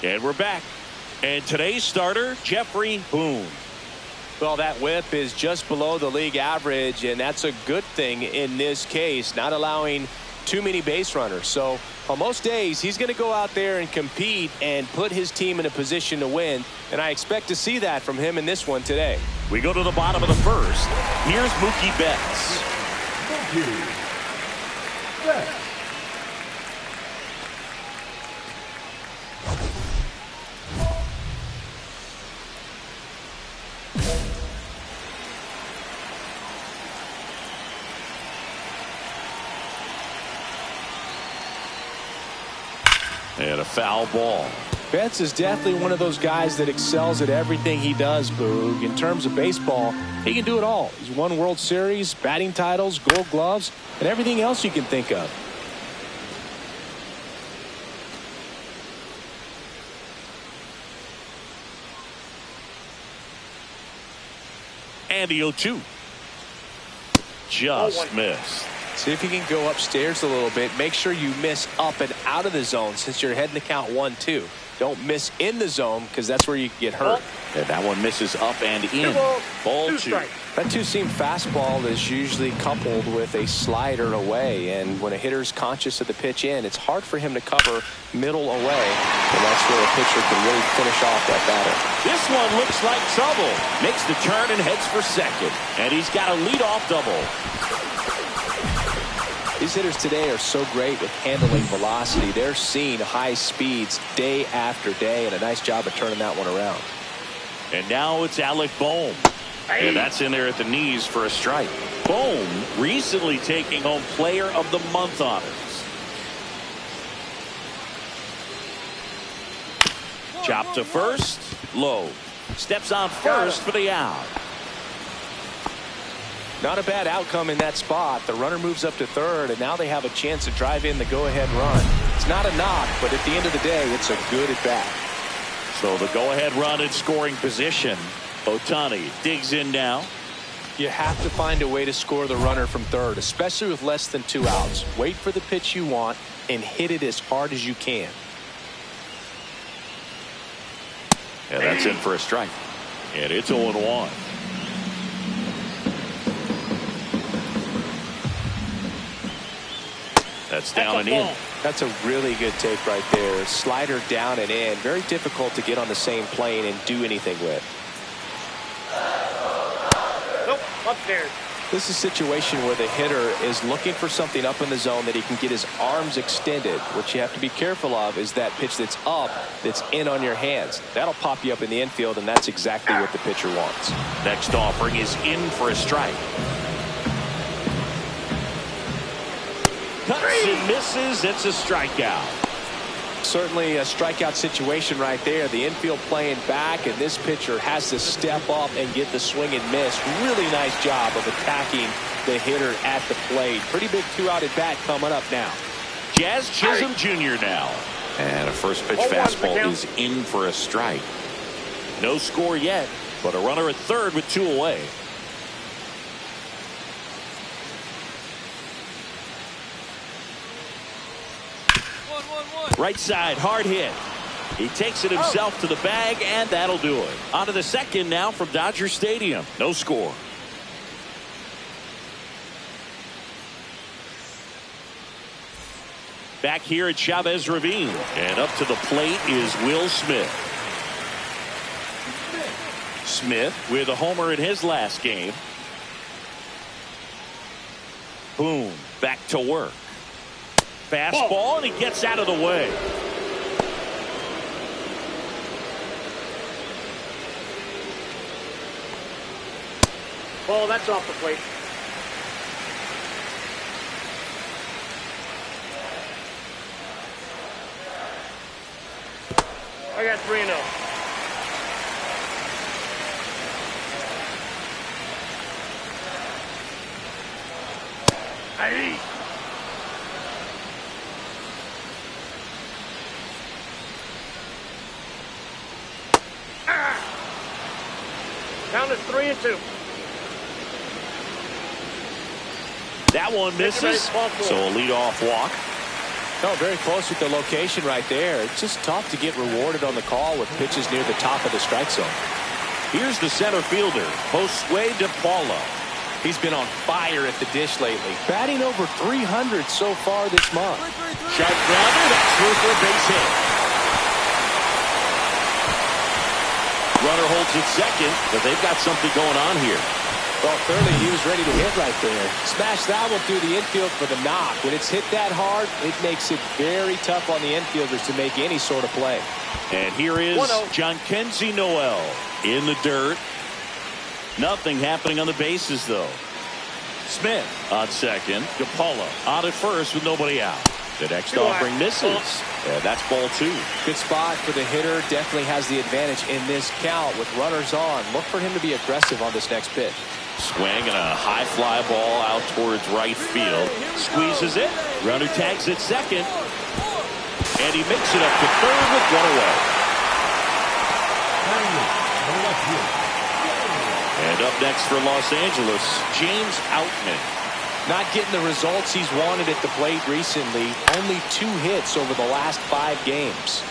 And we're back. And today's starter, Jeffrey Boone. Well, that whip is just below the league average, and that's a good thing in this case, not allowing too many base runners. So on most days, he's going to go out there and compete and put his team in a position to win, and I expect to see that from him in this one today. We go to the bottom of the first. Here's Mookie Betts. Mookie Betts. And a foul ball. Betts is definitely one of those guys that excels at everything he does, Boog. In terms of baseball, he can do it all. He's won World Series, batting titles, Gold Gloves, and everything else you can think of. And the 0-2. Just missed. See if you can go upstairs a little bit. Make sure you miss up and out of the zone since you're heading to count 1-2. Don't miss in the zone because that's where you can get hurt. And that one misses up and in. Ball two. That two-seam fastball is usually coupled with a slider away, and when a hitter's conscious of the pitch in, it's hard for him to cover middle away, and that's where a pitcher can really finish off that batter. This one looks like trouble. Makes the turn and heads for second, and he's got a leadoff double. These hitters today are so great with handling velocity. They're seeing high speeds day after day, and a nice job of turning that one around. And now it's Alec Bohm. And that's in there at the knees for a strike. Bohm recently taking home Player of the Month honors. Chop to first. Low. Steps on first for the out. Not a bad outcome in that spot. The runner moves up to third, and now they have a chance to drive in the go-ahead run. It's not a knock, but at the end of the day, it's a good at-bat. So the go-ahead run in scoring position. Ohtani digs in now. You have to find a way to score the runner from third, especially with less than 2 outs. Wait for the pitch you want and hit it as hard as you can. And that's in for a strike. And it's 0-1. That's down and in. That's a really good take right there. Slider down and in. Very difficult to get on the same plane and do anything with. Nope, upstairs. This is a situation where the hitter is looking for something up in the zone that he can get his arms extended. What you have to be careful of is that pitch that's up, that's in on your hands. That'll pop you up in the infield, and that's exactly what the pitcher wants. Next offering is in for a strike. Cuts and misses. It's a strikeout. Certainly a strikeout situation right there. The infield playing back, and this pitcher has to step up and get the swing and miss. Really nice job of attacking the hitter at the plate. Pretty big 2-out at bat coming up now. Jazz Chisholm Jr. now. And a first pitch fastball is in for a strike. No score yet, but a runner at third with 2 away. Right side, hard hit. He takes it himself to the bag, and that'll do it. On to the second now from Dodger Stadium. No score. Back here at Chavez Ravine. And up to the plate is Will Smith. Smith with a homer in his last game. Boom. Back to work. Fastball, and he gets out of the way. Ball, that's off the plate. I got 3-0. Hey. Count is 3-2. That one misses. So a leadoff walk. No, very close with the location right there. It's just tough to get rewarded on the call with pitches near the top of the strike zone. Here's the center fielder, Josue DePaulo. He's been on fire at the dish lately. Batting over 300 so far this month. Sharp grounder. That's through for a base hit. Runner holds at second, but they've got something going on here. Well, clearly he was ready to hit right there. Smash that one through the infield for the knock. When it's hit that hard, it makes it very tough on the infielders to make any sort of play. And here is Jhonkensy Noel in the dirt. Nothing happening on the bases, though. Smith on second. DePaulo on at first with nobody out. The next offering misses. And that's ball 2. Good spot for the hitter. Definitely has the advantage in this count with runners on. Look for him to be aggressive on this next pitch. Swing and a high fly ball out towards right field. Squeezes it. Runner tags at second. And he makes it up to third with 1 away. And up next for Los Angeles, James Outman. Not getting the results he's wanted at the plate recently. Only 2 hits over the last 5 games.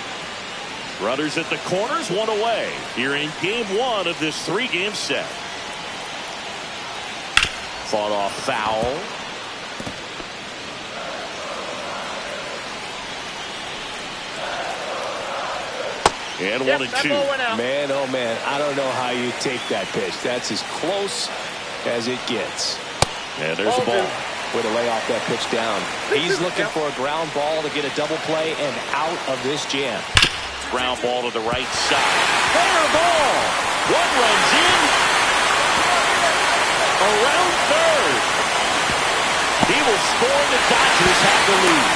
Runners at the corners, 1 away. Here in game 1 of this 3-game set. Fought off foul. And 1-2. Man, oh man, I don't know how you take that pitch. That's as close as it gets. And there's a ball. Way to lay off that pitch down. He's looking for a ground ball to get a double play and out of this jam. Ground ball to the right side. Fair ball. One runs in. Around third. He will score. The Dodgers have the lead.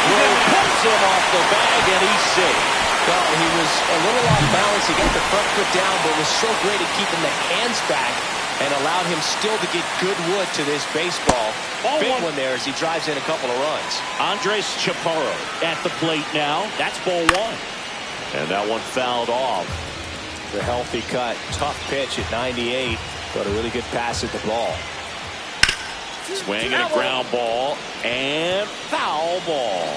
Will pulls him off the bag, and he's safe. Well, he was a little off balance. He got the front foot down, but was so great at keeping the hands back and allowed him still to get good wood to this baseball. Big one there as he drives in a couple of runs. Andres Chaparro at the plate now. That's ball 1. And that one fouled off. The healthy cut. Tough pitch at 98, but a really good pass at the ball. Swing and a ground ball. And foul ball.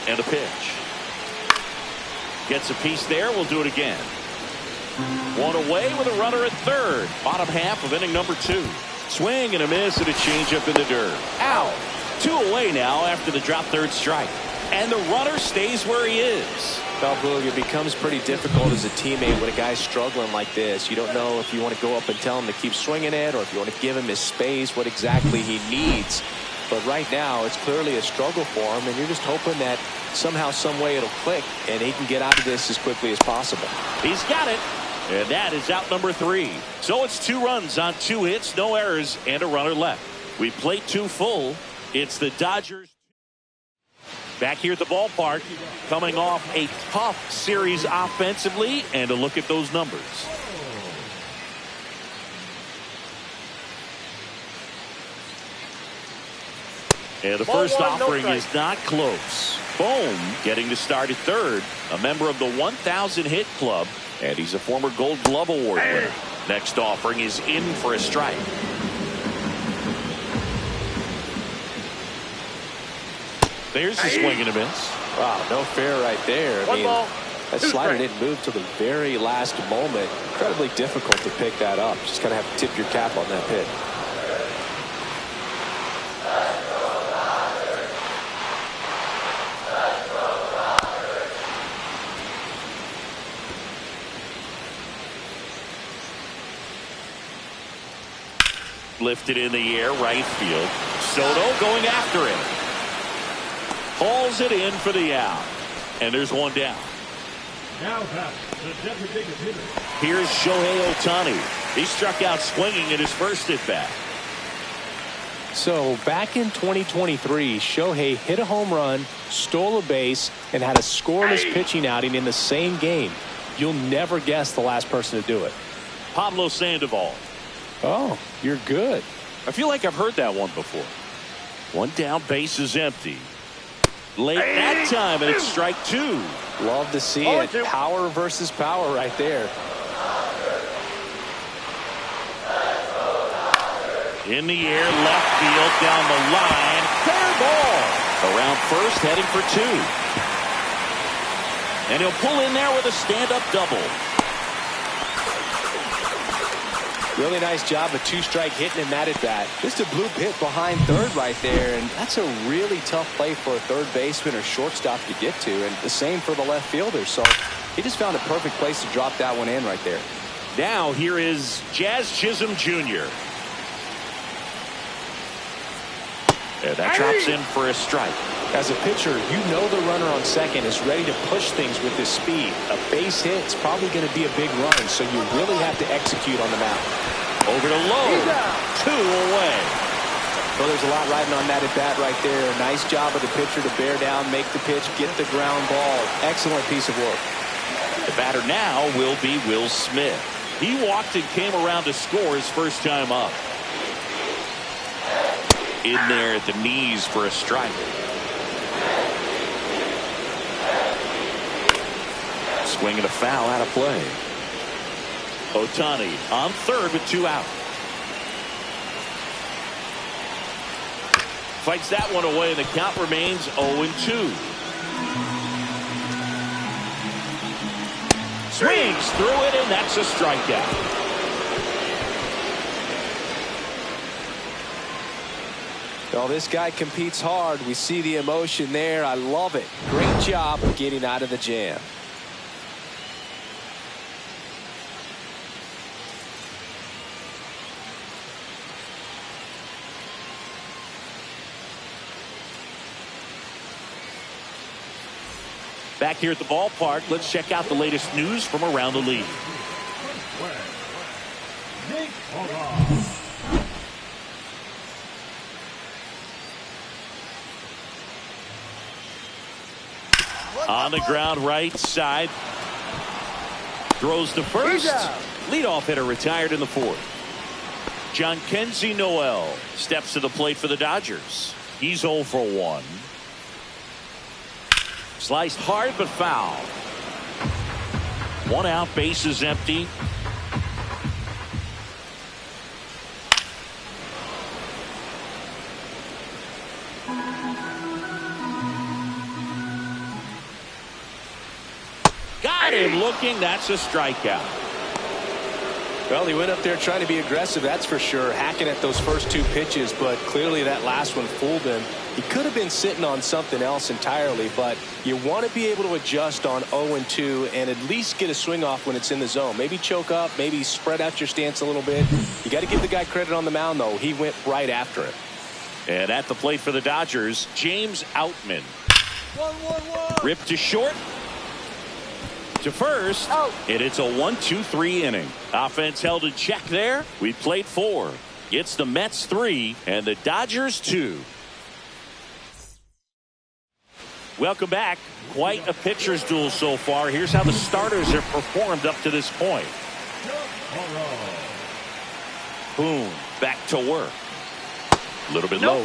And a pitch. Gets a piece there. We'll do it again. 1 away with a runner at third. Bottom half of inning number 2. Swing and a miss and a changeup in the dirt. Out. Two away now after the drop third strike. And the runner stays where he is. Well, Boog, it becomes pretty difficult as a teammate when a guy's struggling like this. You don't know if you want to go up and tell him to keep swinging it or if you want to give him his space, what exactly he needs. But right now, it's clearly a struggle for him, and you're just hoping that somehow, some way it'll click, and he can get out of this as quickly as possible. He's got it. And that is out number 3. So it's 2 runs on 2 hits, no errors, and a runner left. We played 2 full. It's the Dodgers. Back here at the ballpark, coming off a tough series offensively, and a look at those numbers. And the first offering is not close. Bohm getting the start at third, a member of the 1,000 hit club, and he's a former Gold Glove Award winner. Next offering is in for a strike. There's a swing and a miss. Wow, no fair right there. I mean, that slider didn't move till the very last moment. Incredibly difficult to pick that up. Just kind of have to tip your cap on that pitch. Lifted in the air, right field. Soto going after it. Hauls it in for the out. And there's one down. Now back, the designated hitter. Here's Shohei Ohtani. He struck out swinging in his first at bat. So back in 2023, Shohei hit a home run, stole a base, and had a scoreless pitching outing in the same game. You'll never guess the last person to do it. Pablo Sandoval. Oh, you're good. I feel like I've heard that one before. One down, base is empty. Late that time, and it's strike 2. Love to see it. Power versus power right there. In the air, left field, down the line. Fair ball. Around first, heading for 2. And he'll pull in there with a stand-up double. Really nice job of two-strike hitting in that at bat. Just a bloop hit behind third right there, and that's a really tough play for a third baseman or shortstop to get to, and the same for the left fielder. So he just found a perfect place to drop that one in right there. Now here is Jazz Chisholm Jr. And that drops in for a strike. As a pitcher, you know the runner on second is ready to push things with his speed. A base hit is probably going to be a big run, so you really have to execute on the mound. Over to Lowe. 2 away. So there's a lot riding on that at bat right there. Nice job of the pitcher to bear down, make the pitch, get the ground ball. Excellent piece of work. The batter now will be Will Smith. He walked and came around to score his first time up. In there at the knees for a strike. Swing and a foul out of play. Ohtani on third with 2 out. Fights that one away, and the count remains 0-2. Swings through it, and that's a strikeout. Well, this guy competes hard. We see the emotion there. I love it. Great job of getting out of the jam. Back here at the ballpark, let's check out the latest news from around the league. On the ground right side. Throws to first. Leadoff hitter retired in the 4th. Jhonkensy Noel steps to the plate for the Dodgers. He's 0 for 1. Sliced hard but foul. 1 out, base is empty. Got him looking. That's a strikeout. Well, he went up there trying to be aggressive, that's for sure, hacking at those first two pitches, but clearly that last one fooled him. He could have been sitting on something else entirely, but you want to be able to adjust on 0-2 and at least get a swing off when it's in the zone. Maybe choke up, maybe spread out your stance a little bit. You got to give the guy credit on the mound, though. He went right after him. And at the plate for the Dodgers, James Outman. 1-1-1. Ripped to short. To first, and it's a 1-2-3 inning. Offense held in check there. We played 4. It's the Mets 3 and the Dodgers 2. Welcome back. Quite a pitcher's duel so far. Here's how the starters have performed up to this point. Boone back to work. A little bit low.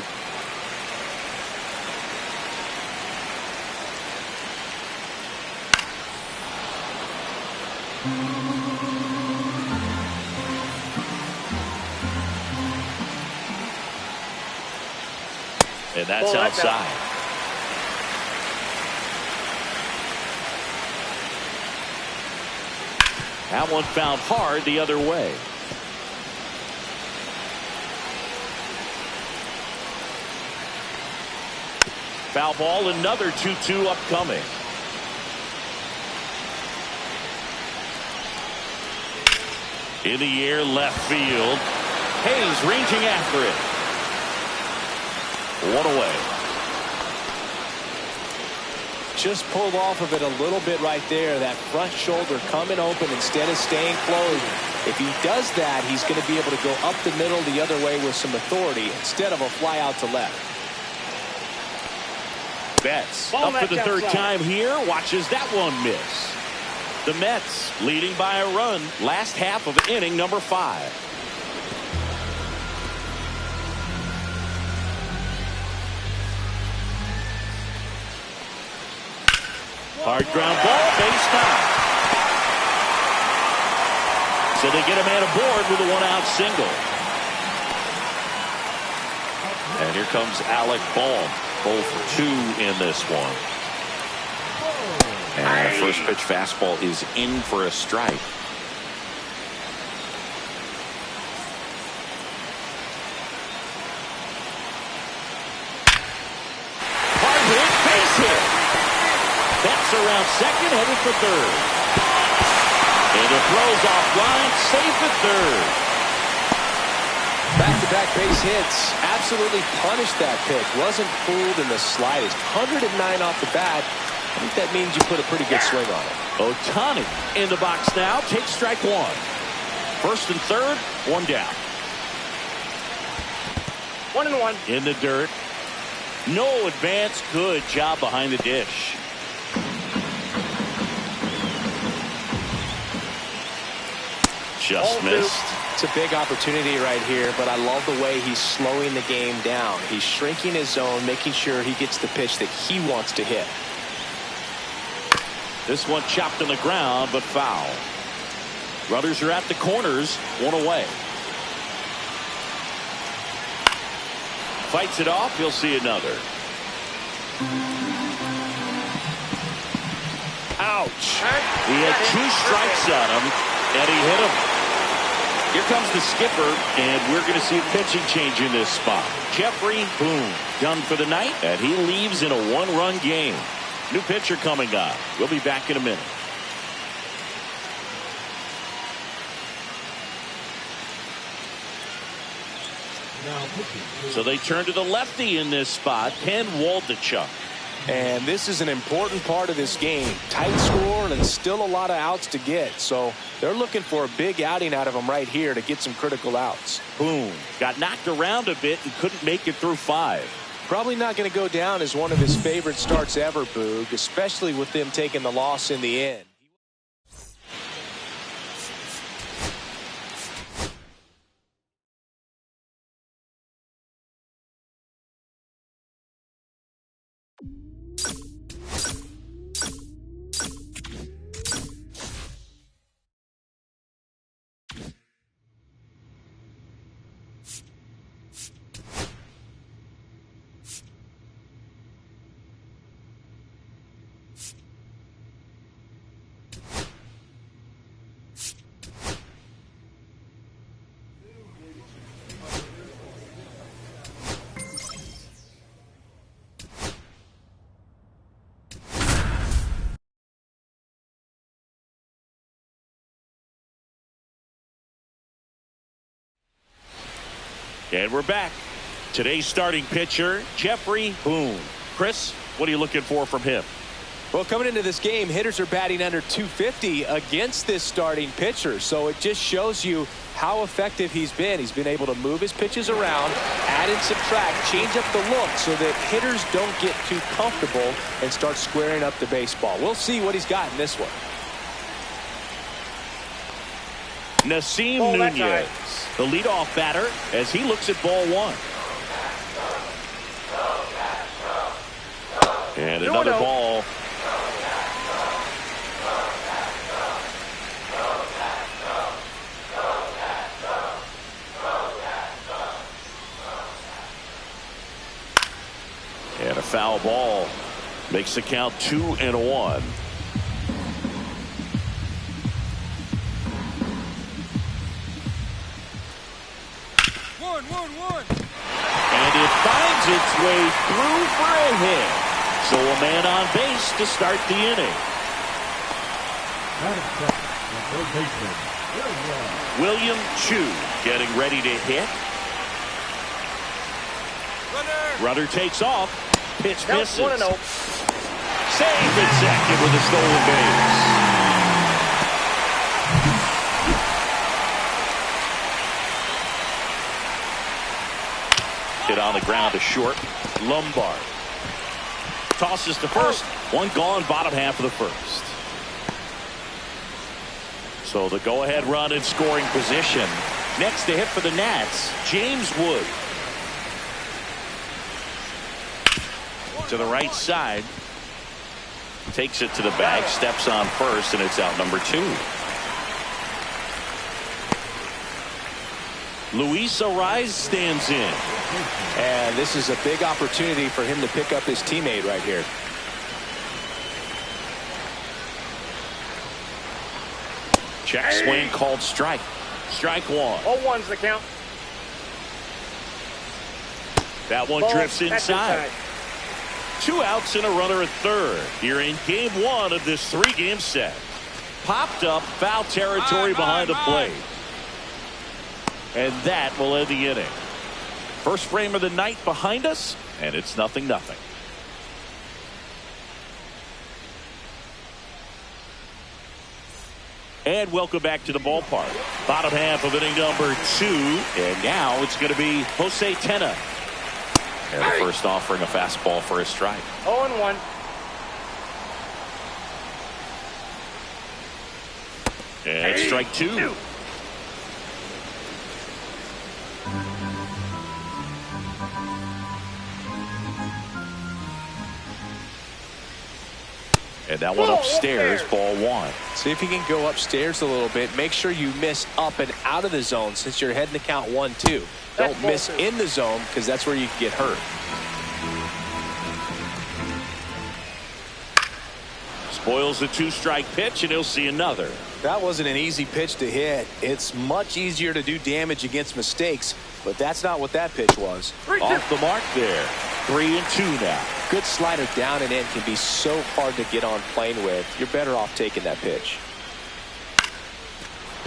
And that's outside. That one found hard the other way. Foul ball, another 2-2 upcoming. In the air, left field. Hayes ranging after it. One away. Just pulled off of it a little bit right there. That front shoulder coming open instead of staying closed. If he does that, he's going to be able to go up the middle the other way with some authority instead of a fly out to left. Betts up for the third time here. Watches that one miss. The Mets leading by a run. Last half of inning number 5. Hard ground ball, base down. So they get a man aboard with a 1-out single. And here comes Alec Bohm. 0 for 2 in this one. And first pitch fastball is in for a strike. Hard hit, base hit. That's around second, headed for third. And it throws off line, safe at third. Back-to-back base hits. Absolutely punished that pitch. Wasn't fooled in the slightest. 109 off the bat. I think that means you put a pretty good swing on it. Ohtani in the box now. Takes strike 1. First and third, 1 down. 1-1. In the dirt. No advance. Good job behind the dish. Just missed. It's a big opportunity right here, but I love the way he's slowing the game down. He's shrinking his zone, making sure he gets the pitch that he wants to hit. This one chopped on the ground, but foul. Runners are at the corners, 1 away. Fights it off, he'll see another. Ouch. He had 2 strikes on him, and he hit him. Here comes the skipper, and we're going to see a pitching change in this spot. Jeffrey Boone done for the night, and he leaves in a 1-run game. New pitcher coming up. We'll be back in a minute. So they turn to the lefty in this spot, Ken Waldichuk. And this is an important part of this game. Tight score and still a lot of outs to get. So they're looking for a big outing out of him right here to get some critical outs. Boom. Got knocked around a bit and couldn't make it through 5. Probably not going to go down as one of his favorite starts ever, Boog, especially with them taking the loss in the end. And we're back. Today's starting pitcher, Jeffrey Boone. Chris, what are you looking for from him? Well, coming into this game, hitters are batting under 250 against this starting pitcher. So it just shows you how effective he's been. He's been able to move his pitches around, add and subtract, change up the look so that hitters don't get too comfortable and start squaring up the baseball. We'll see what he's got in this one. Nasim Nunez, the leadoff batter, as he looks at ball one. And another ball. And a foul ball makes the count 2-1. And it finds its way through for a hit. So a man on base to start the inning. William Chu getting ready to hit. Runner takes off. Pitch misses. 1-0. Saved at second with a stolen base. Hit on the ground to short. Lombard tosses to first. One gone, bottom half of the first. So the go-ahead run in scoring position. Next to hit for the Nats, James Wood. To the right side. Takes it to the bag, steps on first, and it's out number 2. Luis Ariz stands in. And this is a big opportunity for him to pick up his teammate right here. Check swing called strike. Strike one. 0-1's the count. That one Ball, drifts inside. 2 outs and a runner at third. Here in game 1 of this 3-game set. Popped up, foul territory behind the plate. And that will end the inning. First frame of the night behind us, and it's 0-0. And welcome back to the ballpark. Bottom half of inning number 2. And now it's going to be Jose Tena. And the first offering a fastball for a strike. 0-1. And strike 2. And that one upstairs, ball 1. See if you can go upstairs a little bit. Make sure you miss up and out of the zone since you're heading to count 1-2. Don't miss in the zone because that's where you can get hurt. Spoils the 2-strike pitch, and he'll see another. That wasn't an easy pitch to hit. It's much easier to do damage against mistakes, but that's not what that pitch was. Off the mark there. 3-2 now. Good slider down and in can be so hard to get on plane with. You're better off taking that pitch.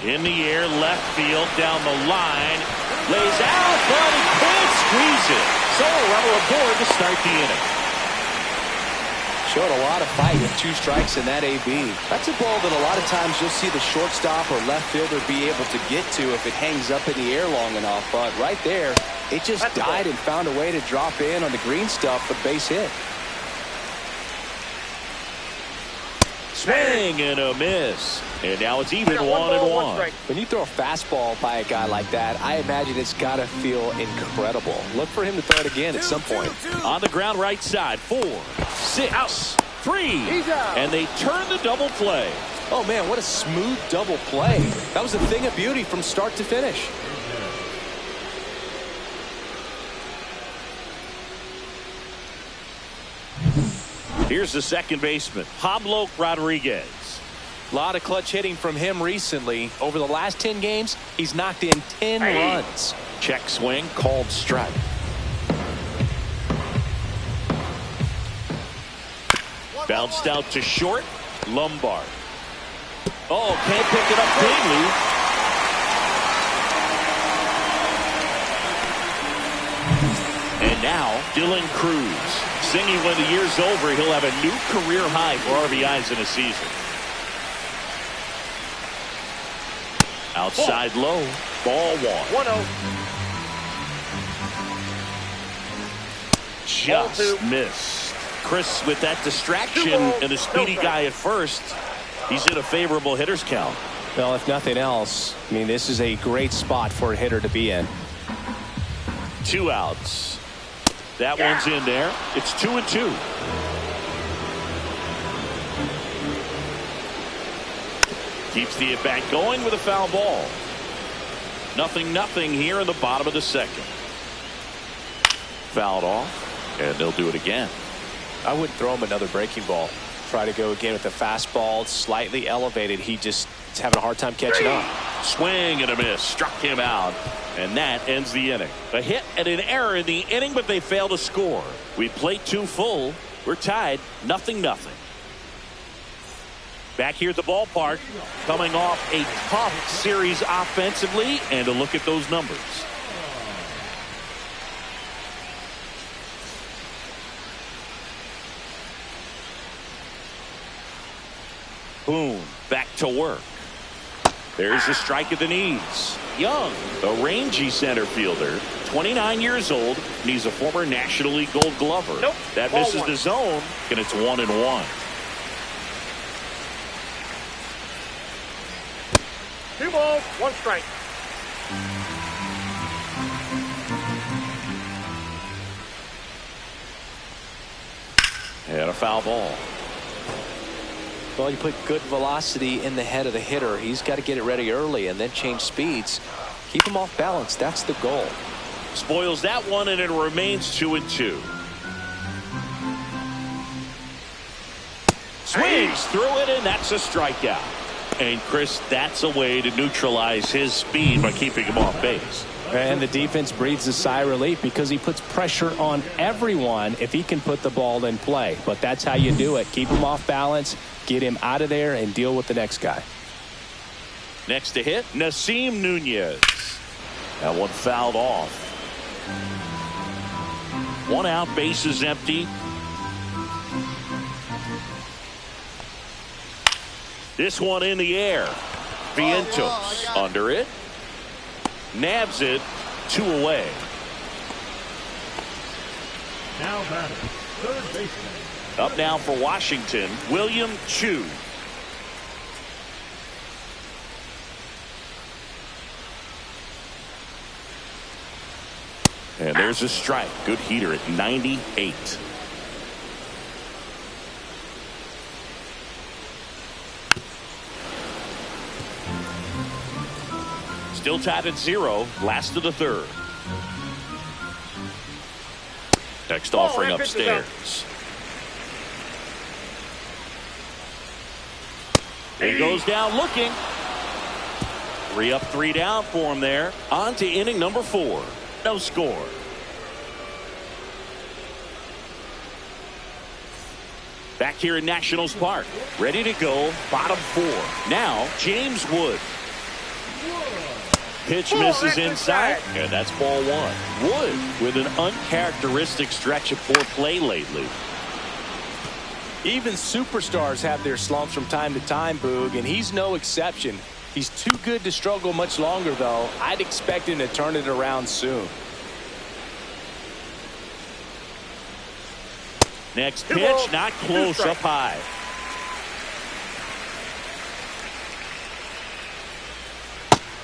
In the air, left field, down the line. Lays out, but he can't squeeze it. So a runner aboard to start the inning. Showed a lot of fight with 2 strikes in that AB. That's a ball that a lot of times you'll see the shortstop or left fielder be able to get to if it hangs up in the air long enough. But right there, it just died and found a way to drop in on the green stuff for base hit. Swing and a miss. And now it's even 1-1. When you throw a fastball by a guy like that, I imagine it's got to feel incredible. Look for him to throw it again at some point. On the ground right side, 4, 6, 3. And they turn the double play. Oh, man, what a smooth double play. That was a thing of beauty from start to finish. Here's the second baseman, Pablo Rodriguez. A lot of clutch hitting from him recently. Over the last 10 games, he's knocked in 10 runs. Check swing, called strike. Bounced out to short, Lombard. Oh, can't pick it up cleanly. And now, Dylan Cruz. Singing when the year's over, he'll have a new career high for RBIs in a season. Outside low, ball 1. 1-0. Just missed. Chris, with that distraction and a speedy guy at first, he's in a favorable hitter's count. Well, if nothing else, I mean, this is a great spot for a hitter to be in. 2 outs. That one's in there. It's 2-2. Keeps the at-bat going with a foul ball. 0-0 here in the bottom of the second. Fouled off, and they'll do it again. I wouldn't throw him another breaking ball. Try to go again with the fastball, slightly elevated. He just is having a hard time catching up. Swing and a miss. Struck him out. And that ends the inning. A hit and an error in the inning, but they fail to score. We played 2 full. We're tied 0-0. Back here at the ballpark, coming off a tough series offensively, and a look at those numbers. Boom, back to work. There's a strike at the knees. Young, a rangy center fielder, 29 years old, and he's a former National League Gold Glover. Nope. That Ball misses 1. the zone, and it's 1-1. 2 balls, 1 strike. And a foul ball. Well, you put good velocity in the head of the hitter. He's got to get it ready early and then change speeds. Keep him off balance. That's the goal. Spoils that one, and it remains 2-2. Swings through it, and that's a strikeout. And Chris, that's a way to neutralize his speed by keeping him off base. And the defense breathes a sigh of relief because he puts pressure on everyone if he can put the ball in play. But that's how you do it. Keep him off balance, get him out of there, and deal with the next guy. Next to hit, Nasim Nunez. That one fouled off. 1 out, bases empty. This one in the air. Vientos under it. Nabs it. 2 away. Now batting, third baseman. Up now for Washington, William Chu. And there's a strike. Good heater at 98. Still tied at 0. Last of the third. Next offering upstairs. He goes down looking. 3 up, 3 down for him there. On to inning number 4. No score. Back here in Nationals Park. Ready to go. Bottom 4. Now, James Wood. Pitch misses inside, and that's ball 1. Wood with an uncharacteristic stretch of poor play lately. Even superstars have their slumps from time to time, Boog, and he's no exception. He's too good to struggle much longer, though. I'd expect him to turn it around soon. Next pitch, not close, up high.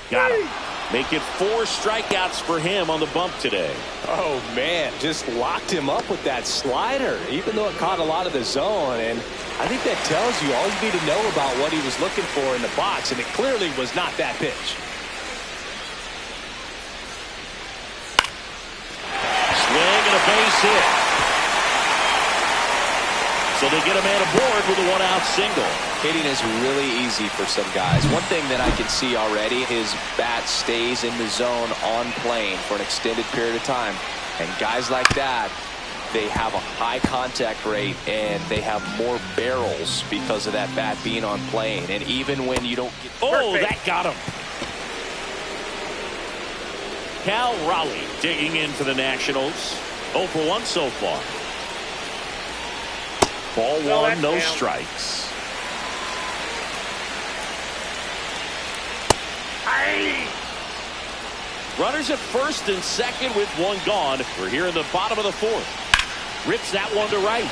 Got him. Make it 4 strikeouts for him on the bump today. Oh, man, just locked him up with that slider, even though it caught a lot of the zone. And I think that tells you all you need to know about what he was looking for in the box, and it clearly was not that pitch. Swing and a base hit. So they get a man aboard with a 1-out single. Hitting is really easy for some guys. One thing that I can see already, his bat stays in the zone on plane for an extended period of time. And guys like that, they have a high contact rate and they have more barrels because of that bat being on plane. And even when you don't get... Oh, that got him. Cal Raleigh digging in for the Nationals. 0 for 1 so far. Ball Well, one, that's no down. strikes. Hey! Runners at first and second with one gone. We're here in the bottom of the fourth. Rips that one to right.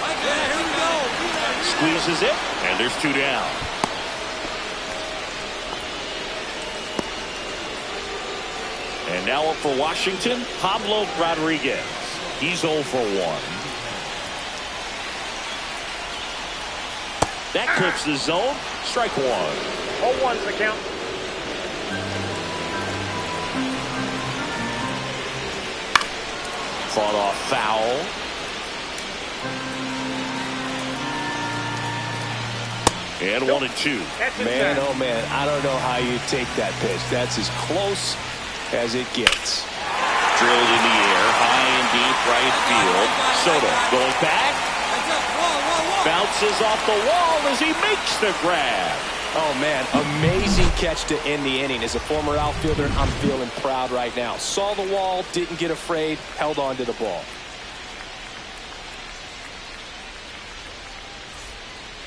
Squeezes it, and there's 2 down. And now up for Washington, Pablo Rodriguez. He's 0 for 1. That clips the zone. Strike one. 0-1's the count. Fought off foul. And 1 and 2. That's Man, inside. oh man, I don't know how you take that pitch. That's as close as it gets. Drilled in the air, high and deep right field. Soto going back. Bounces off the wall as he makes the grab. Oh man, amazing catch to end the inning. As a former outfielder, I'm feeling proud right now. Saw the wall, didn't get afraid, held on to the ball.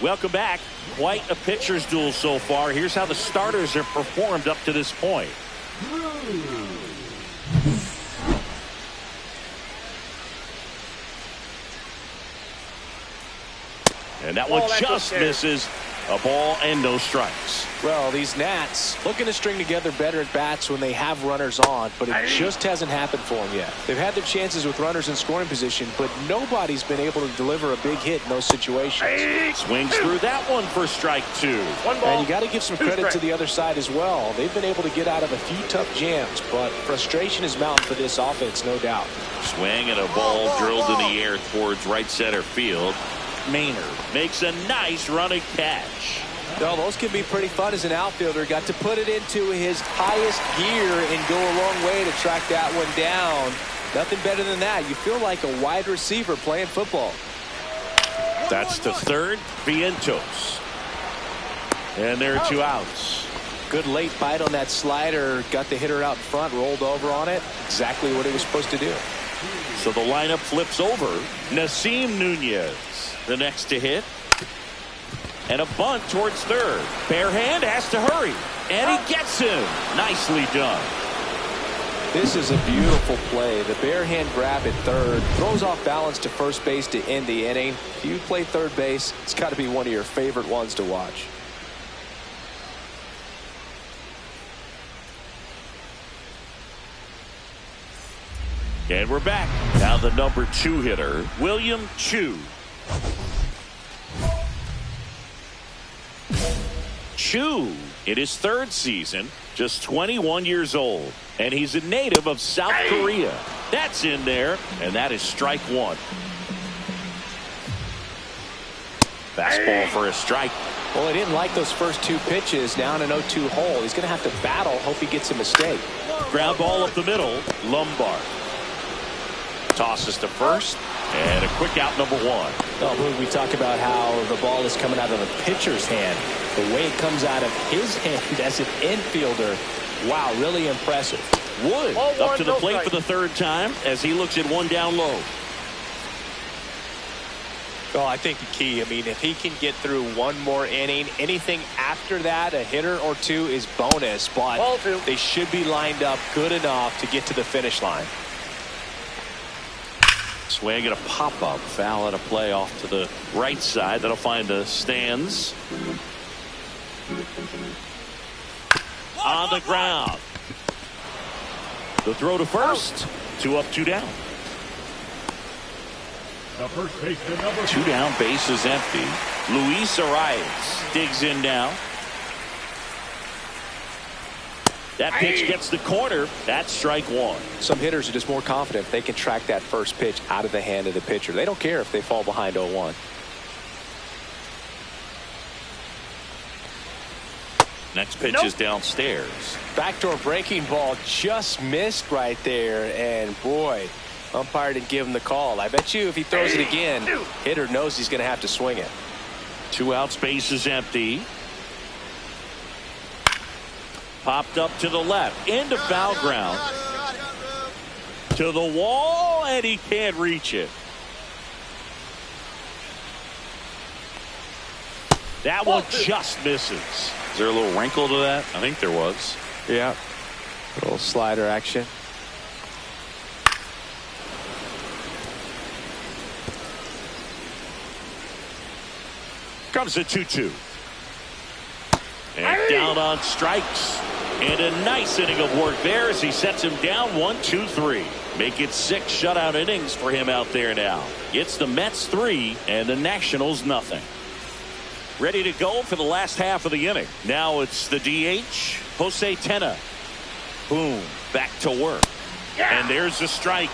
Welcome back. Quite a pitcher's duel so far. Here's how the starters have performed up to this point. And that one just misses. A ball and no strikes. Well, these Nats looking to string together better at bats when they have runners on, but it just hasn't happened for them yet. They've had their chances with runners in scoring position, but nobody's been able to deliver a big hit in those situations. Swings through that one for strike 2. And you got to give some credit to the other side as well. They've been able to get out of a few tough jams, but frustration is mounting for this offense, no doubt. Swing and a ball drilled in the air towards right center field. Maynard makes a nice running catch. No, those can be pretty fun as an outfielder. Got to put it into his highest gear and go a long way to track that one down. Nothing better than that. You feel like a wide receiver playing football. That's to third, Vientos. And there are 2 outs. Good late bite on that slider. Got the hitter out in front, rolled over on it. Exactly what he was supposed to do. So the lineup flips over. Nasim Nunez, the next to hit. And a bunt towards third. Bare hand has to hurry. And he gets him. Nicely done. This is a beautiful play. The bare hand grab at third. Throws off balance to first base to end the inning. If you play third base, it's got to be one of your favorite ones to watch. And we're back. Now the number 2 hitter, William Chu. Chu, in his 3rd season, just 21 years old. And he's a native of South Korea. That's in there, and that is strike 1. Fastball for a strike. Well, he didn't like those first 2 pitches. Now in an 0-2 hole. He's going to have to battle. Hope he gets a mistake. Ground ball up the middle. Lombard tosses to first, and a quick out, number 1. Oh, we talk about how the ball is coming out of the pitcher's hand. The way it comes out of his hand as an infielder, wow, really impressive. Wood up to the plate for the 3rd time as he looks at one down low. Well, I think the key, I mean, if he can get through one more inning, anything after that, a hitter or 2 is bonus, but they should be lined up good enough to get to the finish line. Swing and a pop-up. Foul and a play off to the right side. That'll find the stands. On the ground. The throw to first. 2 up, 2 down. The first baseman, number 2 down, base is empty. Luis Arias digs in now. That pitch gets the corner. That's strike 1. Some hitters are just more confident they can track that first pitch out of the hand of the pitcher. They don't care if they fall behind 0-1. Next pitch is downstairs. Backdoor breaking ball just missed right there. And boy, umpire didn't give him the call. I bet you if he throws it again, hitter knows he's going to have to swing it. 2 outs, base is empty. Popped up to the left into foul ground. To the wall, and he can't reach it. That one just misses. Is there a little wrinkle to that? I think there was. Yeah. A little slider action. Comes the 2-2. And down on strikes. And a nice inning of work there as he sets him down 1-2-3. Make it 6 shutout innings for him out there now. It's the Mets 3 and the Nationals nothing. Ready to go for the last half of the inning. Now it's the DH, Jose Tena. Boom, back to work. Yeah. And there's the strike.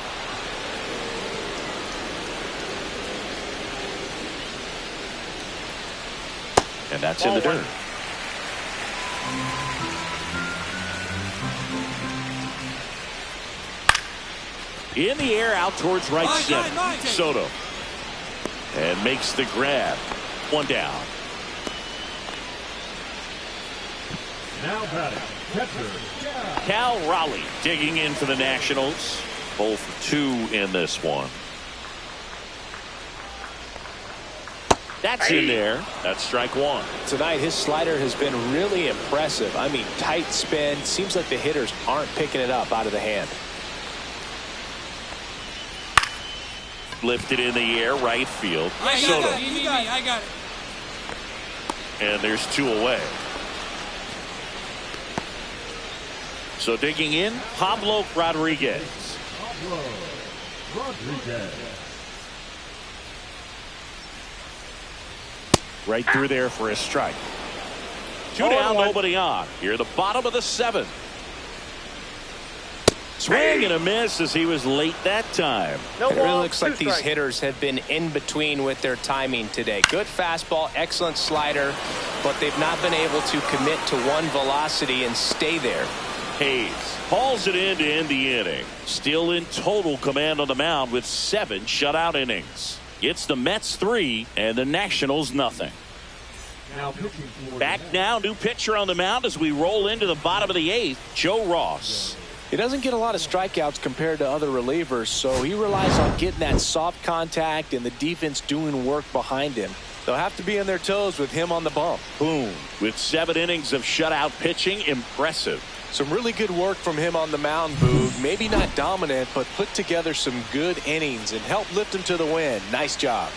And that's in the dirt. In the air out towards right center. Soto. And makes the grab. One down. Now batting, catcher, Cal Raleigh digging in for the Nationals. 0 for 2 in this one. That's in there. That's strike one. Tonight, his slider has been really impressive. I mean, tight spin. Seems like the hitters aren't picking it up out of the hand. Lifted in the air, right field. Soto. I got it. And there's 2 away. So digging in, Pablo Rodriguez. Pablo Rodriguez. Right through there for a strike. 2 down, nobody on. Here, the bottom of the 7th. Swing and a miss as he was late that time. It really looks like these hitters have been in between with their timing today. Good fastball, excellent slider, but they've not been able to commit to one velocity and stay there. Hayes hauls it in to end the inning. Still in total command on the mound with 7 shutout innings. It's the Mets 3 and the Nationals nothing. Back now, new pitcher on the mound as we roll into the bottom of the 8th, Joe Ross. He doesn't get a lot of strikeouts compared to other relievers, so he relies on getting that soft contact and the defense doing work behind him. They'll have to be on their toes with him on the bump. Boom. With 7 innings of shutout pitching, impressive. Some really good work from him on the mound, Boog. Maybe not dominant, but put together some good innings and helped lift him to the win. Nice job.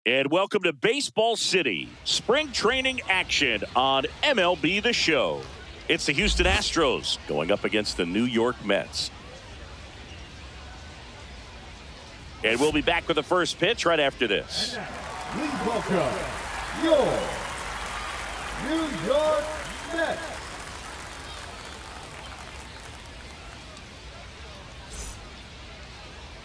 And welcome to Baseball City, spring training action on MLB The Show. It's the Houston Astros going up against the New York Mets. And we'll be back with the first pitch right after this. Please welcome your New York Mets.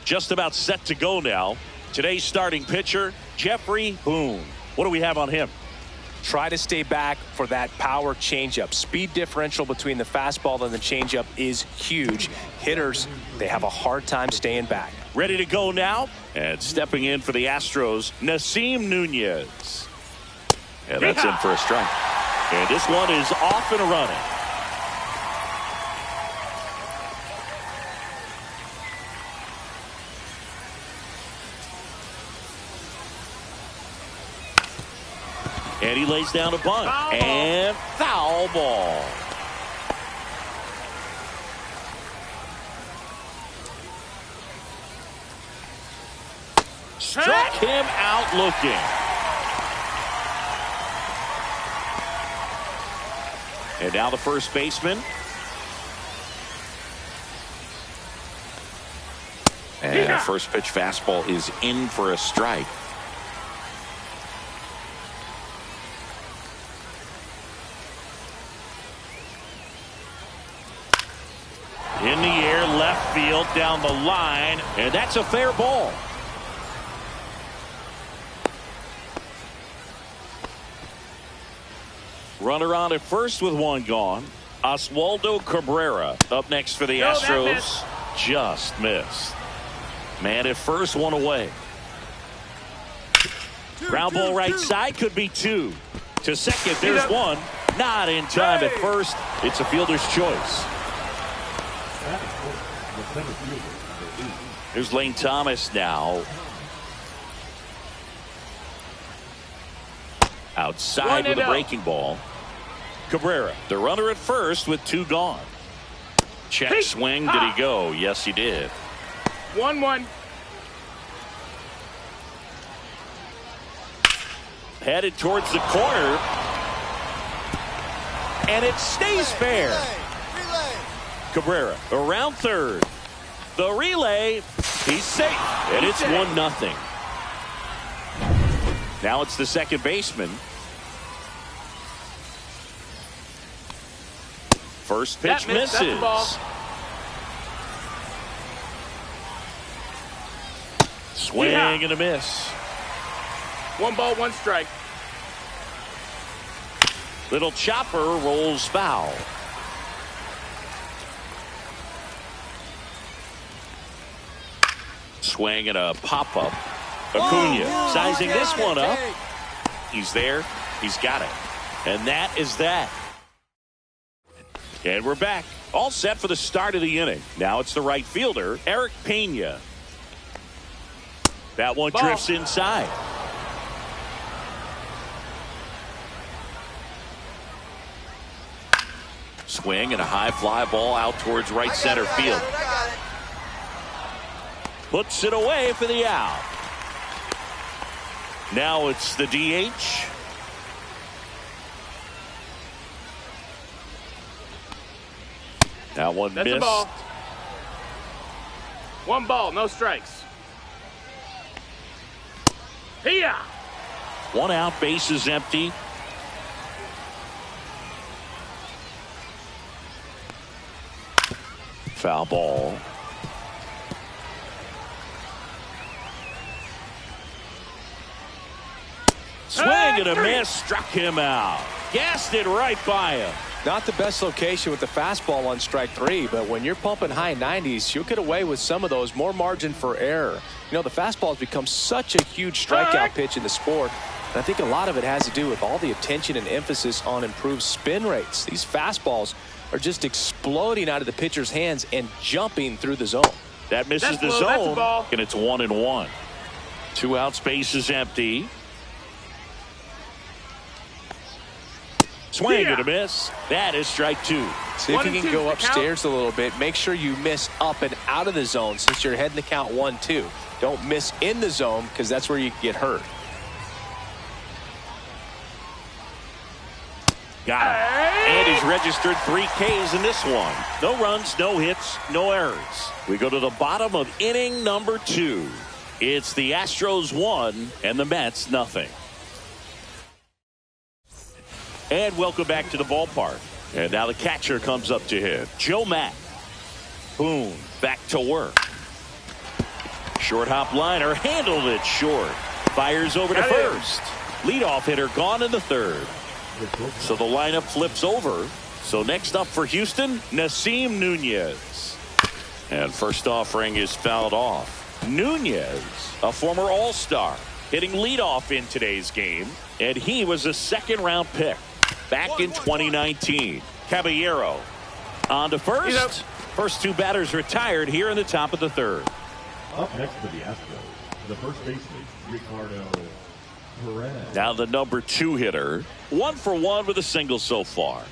Just about set to go now. Today's starting pitcher, Jeffrey Boone. What do we have on him? Try to stay back for that power changeup. Speed differential between the fastball and the changeup is huge. Hitters, they have a hard time staying back. Ready to go now. And stepping in for the Astros, Nasim Nunez. And that's in for a strike. And this one is off and running. And he lays down a bunt. And foul ball. Struck him out looking. And now the first baseman. And the first pitch fastball is in for a strike. In the air, left field, down the line, and that's a fair ball. Runner on at first with one gone. Oswaldo Cabrera up next for the Astros. Just missed. Man at first, one away. Ground ball right side, could be two. To second, there's one. Not in time at first. It's a fielder's choice. Here's Lane Thomas now. Outside with a breaking ball. Cabrera, the runner at first with two gone. Check swing. Did he go? Yes, he did. 1-1. Headed towards the corner. And it stays fair. Cabrera around third. The relay. He's safe. And it's 1-0. Now it's the second baseman. First pitch misses. Swing and a miss. 1 ball, 1 strike. Little chopper rolls foul. Swing and a pop-up. Acuna sizing this one up. He's there. He's got it. And that is that. And we're back. All set for the start of the inning. Now it's the right fielder, Eric Pena. That one drifts inside. Swing and a high fly ball out towards right center field. Puts it away for the out. Now it's the DH. That one missed. That's a ball. 1 ball, no strikes. Here. 1 out, base is empty. Foul ball. Swing and a miss, struck him out. Gassed it right by him. Not the best location with the fastball on strike 3, but when you're pumping high 90s, you'll get away with some of those, more margin for error. You know, the fastball has become such a huge strikeout pitch in the sport, and I think a lot of it has to do with all the attention and emphasis on improved spin rates. These fastballs are just exploding out of the pitcher's hands and jumping through the zone. That misses the zone, and it's 1-1. 2 outs, base is empty. Swing and a miss. That is strike 2. See if you can go upstairs a little bit. Make sure you miss up and out of the zone since you're heading the count 1-2. Don't miss in the zone because that's where you get hurt. Got it. And he's registered 3 Ks in this one. No runs, no hits, no errors. We go to the bottom of inning number 2. It's the Astros 1 and the Mets nothing. And welcome back to the ballpark. And now the catcher comes up to him. Joe Mack. Boone back to work. Short hop liner handled it short. Fires over to first. Leadoff hitter gone in the third. So the lineup flips over. So next up for Houston, Nasim Nunez. And first offering is fouled off. Nunez, a former All-Star, hitting leadoff in today's game. And he was a second-round pick back in 2019. Caballero on to first. First 2 batters retired here in the top of the third. Up next for the Astros, the first baseman, Ricardo Perez. Now the number 2 hitter. 1 for 1 with a single so far.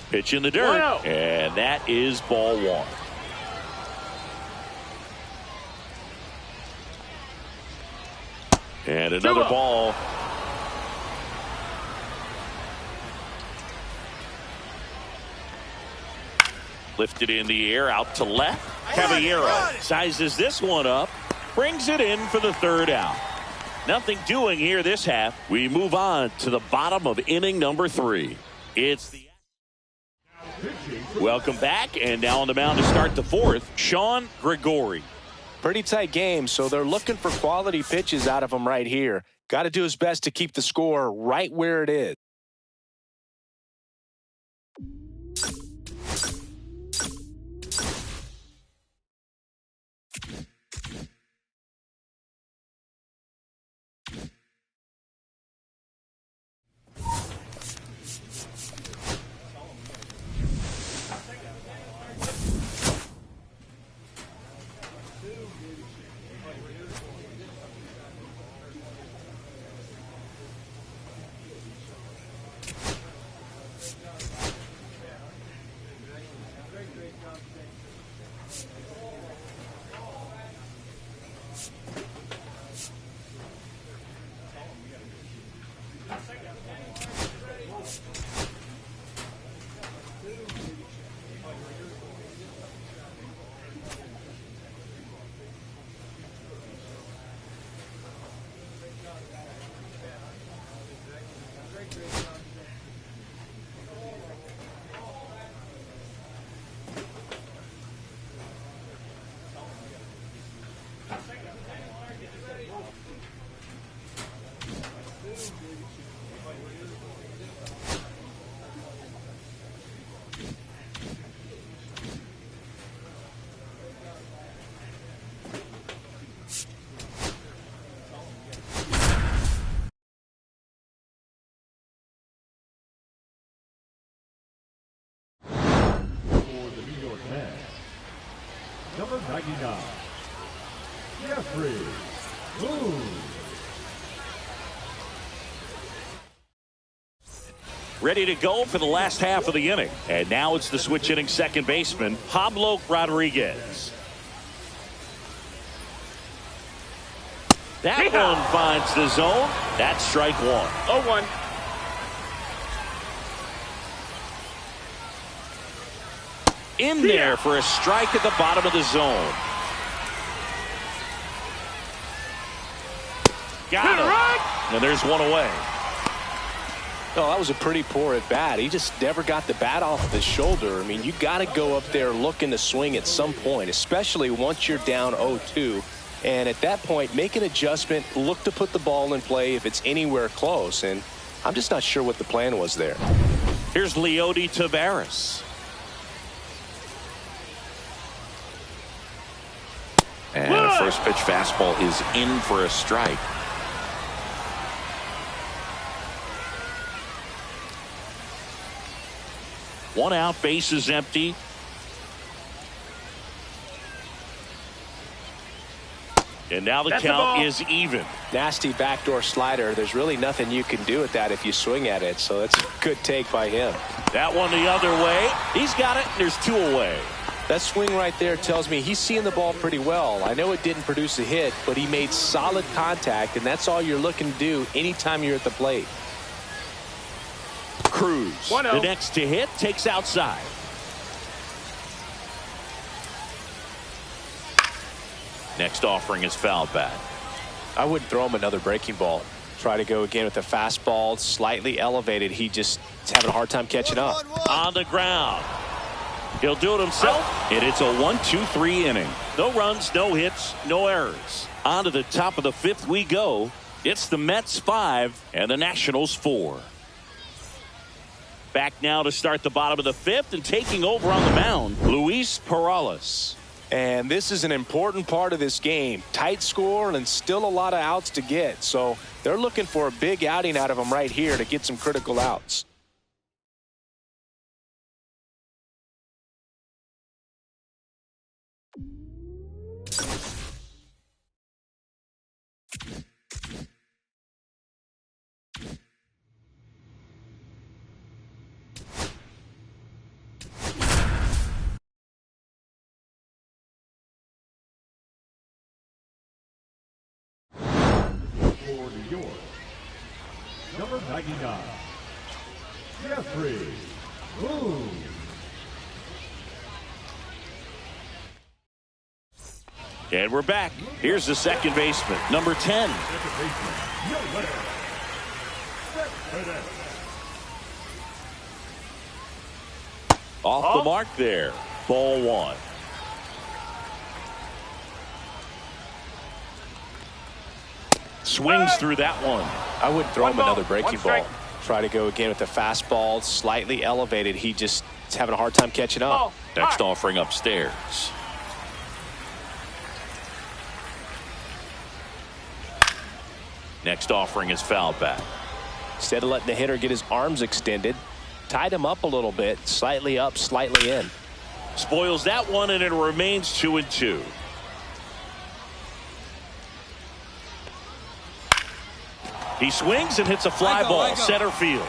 Pitch in the dirt. And that is ball 1. And another ball. Lifted in the air out to left. Caballero sizes this one up. Brings it in for the third out. Nothing doing here this half. We move on to the bottom of inning number 3. It's the welcome back, and now on the mound to start the 4th, Sean Gregori. Pretty tight game, so they're looking for quality pitches out of him right here. Got to do his best to keep the score right where it is. Number 99, Jeffrey Boone. Ready to go for the last half of the inning. And now it's the switch hitting second baseman, Pablo Rodriguez. That one finds the zone. That's strike 1. 0-1. In there for a strike at the bottom of the zone. Got it. And there's one away. Oh, that was a pretty poor at bat. He just never got the bat off the shoulder. I mean, you got to go up there looking to swing at some point, especially once you're down 0-2. And at that point, make an adjustment, look to put the ball in play if it's anywhere close. And I'm just not sure what the plan was there. Here's Leody Taveras. And a first pitch fastball is in for a strike. One out, bases empty. And now the count is even. Nasty backdoor slider. There's really nothing you can do with that if you swing at it. So it's a good take by him. That one the other way. He's got it, and there's 2 away. That swing right there tells me he's seeing the ball pretty well. I know it didn't produce a hit, but he made solid contact, and that's all you're looking to do anytime you're at the plate. Cruz, the next to hit, takes outside. Next offering is foul back. I wouldn't throw him another breaking ball. Try to go again with the fastball, slightly elevated. He just is having a hard time catching up. On the ground. He'll do it himself, and it's a 1-2-3 inning. No runs, no hits, no errors. On to the top of the 5th we go. It's the Mets 5 and the Nationals 4. Back now to start the bottom of the 5th, and taking over on the mound, Luis Perales. And this is an important part of this game. Tight score and still a lot of outs to get. So they're looking for a big outing out of him right here to get some critical outs. For New York, number 99, Jeffrey Boone. And we're back. Here's the second baseman, number 10. Off the mark there. Ball 1. Swings through that one. I wouldn't throw him another breaking ball. Try to go again with the fastball, slightly elevated. He just is having a hard time catching up. Next offering upstairs. Next offering is foul back. Instead of letting the hitter get his arms extended, tied him up a little bit, slightly up, slightly in. Spoils that one, and it remains 2-2. He swings and hits a fly ball, center field.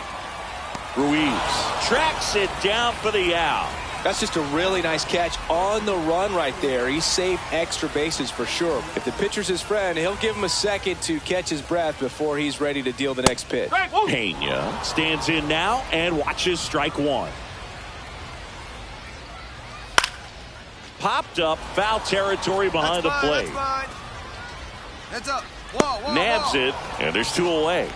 Ruiz tracks it down for the out. That's just a really nice catch on the run right there. He saved extra bases for sure. If the pitcher's his friend, he'll give him a second to catch his breath before he's ready to deal the next pitch. Pena stands in now and watches strike 1. Popped up, foul territory behind the plate. Heads up. Whoa, Nabs it, and there's 2 away.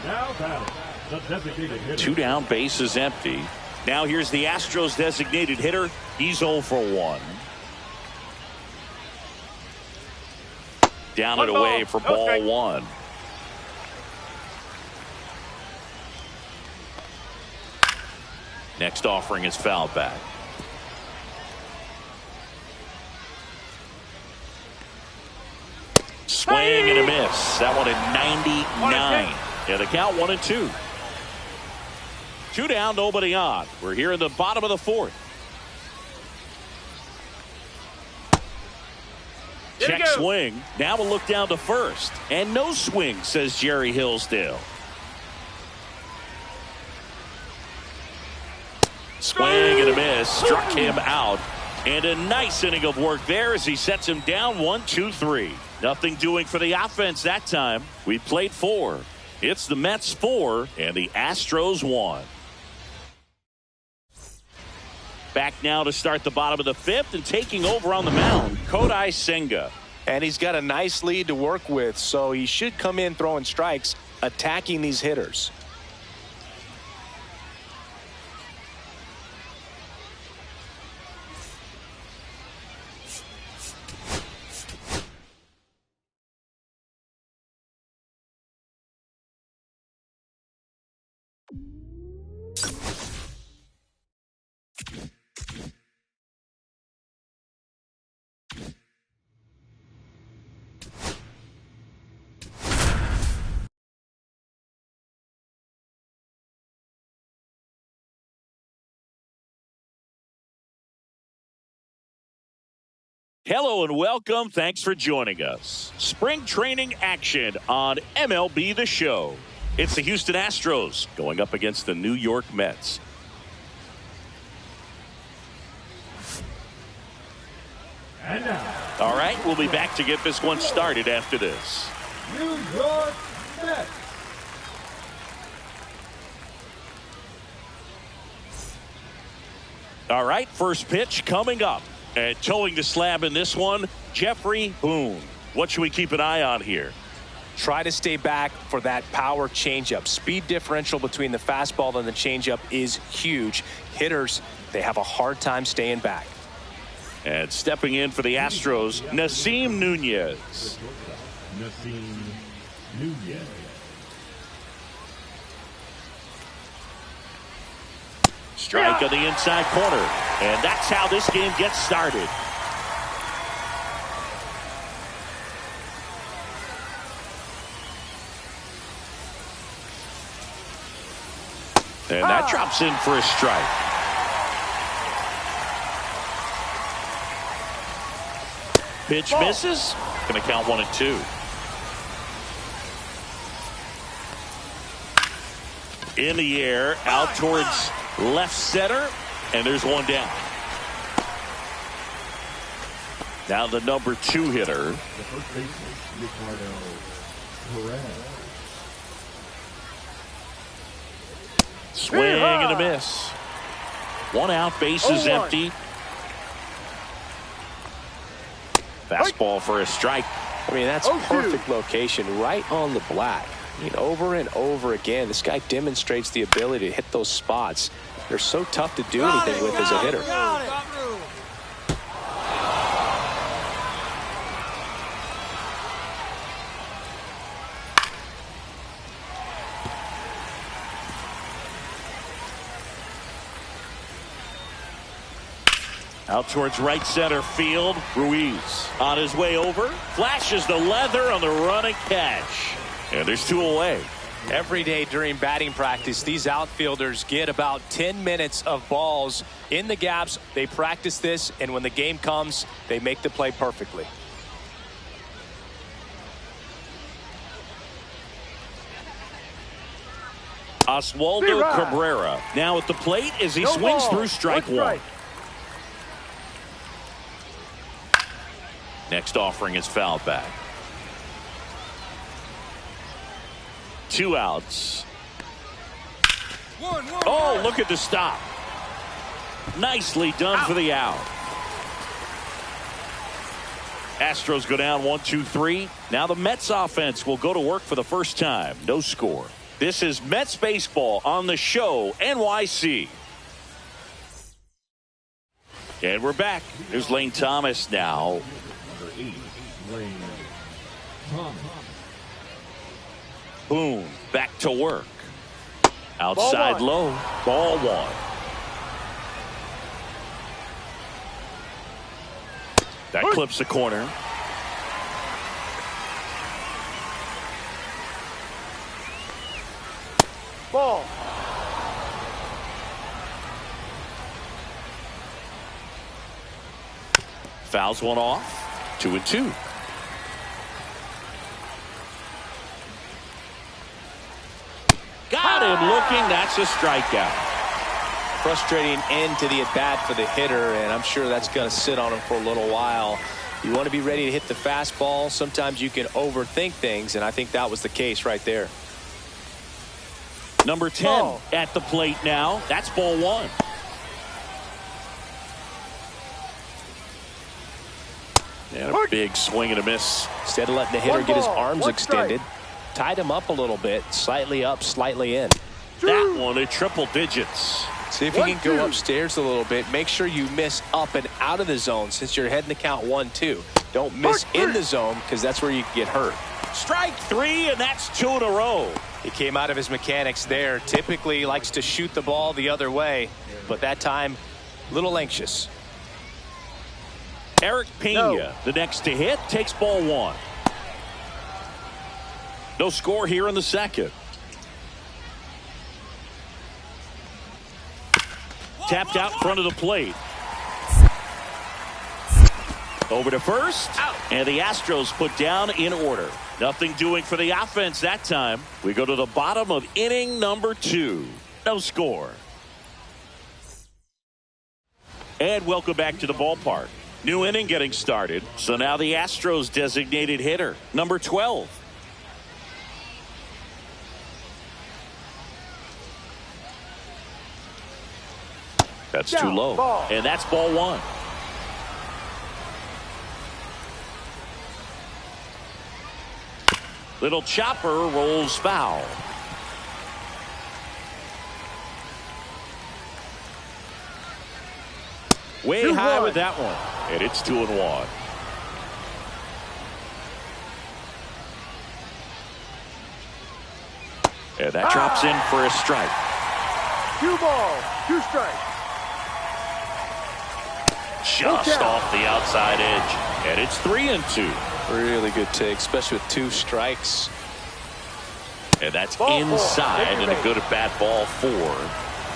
Now batting, the designated hitter. 2 down, bases empty. Now here's the Astros designated hitter. He's 0 for 1. Down and away for ball 1. Next offering is foul back. Swing and a miss. That one at 99. Yeah, the count 1-2. 2 down, nobody on. We're here in the bottom of the 4th. Check swing. Now we'll look down to first. And no swing, says Jerry Hillsdale. Swing and a miss. Struck him out. And a nice inning of work there as he sets him down 1-2-3. Nothing doing for the offense that time. We played 4. It's the Mets 4 and the Astros 1. Back now to start the bottom of the 5th, and taking over on the mound, Kodai Senga. And he's got a nice lead to work with, so he should come in throwing strikes, attacking these hitters. Hello and welcome. Thanks for joining us. Spring training action on MLB The Show. It's the Houston Astros going up against the New York Mets. And now, All right, we'll be back to get this one started after this. New York Mets. All right, first pitch coming up. And towing the slab in this one, Jeffrey Boone. What should we keep an eye on here? Try to stay back for that power changeup. Speed differential between the fastball and the changeup is huge. Hitters, they have a hard time staying back. And stepping in for the Astros, Nasim Nunez. Nasim Nunez. Strike on the inside corner. And that's how this game gets started. And that drops in for a strike. Pitch misses. Going to count 1-2. In the air, out towards left center, and there's one down. Now the number 2 hitter. The first baseman, Ricardo Perez. Swing and a miss. 1 out, bases empty. Fastball for a strike. I mean, that's perfect location, right on the black. I mean, over and over again, this guy demonstrates the ability to hit those spots. They're so tough to do anything with as a hitter. Out towards right center field. Ruiz on his way over. Flashes the leather on the running catch. And there's 2 away. Every day during batting practice, these outfielders get about 10 minutes of balls in the gaps. They practice this, and when the game comes, they make the play perfectly. Oswaldo Cabrera now at the plate as he swings through strike 1. Next offering is fouled back. 2 outs. Oh, look at the stop. Nicely done for the out. Astros go down 1-2-3. Now the Mets offense will go to work for the first time. No score. This is Mets baseball on the show NYC. And we're back. There's Lane Thomas now. Number 8, Lane Thomas. Boone back to work. Outside low. Ball 1. That clips the corner. Ball. Fouls one off. 2-2. Got him looking. That's a strikeout. Frustrating end to the at-bat for the hitter, and I'm sure that's going to sit on him for a little while. You want to be ready to hit the fastball. Sometimes you can overthink things, and I think that was the case right there. Number 10 at the plate now. That's ball 1. And a big swing and a miss. Instead of letting the hitter get his arms extended, tied him up a little bit, slightly up, slightly in. That one at triple digits. See if you can go upstairs a little bit. Make sure you miss up and out of the zone since you're heading to count 1-2. Don't miss in the zone because that's where you can get hurt. Strike 3, and that's 2 in a row. He came out of his mechanics there. Typically likes to shoot the ball the other way, but that time, a little anxious. Eric Pena, the next to hit, takes ball 1. No score here in the second. Tapped out in front of the plate. Over to first. Out. And the Astros put down in order. Nothing doing for the offense that time. We go to the bottom of inning number 2. No score. And welcome back to the ballpark. New inning getting started. So now the Astros designated hitter, number 12. That's too low. Ball. And that's ball 1. Little chopper rolls foul. Way high with that one. And it's 2-1. And that drops in for a strike. 2 balls, 2 strikes. Just off the outside edge. And it's 3-2. Really good take, especially with 2 strikes. And that's inside and a good at-bat ball 4.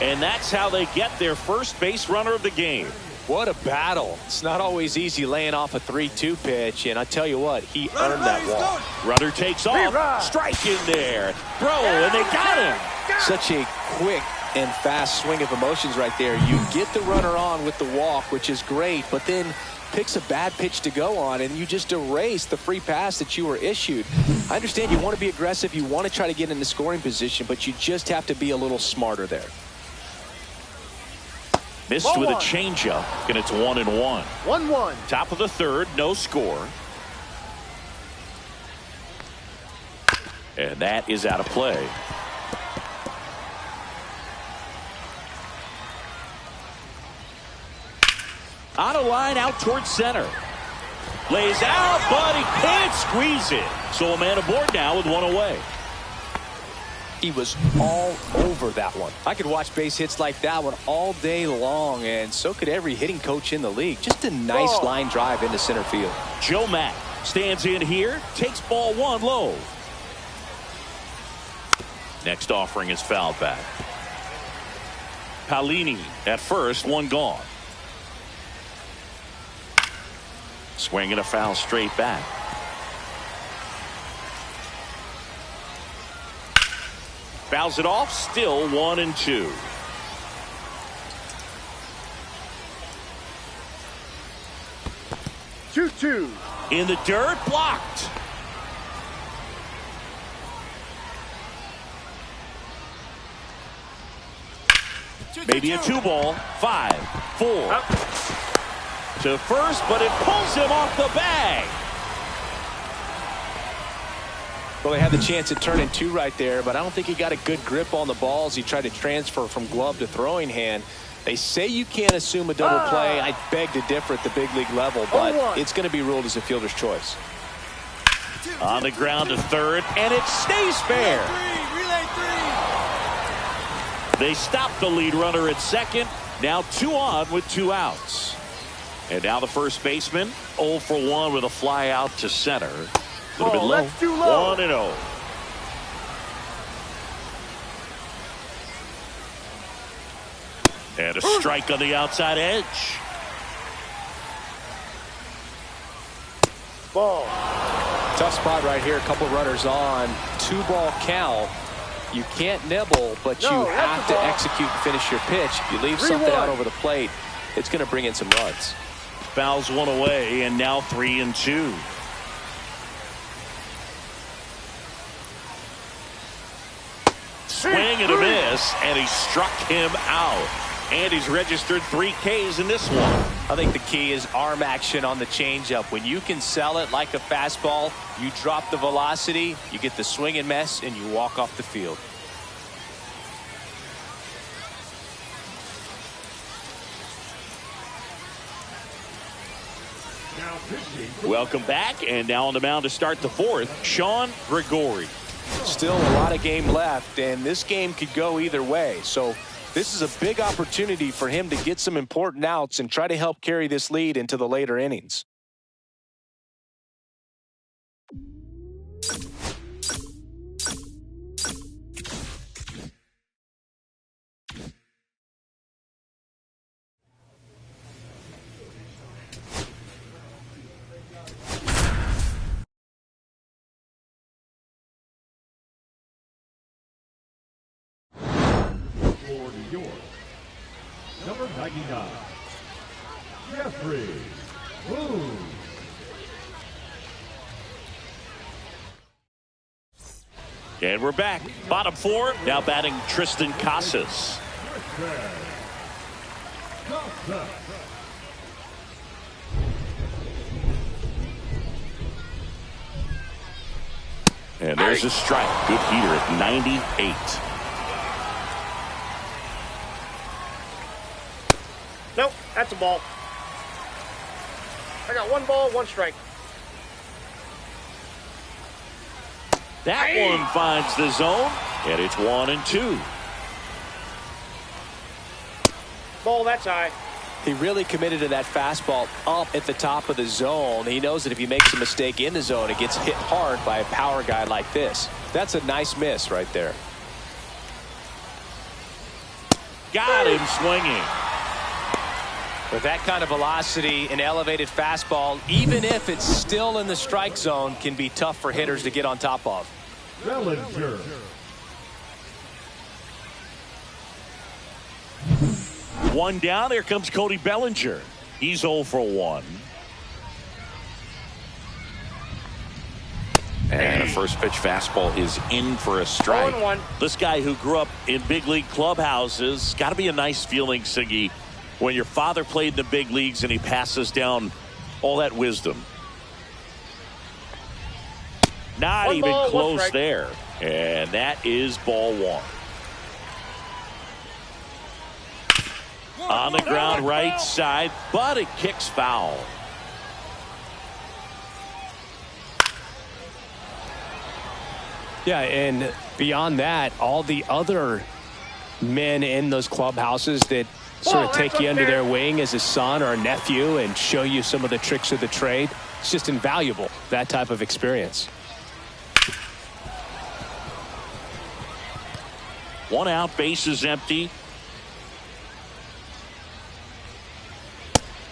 And that's how they get their first base runner of the game. What a battle. It's not always easy laying off a 3-2 pitch, and I tell you what, he earned that walk. Runner takes off. Strike in there. Throw, and they got him. Such a quick and fast swing of emotions right there. You get the runner on with the walk, which is great, but then picks a bad pitch to go on, and you just erase the free pass that you were issued. I understand you want to be aggressive, you want to try to get in the scoring position, but you just have to be a little smarter there. Missed with a changeup, and it's 1-1. 1-1. Top of the 3rd, no score. And that is out of play. On a line out towards center. Lays out, but he can't squeeze it. So a man aboard now with 1 away. He was all over that one. I could watch base hits like that one all day long, and so could every hitting coach in the league. Just a nice line drive into center field. Joe Mack stands in here, takes ball 1 low. Next offering is fouled back. Paolini at first, 1 gone. Swinging a foul straight back. Fouls it off, still 1-2. Two. In the dirt, blocked. Maybe a 2-ball. 5, 4. Up. To first, but it pulls him off the bag. Well, they had the chance at turning 2 right there, but I don't think he got a good grip on the balls. He tried to transfer from glove to throwing hand. They say you can't assume a double play. I beg to differ at the big league level, but it's going to be ruled as a fielder's choice. On the ground to 3rd, and it stays fair. Relay 3. They stop the lead runner at 2nd. Now 2 on with 2 outs. And now the first baseman 0 for 1 with a fly out to center. A little bit low. That's too low. 1-0. And a strike on the outside edge. Ball. Tough spot right here. A couple runners on. 2-ball count. You can't nibble, but you have to execute and finish your pitch. If you leave something out over the plate, it's going to bring in some runs. Fouls 1 away, and now 3-2. Swing and a miss, and he struck him out. And he's registered 3 Ks in this one. I think the key is arm action on the changeup. When you can sell it like a fastball, you drop the velocity, you get the swing and miss, and you walk off the field. Welcome back, and now on the mound to start the 4th, Sean Gregori. Still a lot of game left, and this game could go either way. So this is a big opportunity for him to get some important outs and try to help carry this lead into the later innings. York. Number 99, Jeffrey Boone. And we're back. Bottom four, now batting Tristan Casas. And there's a strike. Good heater at 98. Nope, that's a ball. I got 1 ball, 1 strike. That one finds the zone, and it's 1-2. Ball, that's high. He really committed to that fastball up at the top of the zone. He knows that if he makes a mistake in the zone, it gets hit hard by a power guy like this. That's a nice miss right there. Got him swinging. With that kind of velocity, an elevated fastball, even if it's still in the strike zone, can be tough for hitters to get on top of. Bellinger. One down. Here comes Cody Bellinger. He's 0 for 1. And a first pitch fastball is in for a strike. 0-1. This guy who grew up in big league clubhouses, got to be a nice feeling, Siggy, when your father played in the big leagues and he passes down all that wisdom. Not 1 even ball, 1 close strike. there. And that is ball 1. On the ground right side, but it kicks foul. Yeah, and beyond that, all the other men in those clubhouses that sort of take you under their wing as a son or a nephew and show you some of the tricks of the trade, it's just invaluable, that type of experience. 1 out, base is empty.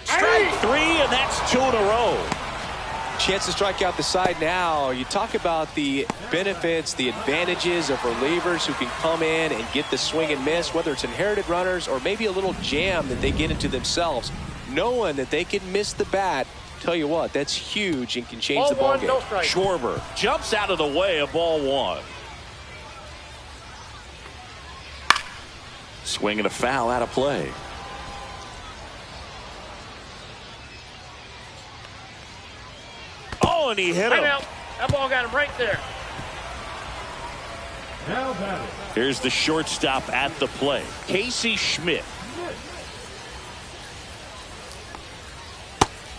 Strike 3, and that's 2 in a row. Chance to strike out the side now. You talk about the benefits, the advantages of relievers who can come in and get the swing and miss, whether it's inherited runners or maybe a little jam that they get into themselves. Knowing that they can miss the bat, tell you what, that's huge and can change Ball the ball 1, game. no strike. Schwarber jumps out of the way of ball 1. Swinging a foul out of play. Oh, and he hit him. Timeout. That ball got him right there. Now batting. Here's the shortstop at the plate, Casey Schmidt.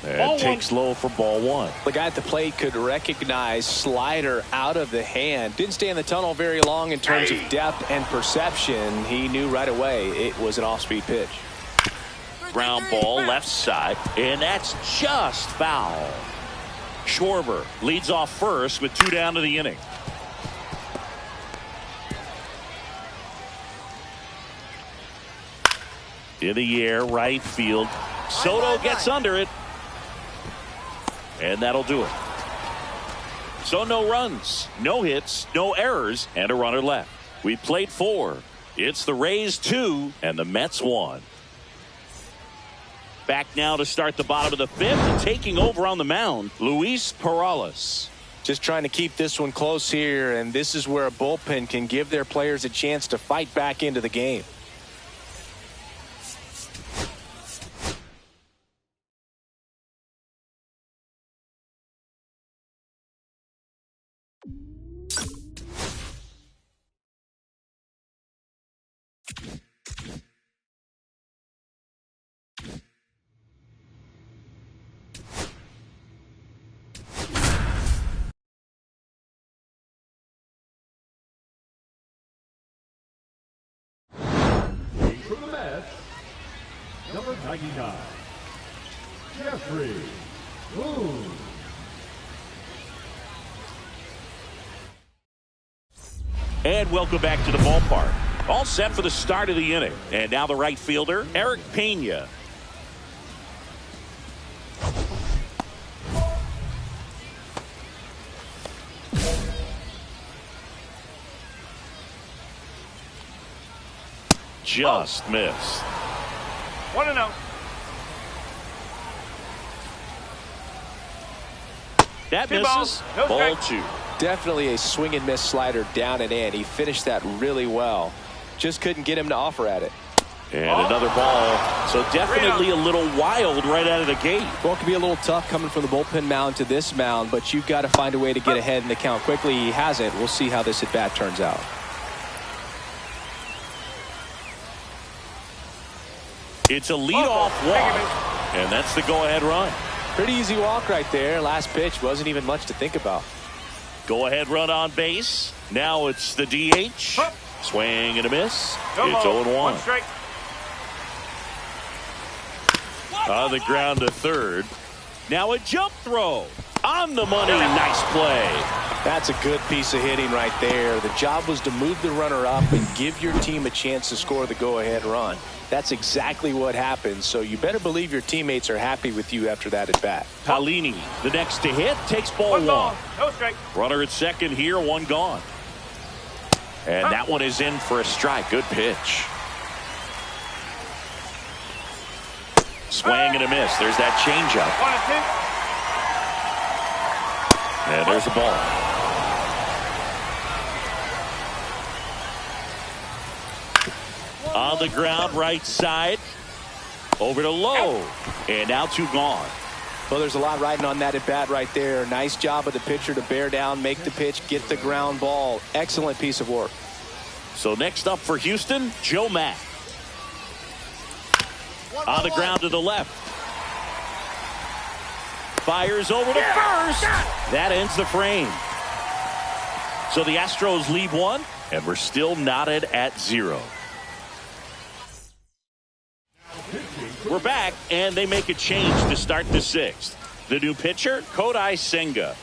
And takes low for ball 1. The guy at the plate could recognize slider out of the hand. Didn't stay in the tunnel very long in terms of depth and perception. He knew right away it was an off-speed pitch. Ground ball left side, and that's just foul. Schwarber leads off first with 2 down to the inning. In the air, right field. Soto gets under it. And that'll do it. So no runs, no hits, no errors, and a runner left. We played 4. It's the Rays 2 and the Mets 1. Back now to start the bottom of the 5th, and taking over on the mound, Luis Perales. Just trying to keep this one close here, and this is where a bullpen can give their players a chance to fight back into the game. From the Mets, number 99, Jeffrey Boone. And welcome back to the ballpark. All set for the start of the inning. And now the right fielder, Eric Pena. just missed. 1-0. That Two misses. balls, no Ball strike. 2. Definitely a swing and miss slider down and in. He finished that really well. Just couldn't get him to offer at it. And another ball. So definitely a little wild right out of the gate. Well, it could be a little tough coming from the bullpen mound to this mound, but you've got to find a way to get ahead in the count quickly. He hasn't. We'll see how this at bat turns out. It's a leadoff walk, and that's the go-ahead run. Pretty easy walk right there. Last pitch wasn't even much to think about. Go-ahead run on base. Now it's the DH. Swing and a miss. It's 0-1. 1 strike. On the ground to third. Now a jump throw. On the money. Nice play. That's a good piece of hitting right there. The job was to move the runner up and give your team a chance to score the go-ahead run. That's exactly what happened, so you better believe your teammates are happy with you after that at bat. Paulini, the next to hit, takes ball 1. No strike. Runner at second here, 1 gone. And that one is in for a strike. Good pitch. Swing and a miss. There's that changeup. 1-2. And there's a ball. On the ground, right side. Over to Lowe. And now 2 gone. Well, there's a lot riding on that at bat right there. Nice job of the pitcher to bear down, make the pitch, get the ground ball. Excellent piece of work. So next up for Houston, Joe Mack. On the ground to the left. Fires over to first. That ends the frame. So the Astros lead 1, and we're still knotted at 0. We're back, and they make a change to start the 6th. The new pitcher, Kodai Senga.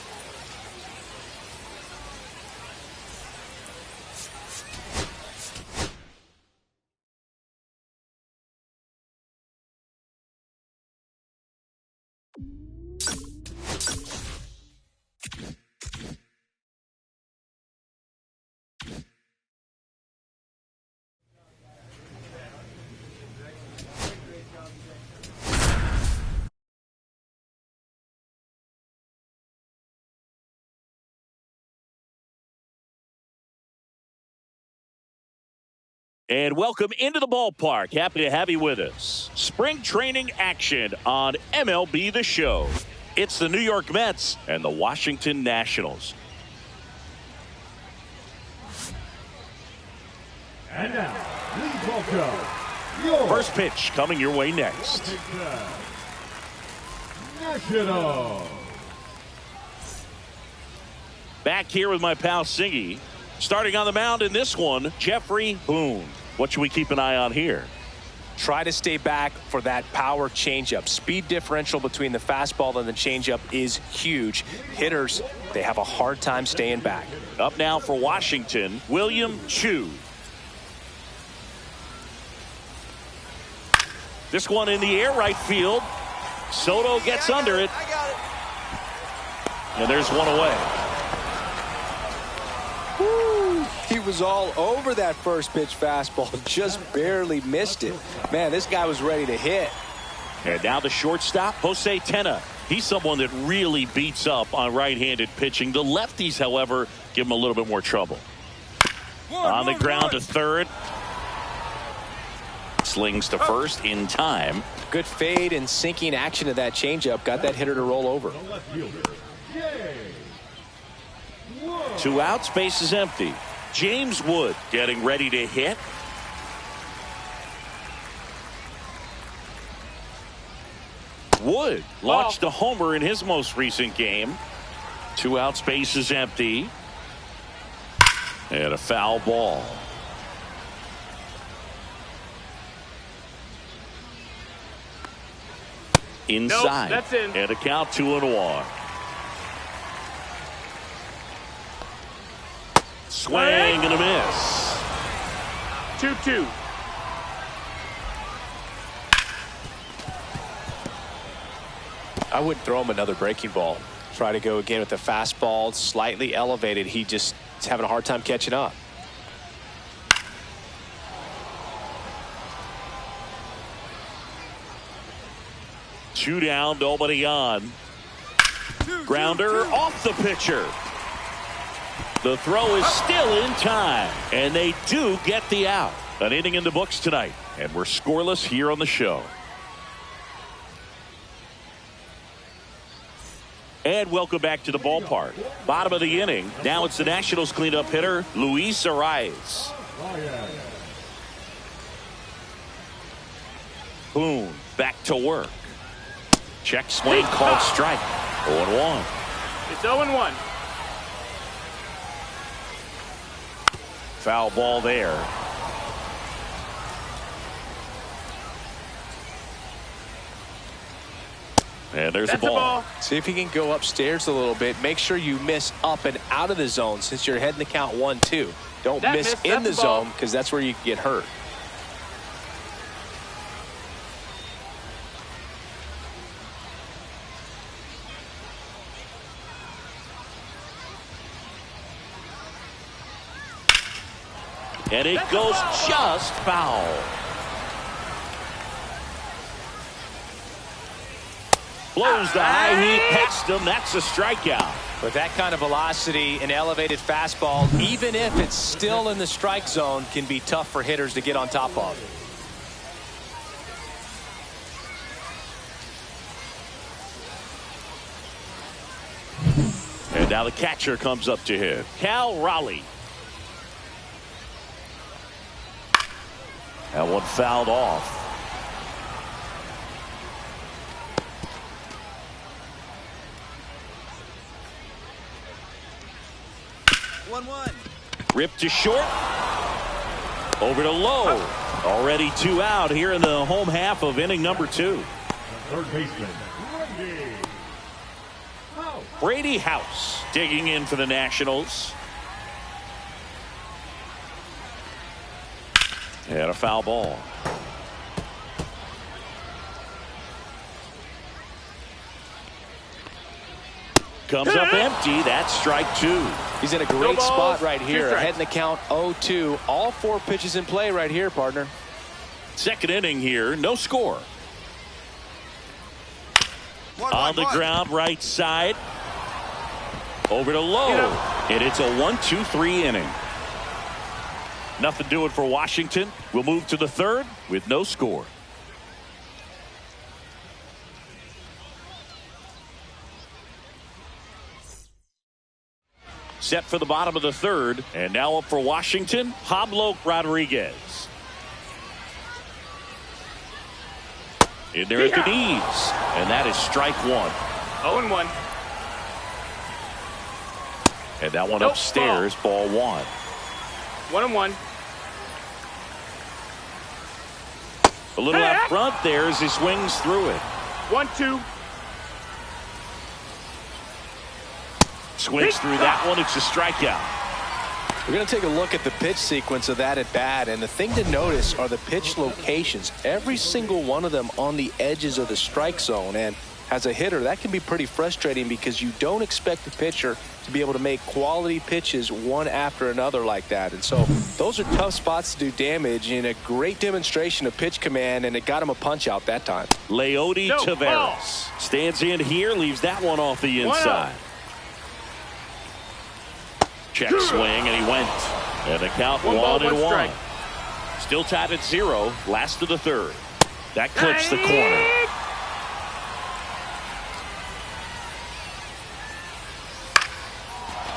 And welcome into the ballpark. Happy to have you with us. Spring training action on MLB The Show. It's the New York Mets and the Washington Nationals. And now, please welcome your First pitch coming your way next. National. Back here with my pal Singy. Starting on the mound in this one, Jeffrey Boone. What should we keep an eye on here? Try to stay back for that power changeup. Speed differential between the fastball and the changeup is huge. Hitters, they have a hard time staying back. Up now for Washington, William Chu. This one in the air, right field. Soto gets under it. I got it. And there's one away. He was all over that first pitch fastball, just barely missed it. Man, this guy was ready to hit. And now the shortstop, Jose Tena. He's someone that really beats up on right-handed pitching. The lefties, however, give him a little bit more trouble. On the ground to third. Slings to first in time. Good fade and sinking action of that changeup. Got that hitter to roll over. 2 outs, base is empty. James Wood getting ready to hit. Wood launched a homer in his most recent game. 2 outs, base is empty. And a foul ball. Inside. Nope, that's in. And a count 2-1. Swing and a miss. 2-2. I wouldn't throw him another breaking ball. Try to go again with the fastball, slightly elevated. He just is having a hard time catching up. 2 down, nobody on. Grounder off the pitcher. The throw is still in time, and they do get the out. An inning in the books tonight, and we're scoreless here on the show. And welcome back to the ballpark. Bottom of the inning. Now it's the Nationals cleanup hitter, Luis Arraez. Boone back to work. Check swing called strike. 0-1. It's 0-1. Foul ball there. And there's a ball. See if he can go upstairs a little bit. Make sure you miss up and out of the zone since you're heading the count 1-2. Don't miss in the zone because that's where you can get hurt. And it goes just foul. Blows the high heat past him. That's a strikeout. With that kind of velocity, an elevated fastball, even if it's still in the strike zone, can be tough for hitters to get on top of. And now the catcher comes up to hit. Cal Raleigh. That one fouled off. Ripped to short. Over to Lowe. Already 2 out here in the home half of inning number 2. Third baseman, Brady House digging in for the Nationals. And a foul ball. Comes up empty. That's strike 2. He's in a great spot right here. Ahead in the count 0-2. All 4 pitches in play right here, partner. Second inning here. No score. On the ground, right side. Over to Lowe. And it's a 1-2-3 inning. Nothing doing for Washington. We'll move to the third with no score. Set for the bottom of the third. And now up for Washington, Pablo Rodriguez. In there at the knees. And that is strike 1. 0-1. And that one upstairs, ball 1. 1-1. A little out front there as he swings through it. 1-2. Swings through that one. It's a strikeout. We're going to take a look at the pitch sequence of that at bat, and the thing to notice are the pitch locations. Every single one of them on the edges of the strike zone, and as a hitter, that can be pretty frustrating because you don't expect the pitcher to be able to make quality pitches one after another like that. And so those are tough spots to do damage, and a great demonstration of pitch command, and it got him a punch out that time. Leody Taveras stands in here, leaves that one off the inside. Check swing, and he went. And the count 1-1. Still tied at 0. Last of the third. That clips the corner.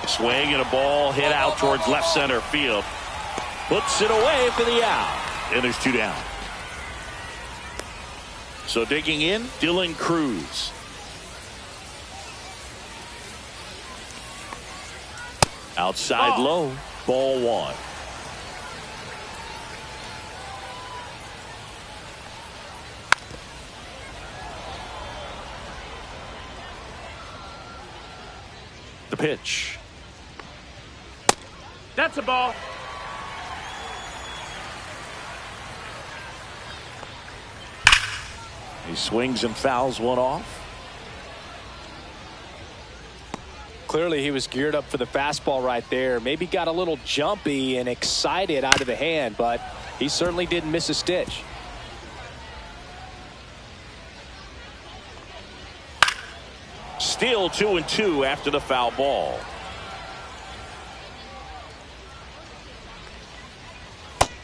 Swing and a ball hit out towards left center field. Puts it away for the out. And there's 2 down. So digging in, Dylan Cruz. Outside low, ball 1. The pitch. That's a ball. He swings and fouls one off. Clearly he was geared up for the fastball right there. Maybe got a little jumpy and excited out of the hand, but he certainly didn't miss a stitch. Still 2-2 after the foul ball.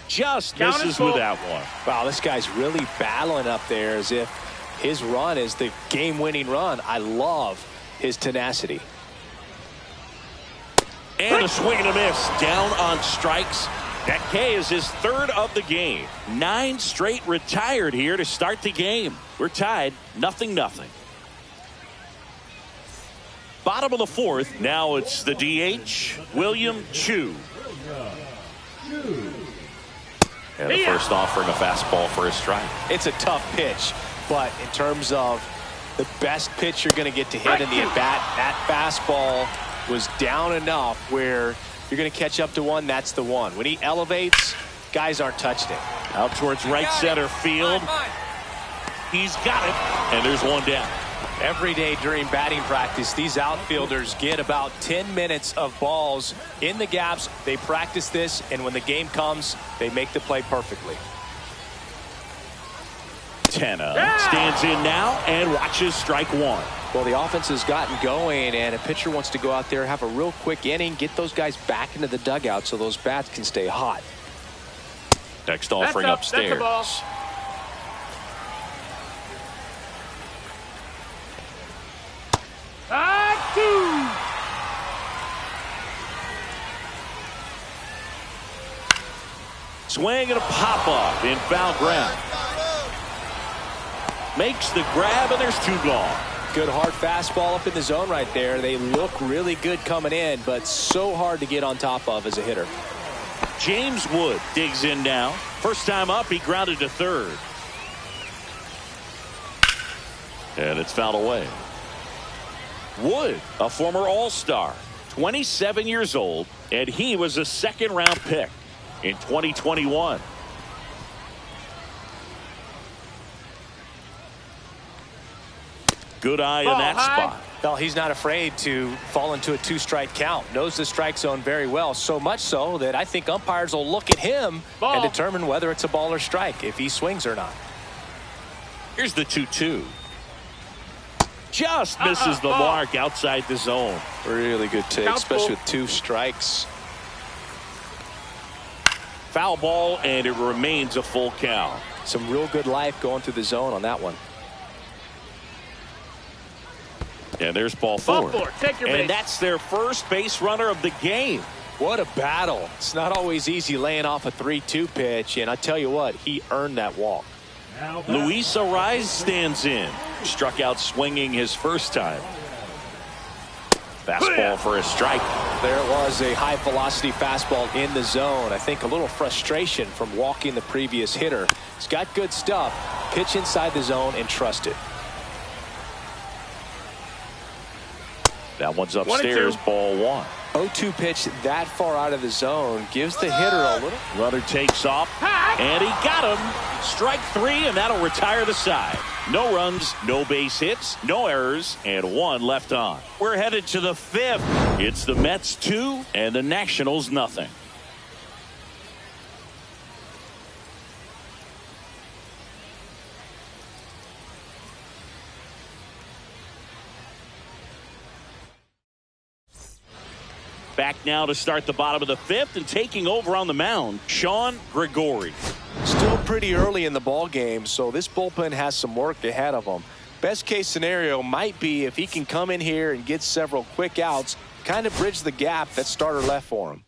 Just misses with that one. Wow, this guy's really battling up there as if his run is the game-winning run. I love his tenacity. And a swing and a miss. Down on strikes. That K is his third of the game. 9 straight retired here to start the game. We're tied 0-0. Bottom of the fourth. Now it's the DH, William Chu. And the first offering a fastball for a strike. It's a tough pitch, but in terms of the best pitch you're going to get to hit in the at-bat, that fastball was down enough where you're going to catch up to one. That's the one. When he elevates, guys aren't touching it. Out towards right center field. He's got it, and there's one down. Every day during batting practice, these outfielders get about 10 minutes of balls in the gaps. They practice this, and when the game comes, they make the play perfectly. Tenna stands in now and watches strike one. Well, the offense has gotten going, and a pitcher wants to go out there, have a real quick inning, get those guys back into the dugout so those bats can stay hot. Next offering upstairs. That's the ball. Swing and a pop-up in foul ground. Makes the grab, and there's 2 gone. Good hard fastball up in the zone right there. They look really good coming in, but so hard to get on top of as a hitter. James Wood digs in now. First time up, he grounded to third. And it's fouled away. Wood, a former All-Star, 27 years old, and he was a second-round pick in 2021. Good eye in that spot. Well, he's not afraid to fall into a 2-strike count. Knows the strike zone very well. So much so that I think umpires will look at him and determine whether it's a ball or strike, if he swings or not. Here's the 2-2. Just misses the mark outside the zone. Really good take, especially with 2 strikes. Foul ball, and it remains a full count. Some real good life going through the zone on that one. And there's ball 4. Take your base. And that's their first base runner of the game. What a battle. It's not always easy laying off a 3-2 pitch, and I tell you what, he earned that walk. Luis Arraez stands in. Struck out swinging his first time. Fastball for a strike. There it was, a high velocity fastball in the zone. I think a little frustration from walking the previous hitter. He's got good stuff. Pitch inside the zone and trust it. That one's upstairs, ball 1. 0-2 pitch that far out of the zone gives the hitter a little. Runner takes off, and he got him. Strike 3, and that'll retire the side. No runs, no base hits, no errors, and 1 left on. We're headed to the 5th. It's the Mets 2 and the Nationals nothing. Back now to start the bottom of the 5th, and taking over on the mound, Sean Gregori. Still pretty early in the ball game, so this bullpen has some work ahead of them. Best case scenario might be if he can come in here and get several quick outs, kind of bridge the gap that starter left for him.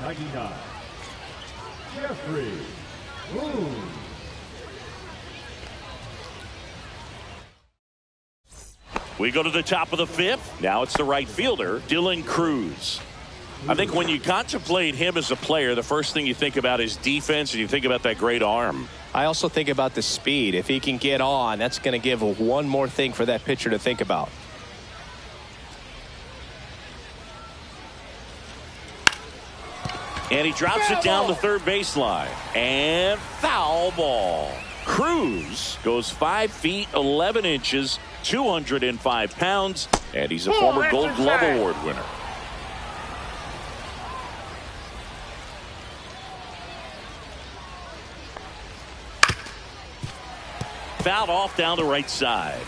99, Jeffrey Boone. We go to the top of the fifth. Now it's the right fielder, Dylan Cruz. I think when you contemplate him as a player, the first thing you think about is defense, and you think about that great arm. I also think about the speed. If he can get on, that's going to give one more thing for that pitcher to think about. And he drops it down the third baseline. And foul ball. Cruz goes 5 feet 11 inches, 205 pounds, and he's a former Gold Glove Award winner. Fouled off down the right side.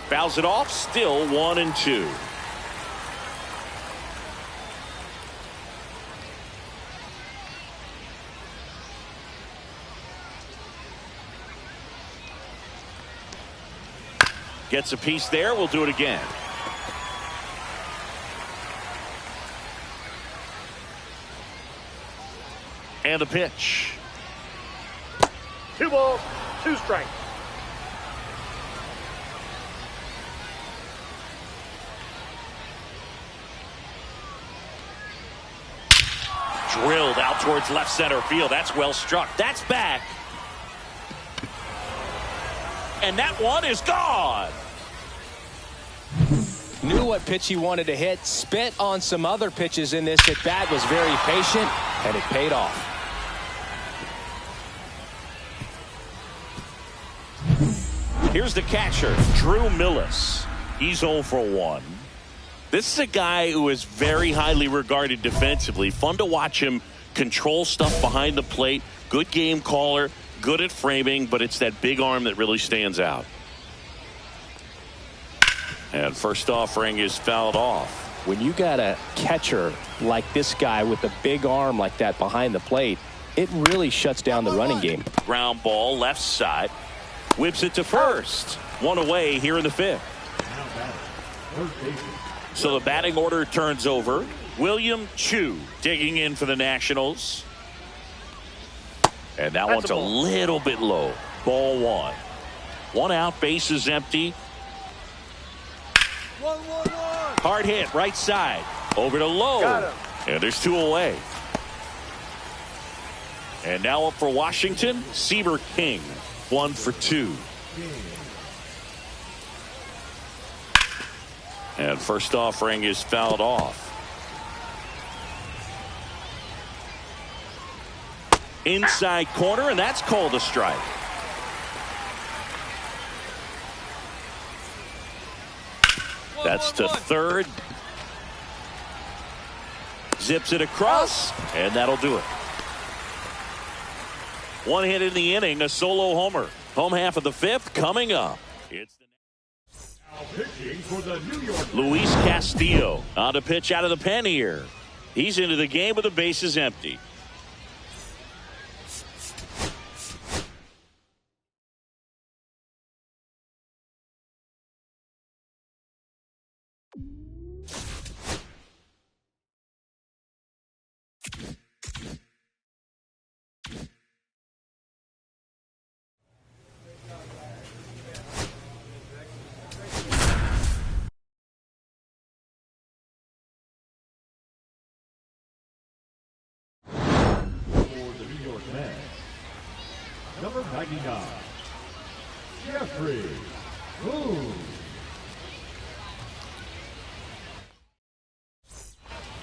Fouls it off, still 1-2. Gets a piece there. We'll do it again. And the pitch. 2 balls, 2 strikes. Drilled out towards left center field. That's well struck. That's back. And that one is gone. Knew what pitch he wanted to hit. Spent on some other pitches in this at bat. Was very patient, and it paid off. Here's the catcher, Drew Millis. He's 0 for 1. This is a guy who is very highly regarded defensively. Fun to watch him control stuff behind the plate. Good game caller, good at framing, but it's that big arm that really stands out. And first offering is fouled off. When you got a catcher like this guy with a big arm like that behind the plate, it really shuts down the running game. Ground ball left side. Whips it to first. One away here in the fifth. So the batting order turns over. William Chu digging in for the Nationals. And that one's a little bit low. Ball 1. 1 out, base is empty. Hard hit, right side. Over to Lowe. And there's 2 away. And now up for Washington, Seaver King. 1 for 2. And first offering is fouled off. Inside corner, and that's called a strike. That's to third. Zips it across, and that'll do it. 1 hit in the inning, a solo homer. Home half of the fifth coming up. It's Luis Castillo on to pitch out of the pen here. He's into the game with the bases empty. Number 99, Jeffrey Boone.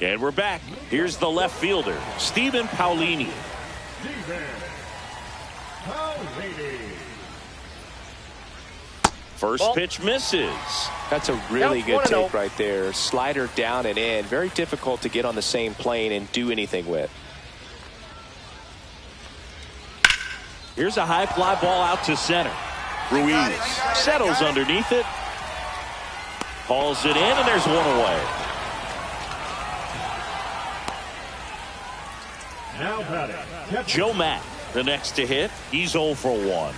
And we're back. Here's the left fielder, Stephen Paulini. First pitch misses. That's a really good take right there. Slider down and in. Very difficult to get on the same plane and do anything with. Here's a high fly ball out to center. Ruiz settles underneath it. Hauls it in, and there's 1 away. Now batting, Joe Matt, the next to hit. He's 0 for 1.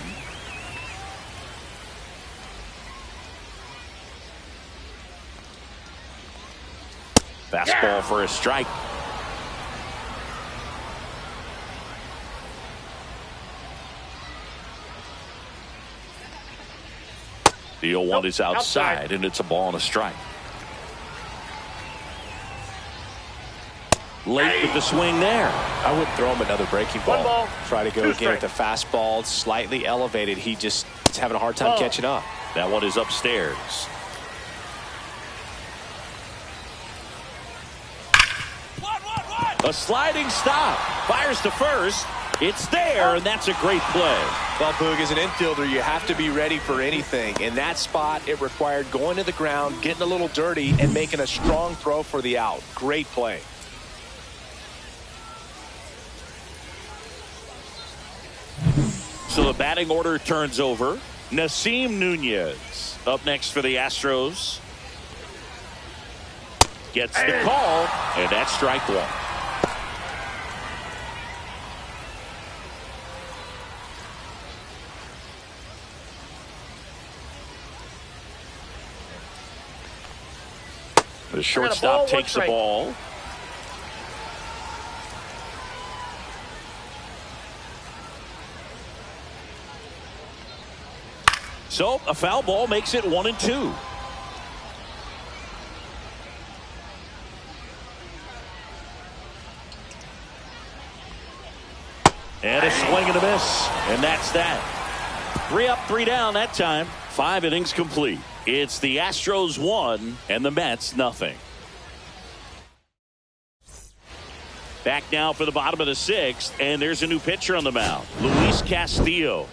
Fastball for a strike. The 0-1 is outside, and it's a ball and a strike. Late with the swing there. I wouldn't throw him another breaking ball. Ball. Try to go again with the fastball, slightly elevated. He just is having a hard time catching up. That one is upstairs. A sliding stop. Fires to first. It's there, and that's a great play. Well, Boog, as an infielder, you have to be ready for anything. In that spot, it required going to the ground, getting a little dirty, and making a strong throw for the out. Great play. So the batting order turns over. Nasim Nunez up next for the Astros. Gets the call, and that's strike one. The shortstop takes the ball. So a foul ball makes it 1-2. And a swing and a miss. And that's that. 3 up, 3 down that time. 5 innings complete. It's the Astros 1 and the Mets nothing. Back now for the bottom of the 6th, and there's a new pitcher on the mound, Luis Castillo.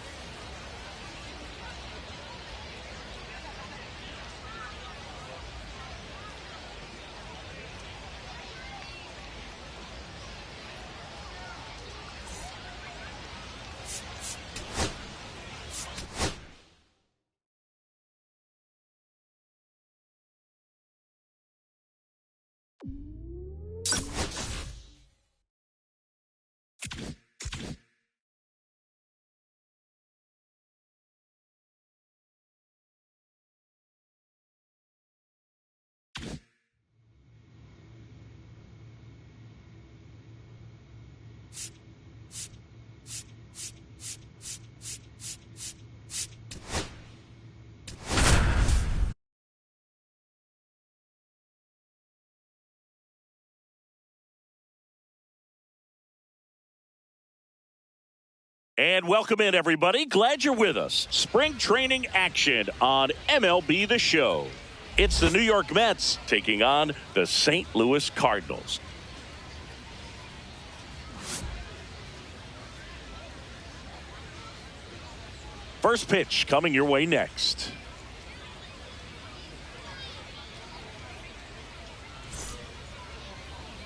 And welcome in, everybody. Glad you're with us. Spring training action on MLB The Show. It's the New York Mets taking on the St. Louis Cardinals. First pitch coming your way next.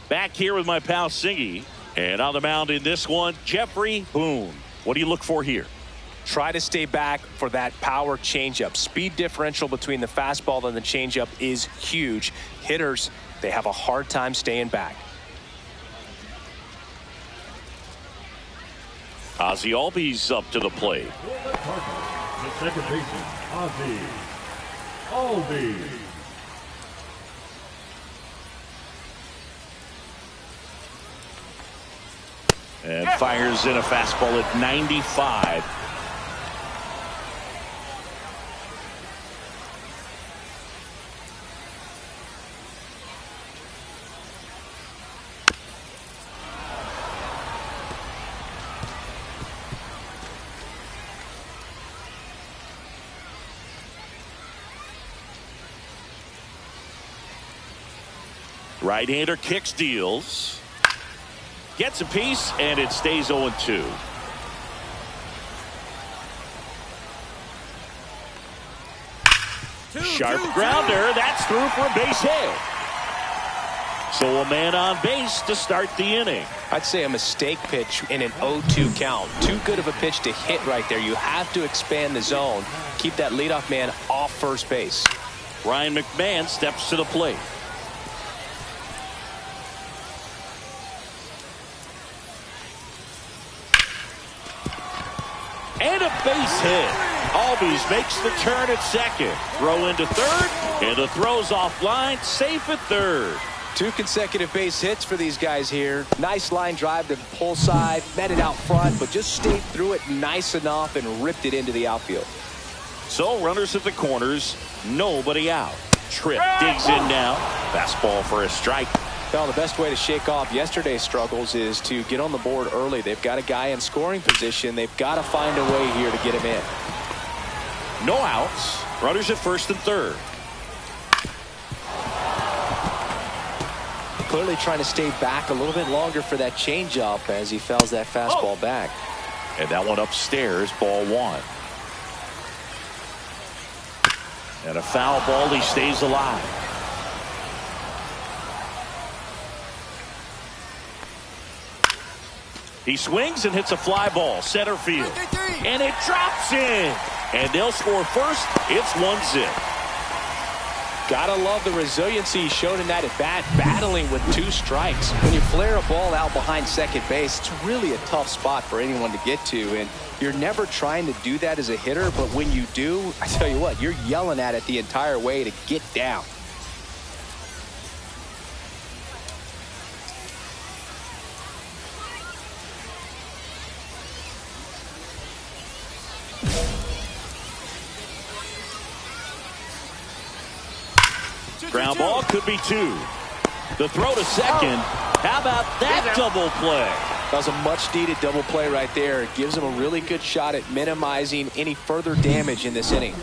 Back here with my pal Singy. And on the mound in this one, Jeffrey Boone. What do you look for here? Try to stay back for that power changeup. Speed differential between the fastball and the changeup is huge. Hitters, they have a hard time staying back. Ozzie Albies up to the plate. The second baseman, Ozzie Albies. And fires in a fastball at 95. Right-hander kicks, deals. Gets a piece, and it stays 0-2. Sharp grounder. That's through for a base hit. So a man on base to start the inning. I'd say a mistake pitch in an 0-2 count. Too good of a pitch to hit right there. You have to expand the zone. Keep that leadoff man off first base. Ryan McMahon steps to the plate. And a base hit. Albies makes the turn at second. Throw into third, and the throw's offline. Safe at third. 2 consecutive base hits for these guys here. Nice line drive to the pull side, met it out front, but just stayed through it nice enough and ripped it into the outfield. So runners at the corners, nobody out. Tripp digs in now. Fastball for a strike. Well, the best way to shake off yesterday's struggles is to get on the board early. They've got a guy in scoring position. They've got to find a way here to get him in. No outs. Runners at first and third. Clearly trying to stay back a little bit longer for that changeup as he fouls that fastball back. And that one upstairs, ball 1. And a foul ball, he stays alive. He swings and hits a fly ball, center field. And it drops in. And they'll score first. It's 1-0. Gotta love the resiliency he showed in that at bat, battling with 2 strikes. When you flare a ball out behind second base, it's really a tough spot for anyone to get to, and you're never trying to do that as a hitter, but when you do, I tell you what, you're yelling at it the entire way to get down. Ground ball could be 2. The throw to second. How about that double play? That was a much-needed double play right there. It gives him a really good shot at minimizing any further damage in this inning.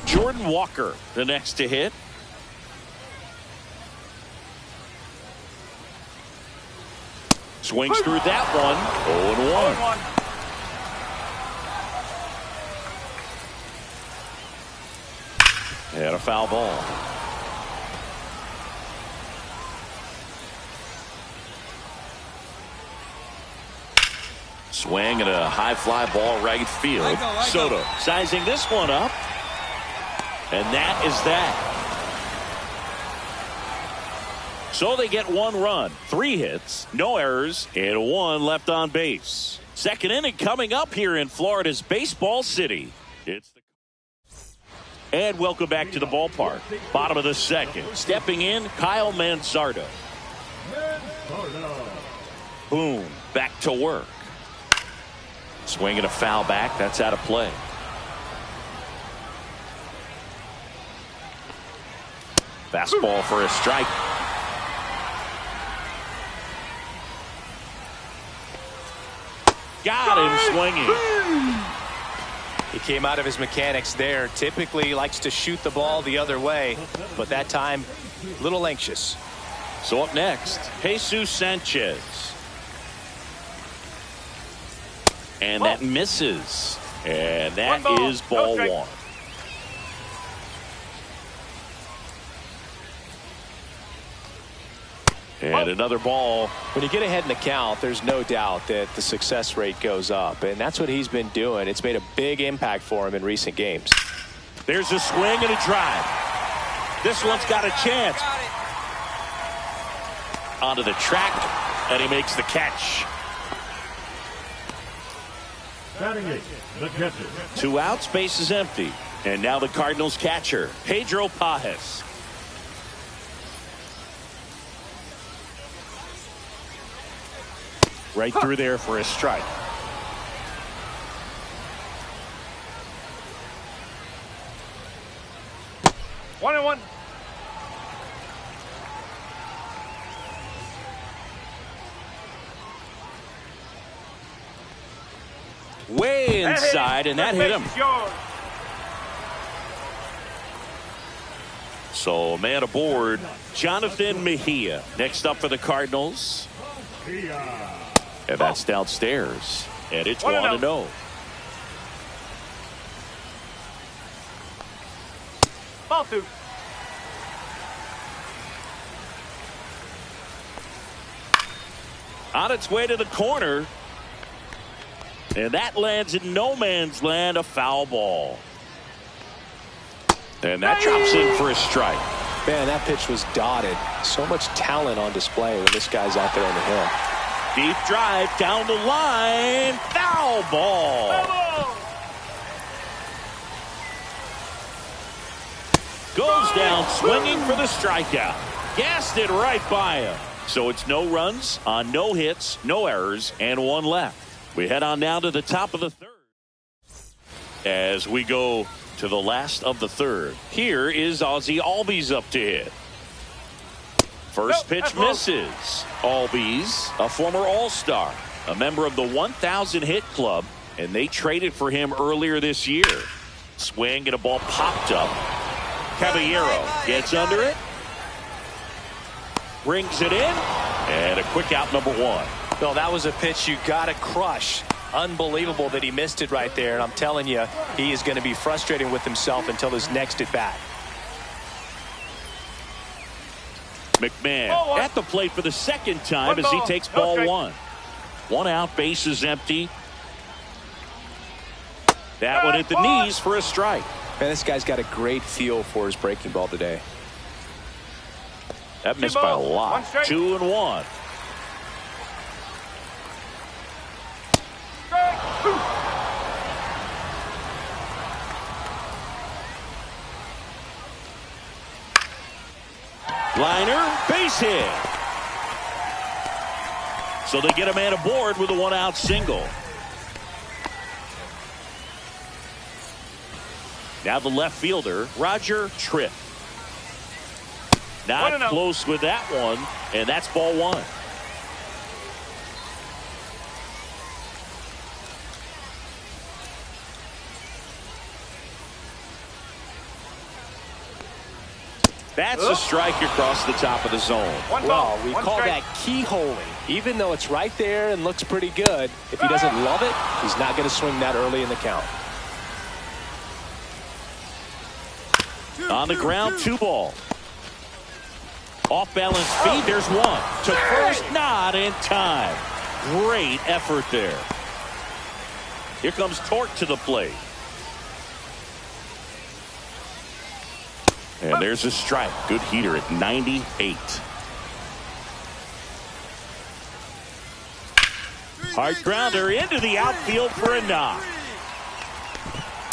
Jordan Walker, the next to hit. Swings through that one. 0-1. And a foul ball. Swing and a high fly ball right field. Soto sizing this one up. And that is that. So they get 1 run, 3 hits, no errors, and 1 left on base. Second inning coming up here in Florida's Baseball City. And welcome back to the ballpark. Bottom of the second. Stepping in, Kyle Manzardo. Boom, back to work. Swinging a foul back, that's out of play. Fastball for a strike. Got him swinging. He came out of his mechanics there. Typically likes to shoot the ball the other way, but that time a little anxious. So up next, Jesus Sanchez. And that misses. And that is ball 1. And another ball. When you get ahead in the count, there's no doubt that the success rate goes up, and that's what he's been doing. It's made a big impact for him in recent games. There's a swing and a drive. This one's got a chance. Onto the track, and he makes the catch. Batting 8, the catcher. 2 outs, base is empty. And now the Cardinals catcher, Pedro Pajes. Right through there for a strike. One and one. Way inside, and that hit him. So man aboard, Jonathan Mejia. Next up for the Cardinals. And that's downstairs. And it's 1-0. Ball 2. On its way to the corner. And that lands in no man's land, a foul ball. And that drops in for a strike. Man, that pitch was dotted. So much talent on display when this guy's out there on the hill. Deep drive down the line. Foul ball. Goes down swinging for the strikeout. Gassed it right by him. So it's no runs on no hits, no errors, and one left. We head on down to the top of the third. As we go to the last of the third, here is Ozzie Albies up to hit. First pitch misses. Albies, a former All-Star, a member of the 1,000 hit club, and they traded for him earlier this year. Swing and a ball popped up. Caballero gets under it. Brings it in. And a quick out, number one. No, that was a pitch you got to crush. Unbelievable that he missed it right there. And I'm telling you, he is going to be frustrating with himself until his next at bat. McMahon at the plate for the second time as he takes ball one. One out, bases empty. That one at the knees for a strike. Man, this guy's got a great feel for his breaking ball today. That missed by a lot. 2-1. Liner, base hit. So they get a man aboard with a one-out single. Now the left fielder, Roger Tripp. Not close with that one, and that's ball one. That's a strike across the top of the zone. Well, we call that keyholing. Even though it's right there and looks pretty good, if he doesn't love it, he's not going to swing that early in the count. On the ground, 2 ball. Off balance speed, there's one. To first, not in time. Great effort there. Here comes Torque to the plate. And there's a strike. Good heater at 98. Hard grounder into the outfield for a knock.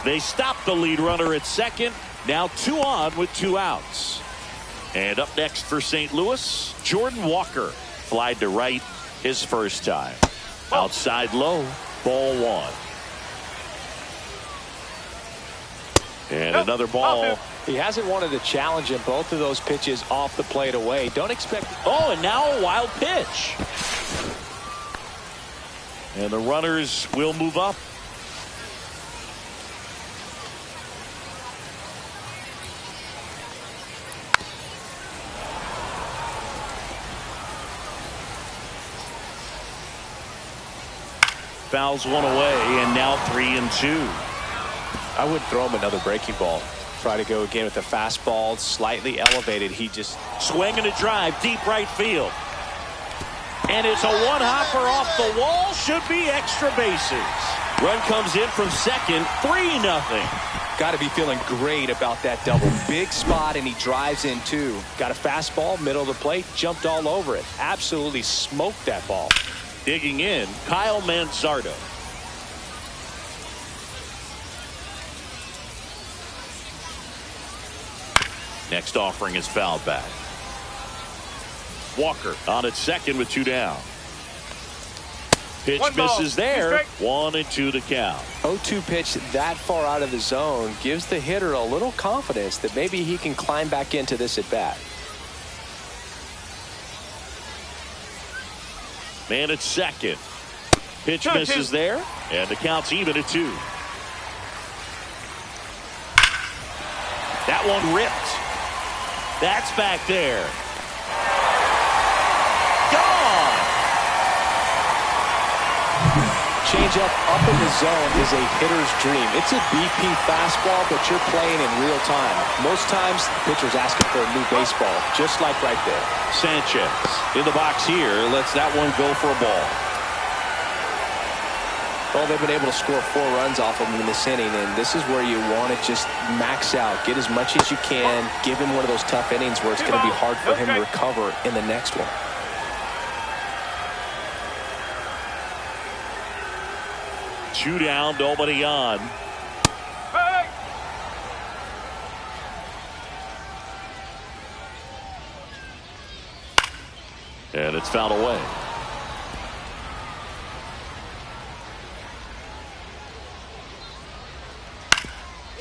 They stop the lead runner at second. Now 2 on with 2 outs. And up next for St. Louis, Jordan Walker. Flied to right his first time. Outside low, ball 1. And another ball. He hasn't wanted to challenge him. Both of those pitches off the plate away. Don't expect. Oh, and now a wild pitch. And the runners will move up. Fouls one away, and now 3-2. I wouldn't throw him another breaking ball. Try to go again with the fastball, slightly elevated. He just swing and a drive, deep right field. And it's a one-hopper off the wall. Should be extra bases. Run comes in from second, 3-0. Got to be feeling great about that double. Big spot, and he drives in too. Got a fastball, middle of the plate, jumped all over it. Absolutely smoked that ball. Digging in, Kyle Manzardo. Next offering is fouled back. Walker on at second with 2 down. Pitch misses there. 1-2 the count. 0-2 pitch that far out of the zone gives the hitter a little confidence that maybe he can climb back into this at bat. Man at second. Pitch misses there, and the count's even at 2. That one ripped. That's back there. Gone. Changeup up in the zone is a hitter's dream. It's a BP fastball, but you're playing in real time. Most times, the pitcher's asking for a new baseball, just like right there. Sanchez in the box here, lets that one go for a ball. Well, they've been able to score 4 runs off of him in this inning, and this is where you want to just max out, get as much as you can, give him one of those tough innings where it's going to be hard for him to recover in the next one. 2 down, nobody on. Hey! And it's fouled away.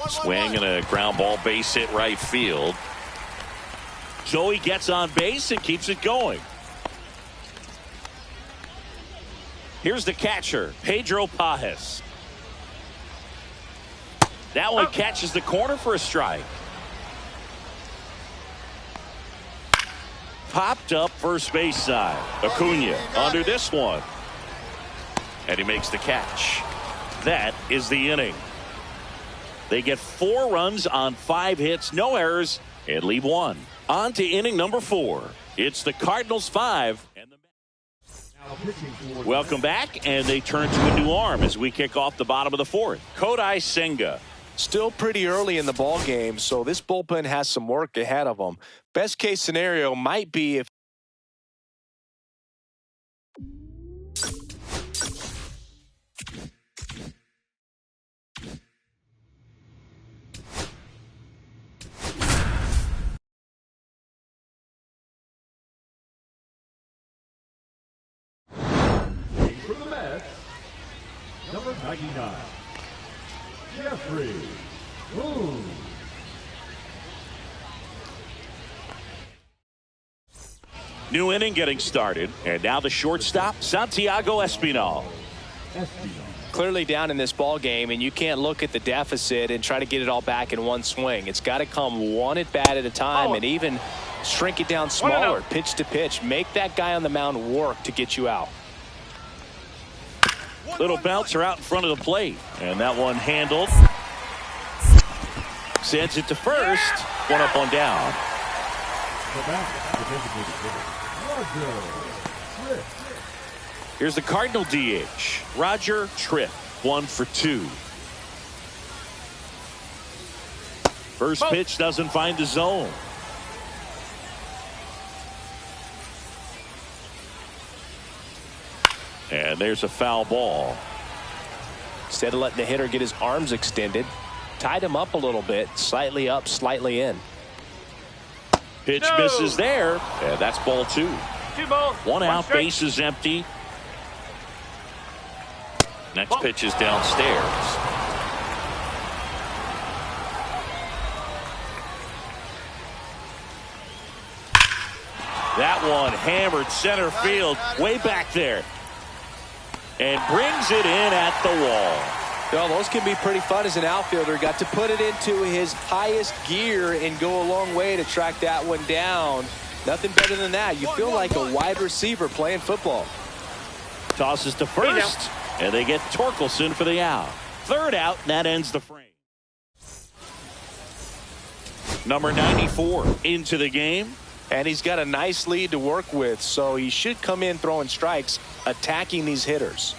Swing and a ground ball base hit right field. Joey gets on base and keeps it going. Here's the catcher, Pedro Pajes. That one catches the corner for a strike. Popped up first base side. Acuna under this one. And he makes the catch. That is the inning. They get 4 runs on 5 hits, no errors, and leave 1. On to inning number 4. It's the Cardinals 5. And welcome back, and they turn to a new arm as we kick off the bottom of the 4th. Kodai Senga. Still pretty early in the ball game, so this bullpen has some work ahead of them. Best case scenario might be if For the Mets, number 99, Jeffrey Boone. New inning getting started, and now the shortstop, Santiago Espinal. clearly down in this ball game, and you can't look at the deficit and try to get it all back in one swing. It's got to come one at bat at a time, and even shrink it down smaller, pitch to pitch. Make that guy on the mound work to get you out. Little bouncer out in front of the plate, and that one handled. Sends it to first. One up, one down. Here's the Cardinal DH, Roger Tripp, 1 for 2. First pitch doesn't find the zone. And there's a foul ball. Instead of letting the hitter get his arms extended, tied him up a little bit, slightly up, slightly in. Pitch misses there, and that's ball 2. 2 balls. 1 out, base is empty. Next pitch is downstairs. That one hammered center field, way back there. And brings it in at the wall. Well, those can be pretty fun as an outfielder. Got to put it into his highest gear and go a long way to track that one down. Nothing better than that. You feel like a wide receiver playing football. Tosses to first, and they get Torkelson for the out. Third out, and that ends the frame. Number 94 into the game. And he's got a nice lead to work with, so he should come in throwing strikes, attacking these hitters.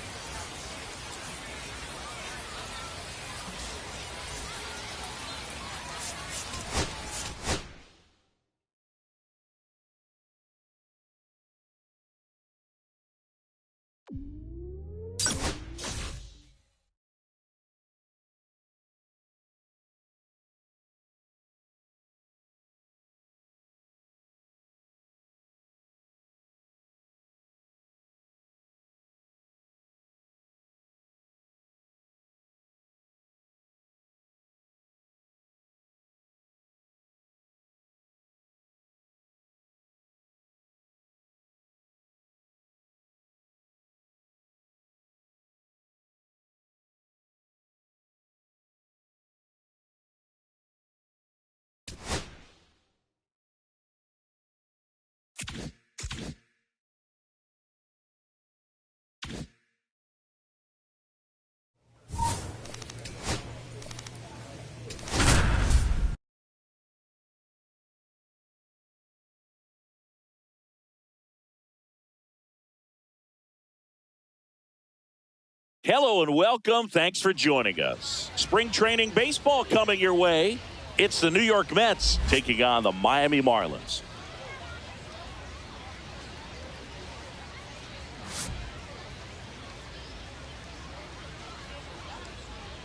Hello and welcome. Thanks for joining us. Spring training baseball coming your way. It's the New York Mets taking on the Miami Marlins.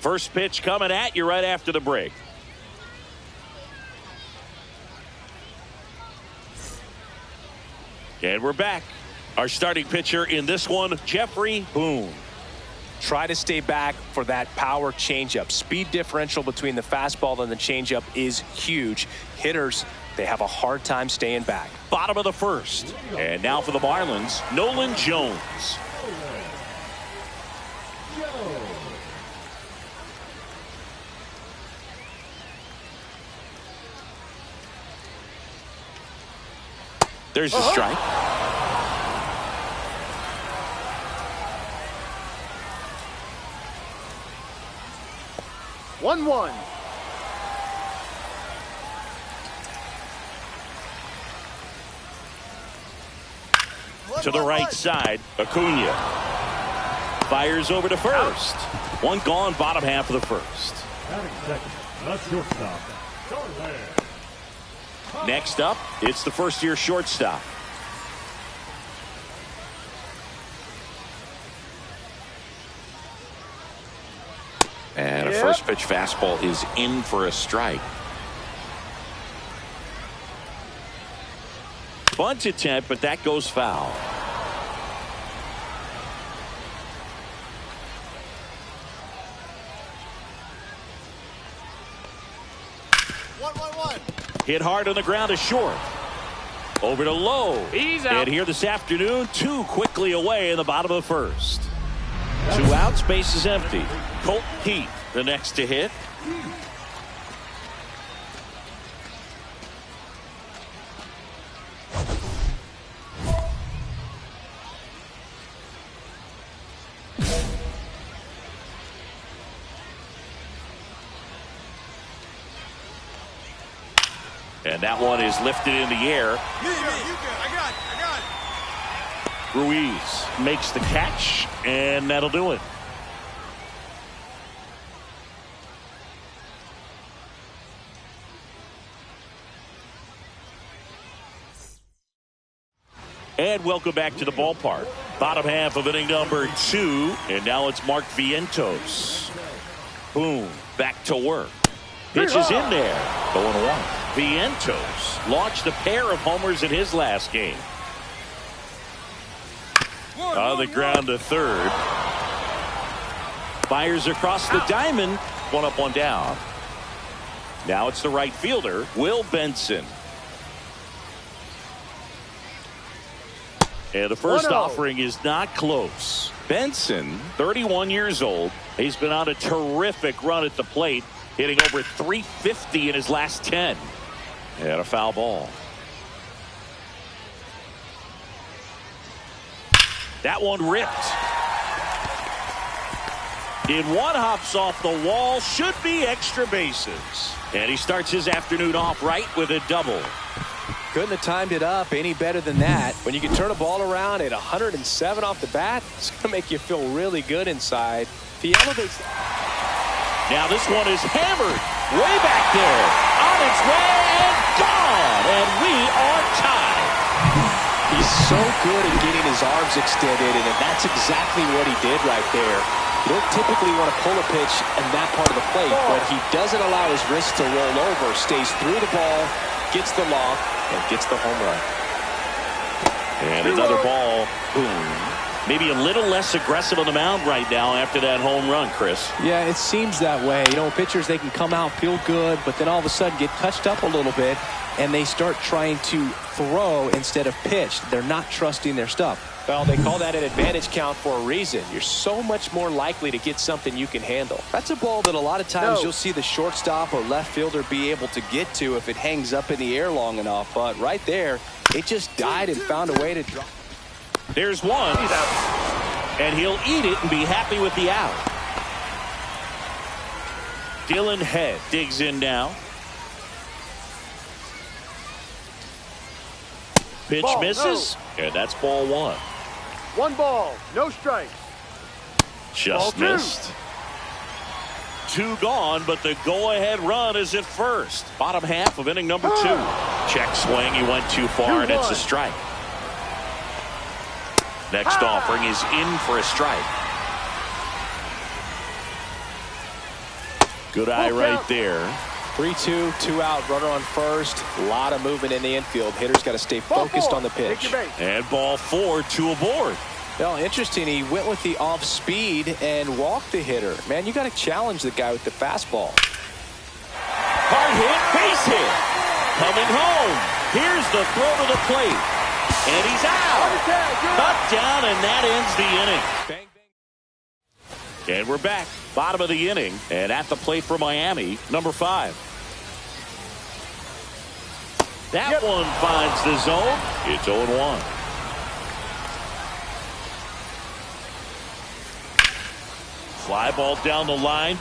First pitch coming at you right after the break. And we're back. Our starting pitcher in this one, Jeffrey Boone. Try to stay back for that power changeup. Speed differential between the fastball and the changeup is huge. Hitters, they have a hard time staying back. Bottom of the first. And now for the Marlins, Nolan Jones. There's a strike. 1-1. To the right side, Acuna fires over to first. One gone, bottom half of the first. That's shortstop. Next up, it's the first-year shortstop. And a first pitch fastball is in for a strike. Bunt attempt, but that goes foul. Hit hard on the ground is short. Over to Lowe. He's out. And here this afternoon, two quickly away in the bottom of the first. 2 outs, base is empty. Colt Heath, the next to hit. And that one is lifted in the air. I got it. Ruiz makes the catch, and that'll do it. And welcome back to the ballpark. Bottom half of inning number 2, and now it's Mark Vientos. Boom, back to work. Pitch is in there. 0-1. Vientos launched a pair of homers in his last game. On the ground to third. Fires across the diamond. 1 up, 1 down. Now it's the right fielder, Will Benson. And the first 1-0. offering is not close. Benson, 31 years old. He's been on a terrific run at the plate, hitting over 350 in his last 10. And a foul ball. That one ripped. In one, hops off the wall, should be extra bases. And he starts his afternoon off right with a double. Couldn't have timed it up any better than that. When you can turn a ball around at 107 off the bat, it's going to make you feel really good inside. He elevates. Now this one is hammered way back there. On its way and gone. And we are tied. He's so good at getting his arms extended, and that's exactly what he did right there. You don't typically want to pull a pitch in that part of the plate, but he doesn't allow his wrist to roll over, stays through the ball, gets the lock, and gets the home run. And another ball. Boom. Maybe a little less aggressive on the mound right now after that home run, Chris. Yeah, it seems that way. You know, pitchers, they can come out, feel good, but then all of a sudden get touched up a little bit, and they start trying to throw instead of pitch. They're not trusting their stuff. Well, they call that an advantage count for a reason. You're so much more likely to get something you can handle. That's a ball that a lot of times you'll see the shortstop or left fielder be able to get to if it hangs up in the air long enough. But right there, it just died and found a way to drop. There's one. And he'll eat it and be happy with the out. Dylan Head digs in now. Pitch misses. No. And that's ball 1. 1 ball, no strikes. Just ball missed. 2 gone, but the go-ahead run is at first. Bottom half of inning number 2. Check swing. He went too far, and it's a strike. Next offering is in for a strike. Good eye right there. 3-2, 2 out, runner on first. A lot of movement in the infield. Hitter's got to stay focused on the pitch. And ball 4, 2 aboard. Well, interesting. He went with the off speed and walked the hitter. Man, you got to challenge the guy with the fastball. Hard hit, base hit. Coming home. Here's the throw to the plate. And he's out. Cut down, and that ends the inning. Bang, bang. And we're back. Bottom of the inning. And at the plate for Miami, number 5. That one finds the zone. It's 0-1. Fly ball down the line.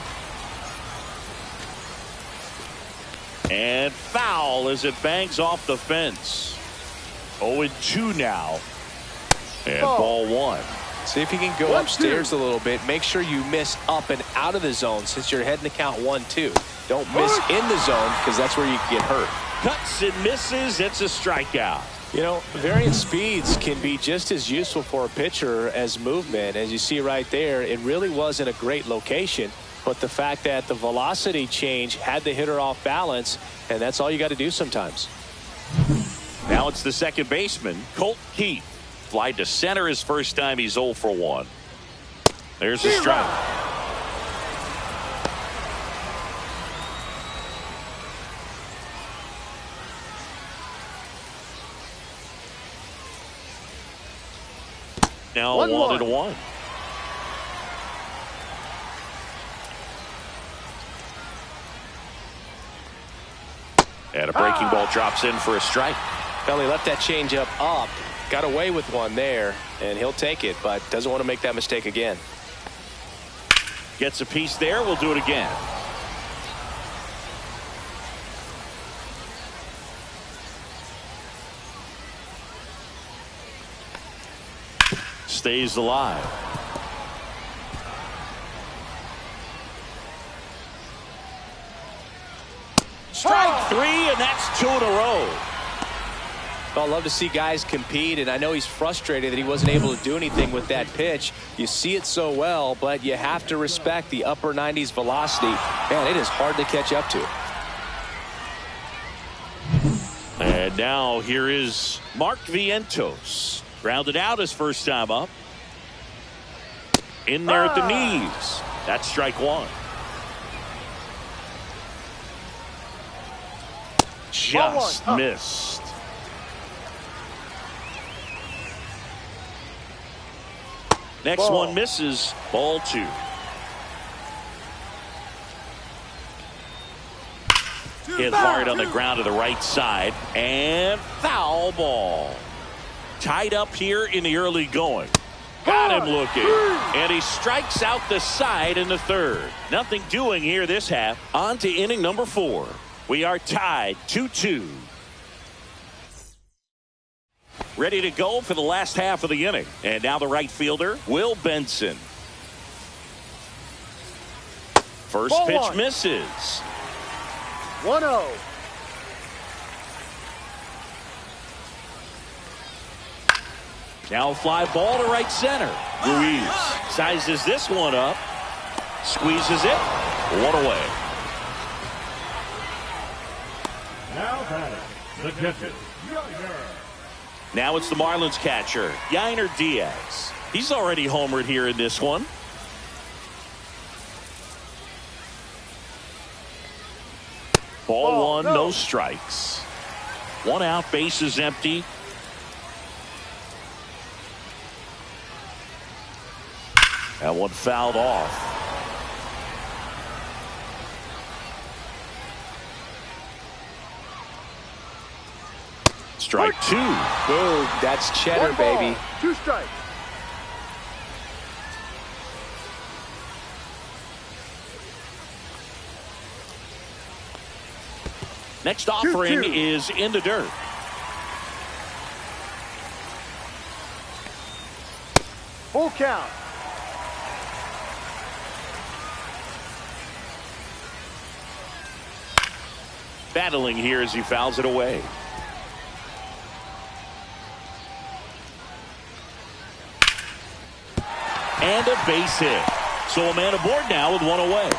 And foul as it bangs off the fence. 0-2 now. And ball 1. See if you can go upstairs a little bit. Make sure you miss up and out of the zone since you're heading to count 1-2. Don't miss in the zone because that's where you can get hurt. Cuts and misses. It's a strikeout. You know, varying speeds can be just as useful for a pitcher as movement. As you see right there, it really wasn't a great location. But the fact that the velocity change had the hitter off balance, and that's all you got to do sometimes. Now it's the second baseman, Colt Keith. Fly to center his first time. He's 0 for 1. There's a strike. Now 1-1. And a breaking ball drops in for a strike. Well, he left that changeup up. Got away with one there, and he'll take it, but doesn't want to make that mistake again. Gets a piece there. We'll do it again. Stays alive. Strike 3, and that's 2 in a row. Well, I'd love to see guys compete, and I know he's frustrated that he wasn't able to do anything with that pitch. You see it so well, but you have to respect the upper 90s velocity. Man, it is hard to catch up to. And now here is Mark Vientos. Grounded out his first time up. In there at the knees. That's strike 1. Just missed. Next one misses. Ball 2. Hit hard on the ground to the right side. And foul ball. Tied up here in the early going. Got him looking. And he strikes out the side in the third. Nothing doing here this half. On to inning number 4. We are tied 2-2. Ready to go for the last half of the inning. And now the right fielder, Will Benson. First pitch misses. 1-0. Now a fly ball to right center. Ruiz sizes this one up. Squeezes it. One away. Now batting, the catcher. Now it's the Marlins catcher, Yainer Diaz. He's already homered here in this one. Ball 1, no strikes. 1 out, base is empty. That one fouled off. Strike 2. Boom. That's cheddar, baby. 2 strikes. Next offering is in the dirt. Full count. Battling here as he fouls it away. And a base hit. So a man aboard now with 1 away.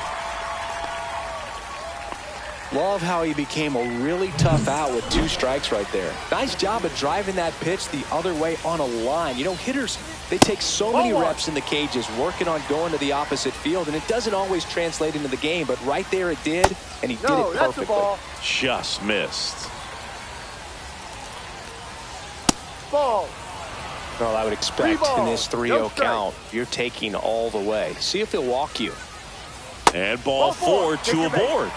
Love how he became a really tough out with 2 strikes right there. Nice job of driving that pitch the other way on a line. You know, hitters, they take so many reps in the cages working on going to the opposite field, and it doesn't always translate into the game, but right there it did, and he did it perfectly. Just missed. Ball. Well, I would expect in this 3-0 count, you're taking all the way. See if he'll walk you. And ball 4, 2 aboard.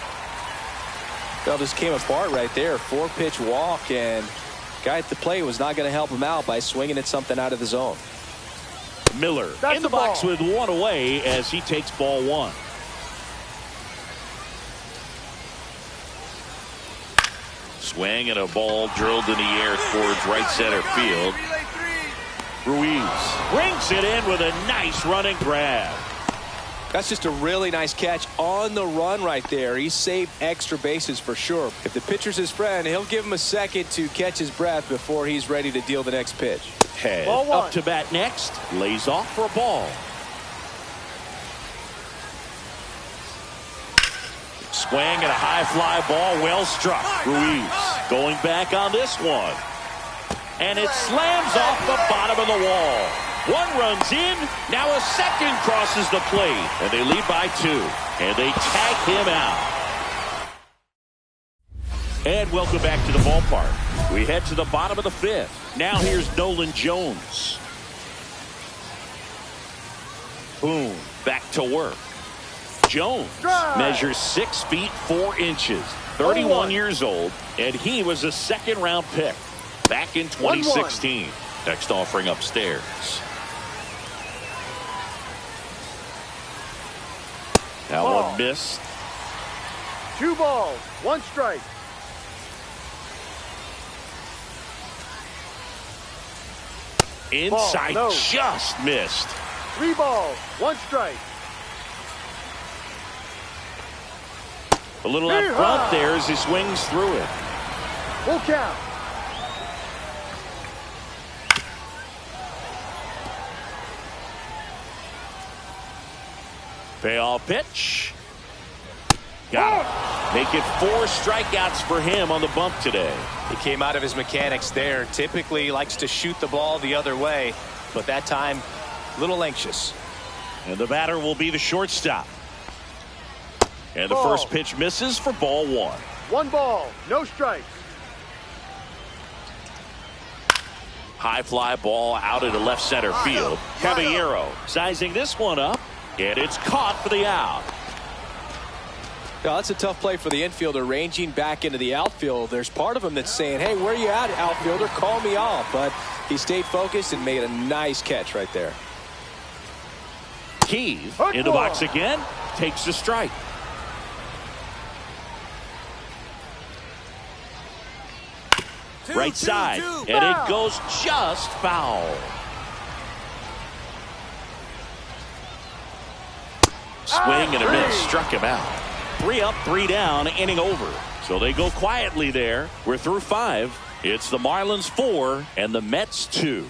Well, this came apart right there. 4-pitch walk, and guy at the plate was not going to help him out by swinging at something out of the zone. Miller in the box with 1 away as he takes ball 1. Swing and a ball drilled in the air towards right center field. Ruiz brings it in with a nice running grab. That's just a really nice catch on the run right there. He saved extra bases for sure. If the pitcher's his friend, he'll give him a second to catch his breath before he's ready to deal the next pitch. Head up to bat next. Lays off for a ball. Swing and a high fly ball. Well struck. Ruiz going back on this one. And it slams off the bottom of the wall. 1 runs in. Now a second crosses the plate. And they lead by 2. And they tag him out. And welcome back to the ballpark. We head to the bottom of the 5th. Now here's Nolan Jones. Boom. Back to work. Jones measures 6 feet 4 inches. 31 years old. And he was a 2nd-round pick back in 2016. Next offering upstairs. That one missed. 2 balls, 1 strike. Inside, just missed. 3 balls, 1 strike. A little up front there as he swings through it. Full count. Payoff pitch. Got it. Make it 4 strikeouts for him on the bump today. He came out of his mechanics there. Typically likes to shoot the ball the other way, but that time a little anxious. And the batter will be the shortstop. And the first pitch misses for ball 1. 1 ball, no strikes. High fly ball out into left center field. Caballero sizing this one up. And it's caught for the out. Now, that's a tough play for the infielder, ranging back into the outfield. There's part of him that's saying, hey, where you at, outfielder? Call me off. But he stayed focused and made a nice catch right there. Keys in the box again. Takes the strike. Right side. And it goes just foul. Swing and a miss. Struck him out. 3 up, 3 down, inning over. So they go quietly there. We're through 5. It's the Marlins 4 and the Mets 2.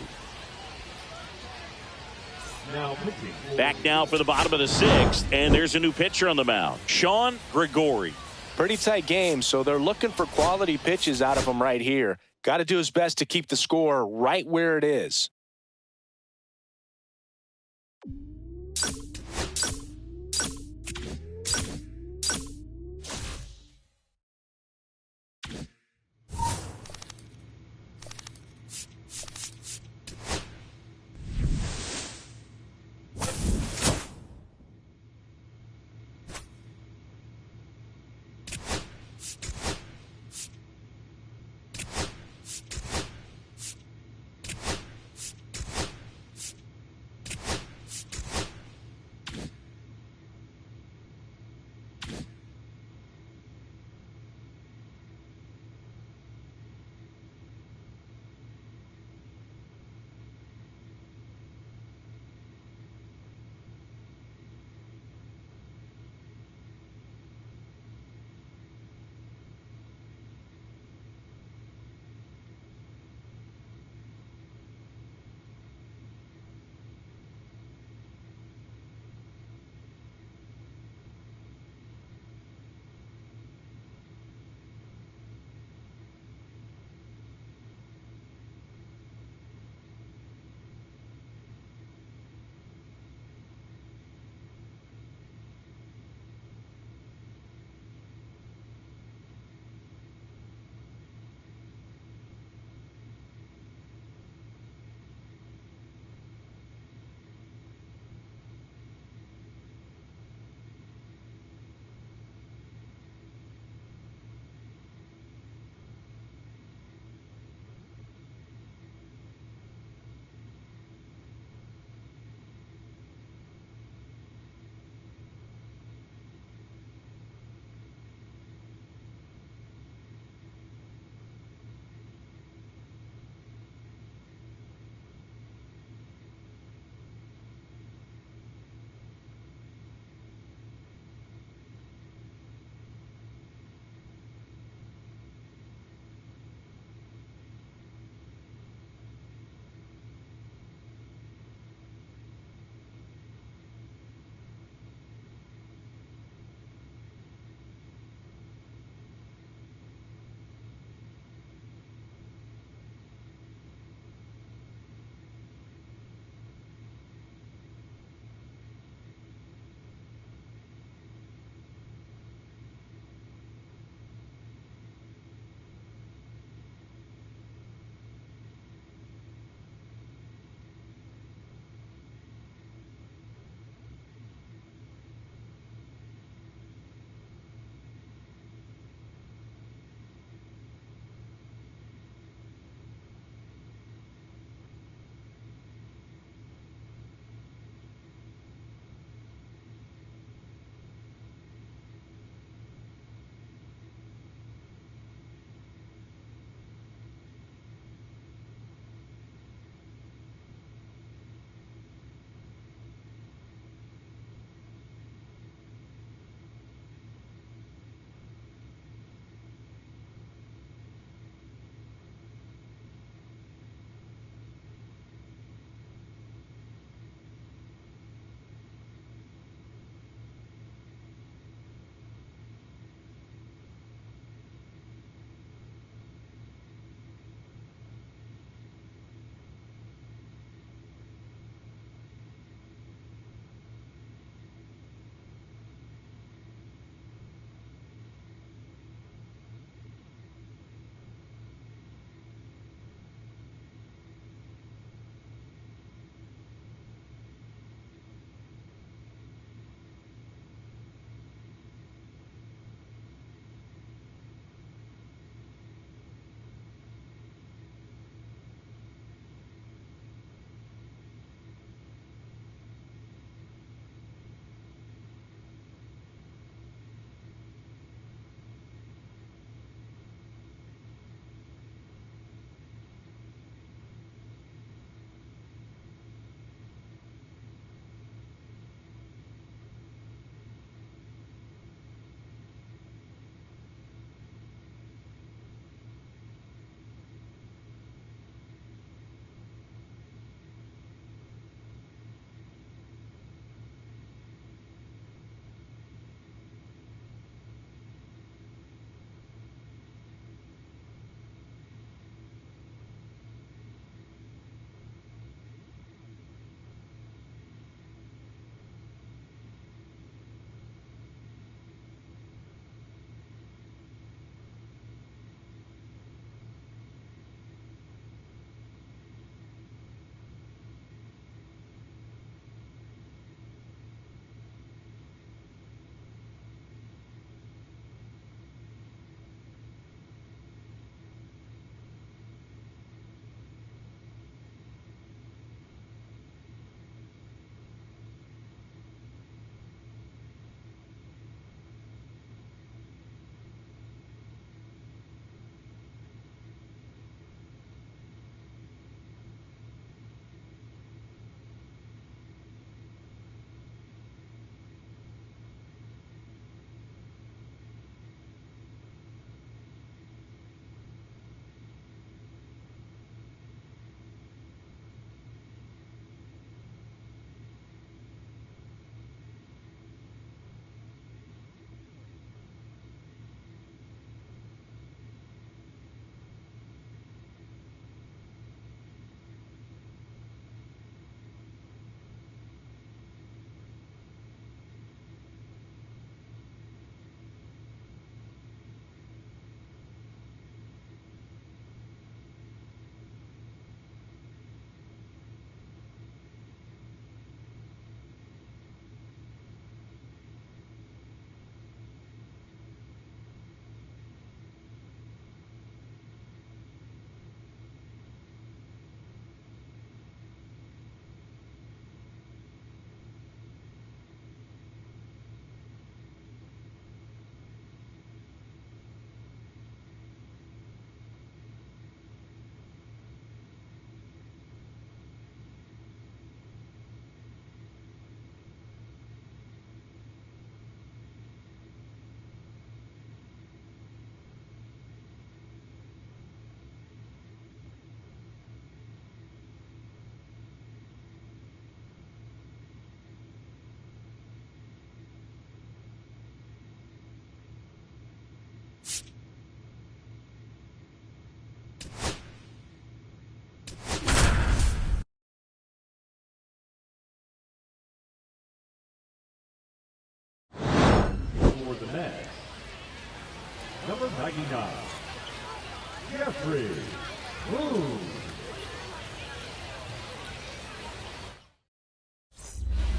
Back now for the bottom of the 6th. And there's a new pitcher on the mound. Sean Gregory. Pretty tight game, so they're looking for quality pitches out of him right here. Got to do his best to keep the score right where it is. for the Mets, number 99, Jeffrey Boone.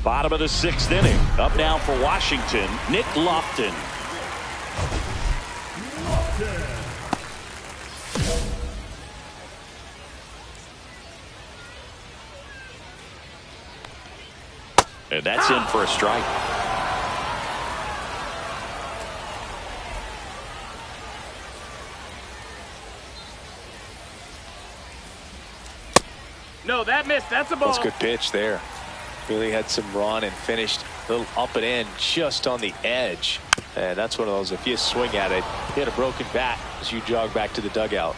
Bottom of the 6th inning. Up now for Washington, Nick Lofton. And that's in for a strike. No, that missed. That's a ball. That's a good pitch there. Really had some run and finished a little up and in just on the edge. And that's one of those, if you swing at it, hit a broken bat as you jog back to the dugout.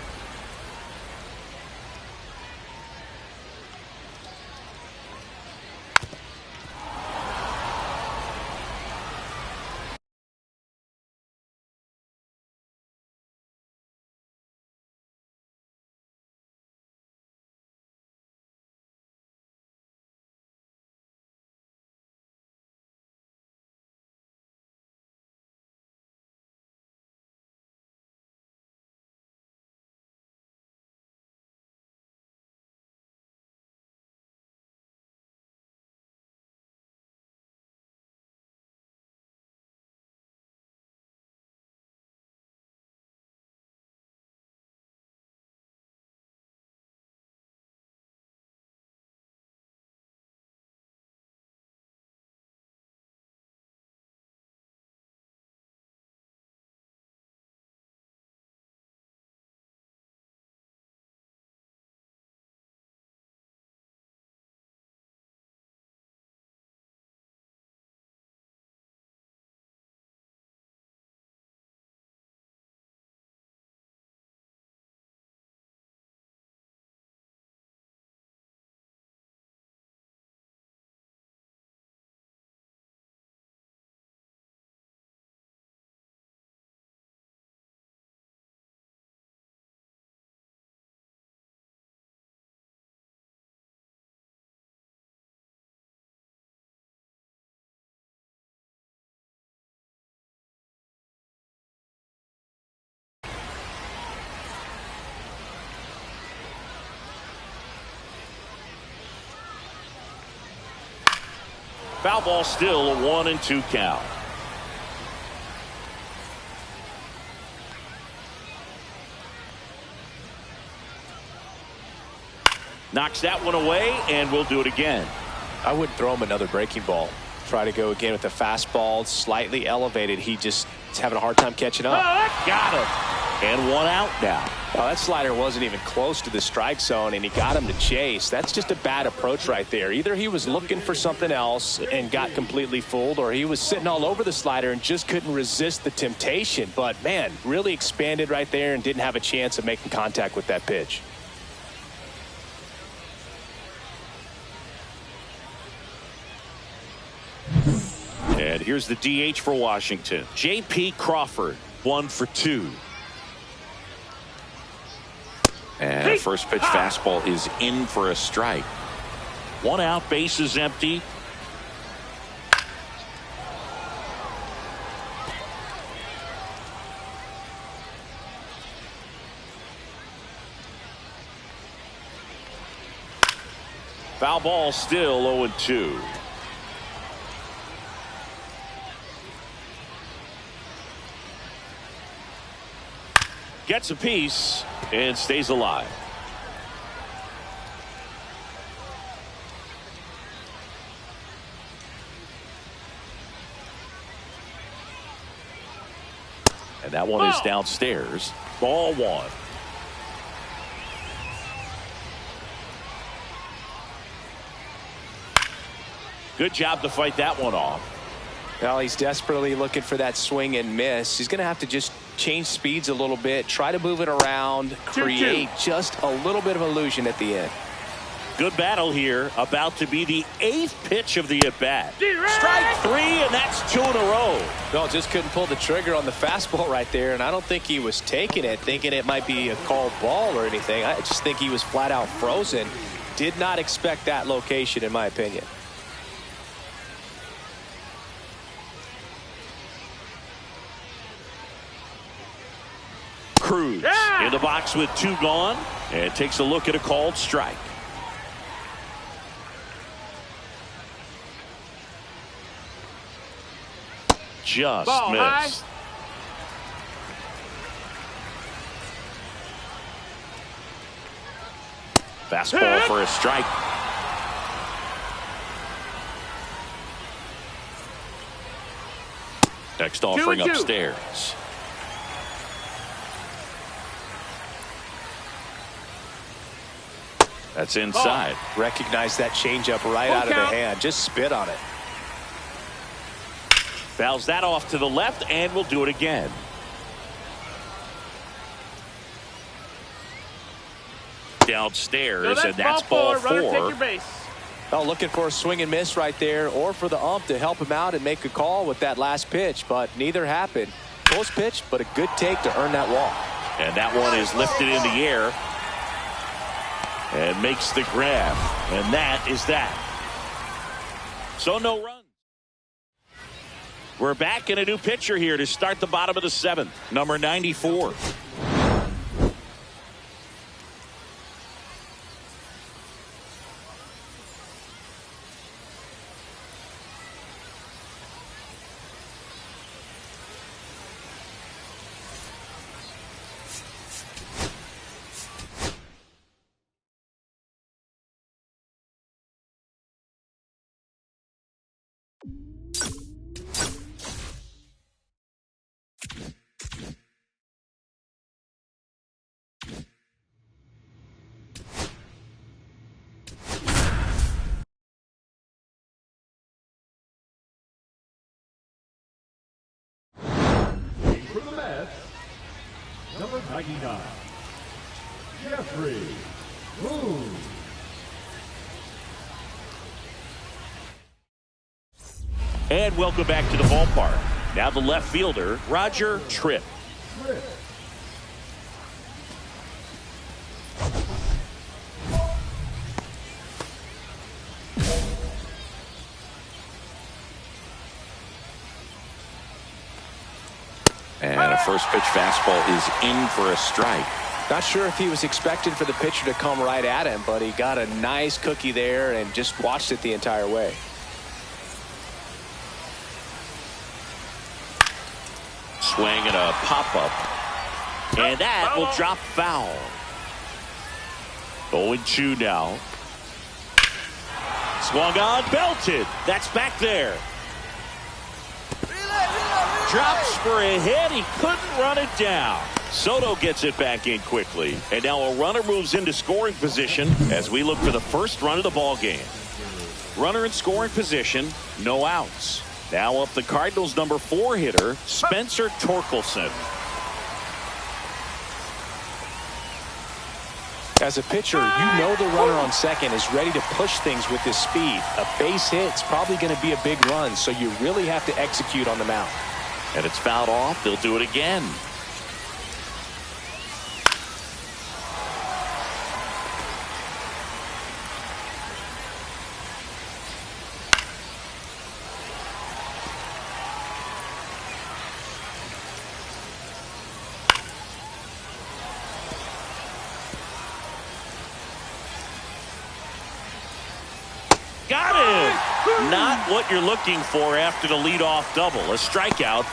Foul ball, still a 1-2 count. Knocks that one away, and we'll do it again. I wouldn't throw him another breaking ball. Try to go again with the fastball, slightly elevated. He just is having a hard time catching up. Got him. And one out now. Well, that slider wasn't even close to the strike zone, and he got him to chase. That's just a bad approach right there. Either he was looking for something else and got completely fooled, or he was sitting all over the slider and just couldn't resist the temptation. But, man, really expanded right there and didn't have a chance of making contact with that pitch. And here's the DH for Washington, J.P. Crawford, 1 for 2. And first pitch fastball is in for a strike. 1 out, base is empty. Foul ball, still 0-2. Gets a piece and stays alive. And that one is downstairs. Ball 1. Good job to fight that one off. Well, he's desperately looking for that swing and miss. He's going to have to just change speeds a little bit, try to move it around, create just a little bit of illusion at the end. Good battle here. About to be the 8th pitch of the at-bat. Strike 3, and that's 2 in a row. No, just couldn't pull the trigger on the fastball right there, and I don't think he was taking it, thinking it might be a called ball or anything. I just think he was flat out frozen. Did not expect that location, in my opinion. Cruz in the box with 2 gone and takes a look at a called strike. Just Ball missed. high. Fastball for a strike. Next offering 2-2. upstairs. That's inside. Recognize that changeup right out of the hand. Just spit on it. Fouls that off to the left and will do it again. Downstairs, and that's ball 4. Runner, take your base. Well, looking for a swing and miss right there, or for the ump to help him out and make a call with that last pitch, but neither happened. Close pitch, but a good take to earn that walk. And that one is lifted in the air and makes the grab. And that is that. So no runs. We're back in a new pitcher here to start the bottom of the 7th. Number 94. For the Mets, number 99, Jeffrey Boone. And welcome back to the ballpark. Now the left fielder, Roger Tripp. And a first pitch fastball is in for a strike. Not sure if he was expecting for the pitcher to come right at him, but he got a nice cookie there and just watched it the entire way. Swing and a pop-up. And that will drop foul. 0-2 now. Swung on, belted. That's back there. Drops for a hit. He couldn't run it down. Soto gets it back in quickly. And now a runner moves into scoring position as we look for the first run of the ball game. Runner in scoring position, no outs. Now up the Cardinals' number 4 hitter, Spencer Torkelson. As a pitcher, you know the runner on second is ready to push things with his speed. A base hit's probably going to be a big run, so you really have to execute on the mound. And it's fouled off. They'll do it again. Got him! Not what you're looking for after the leadoff double. A strikeout,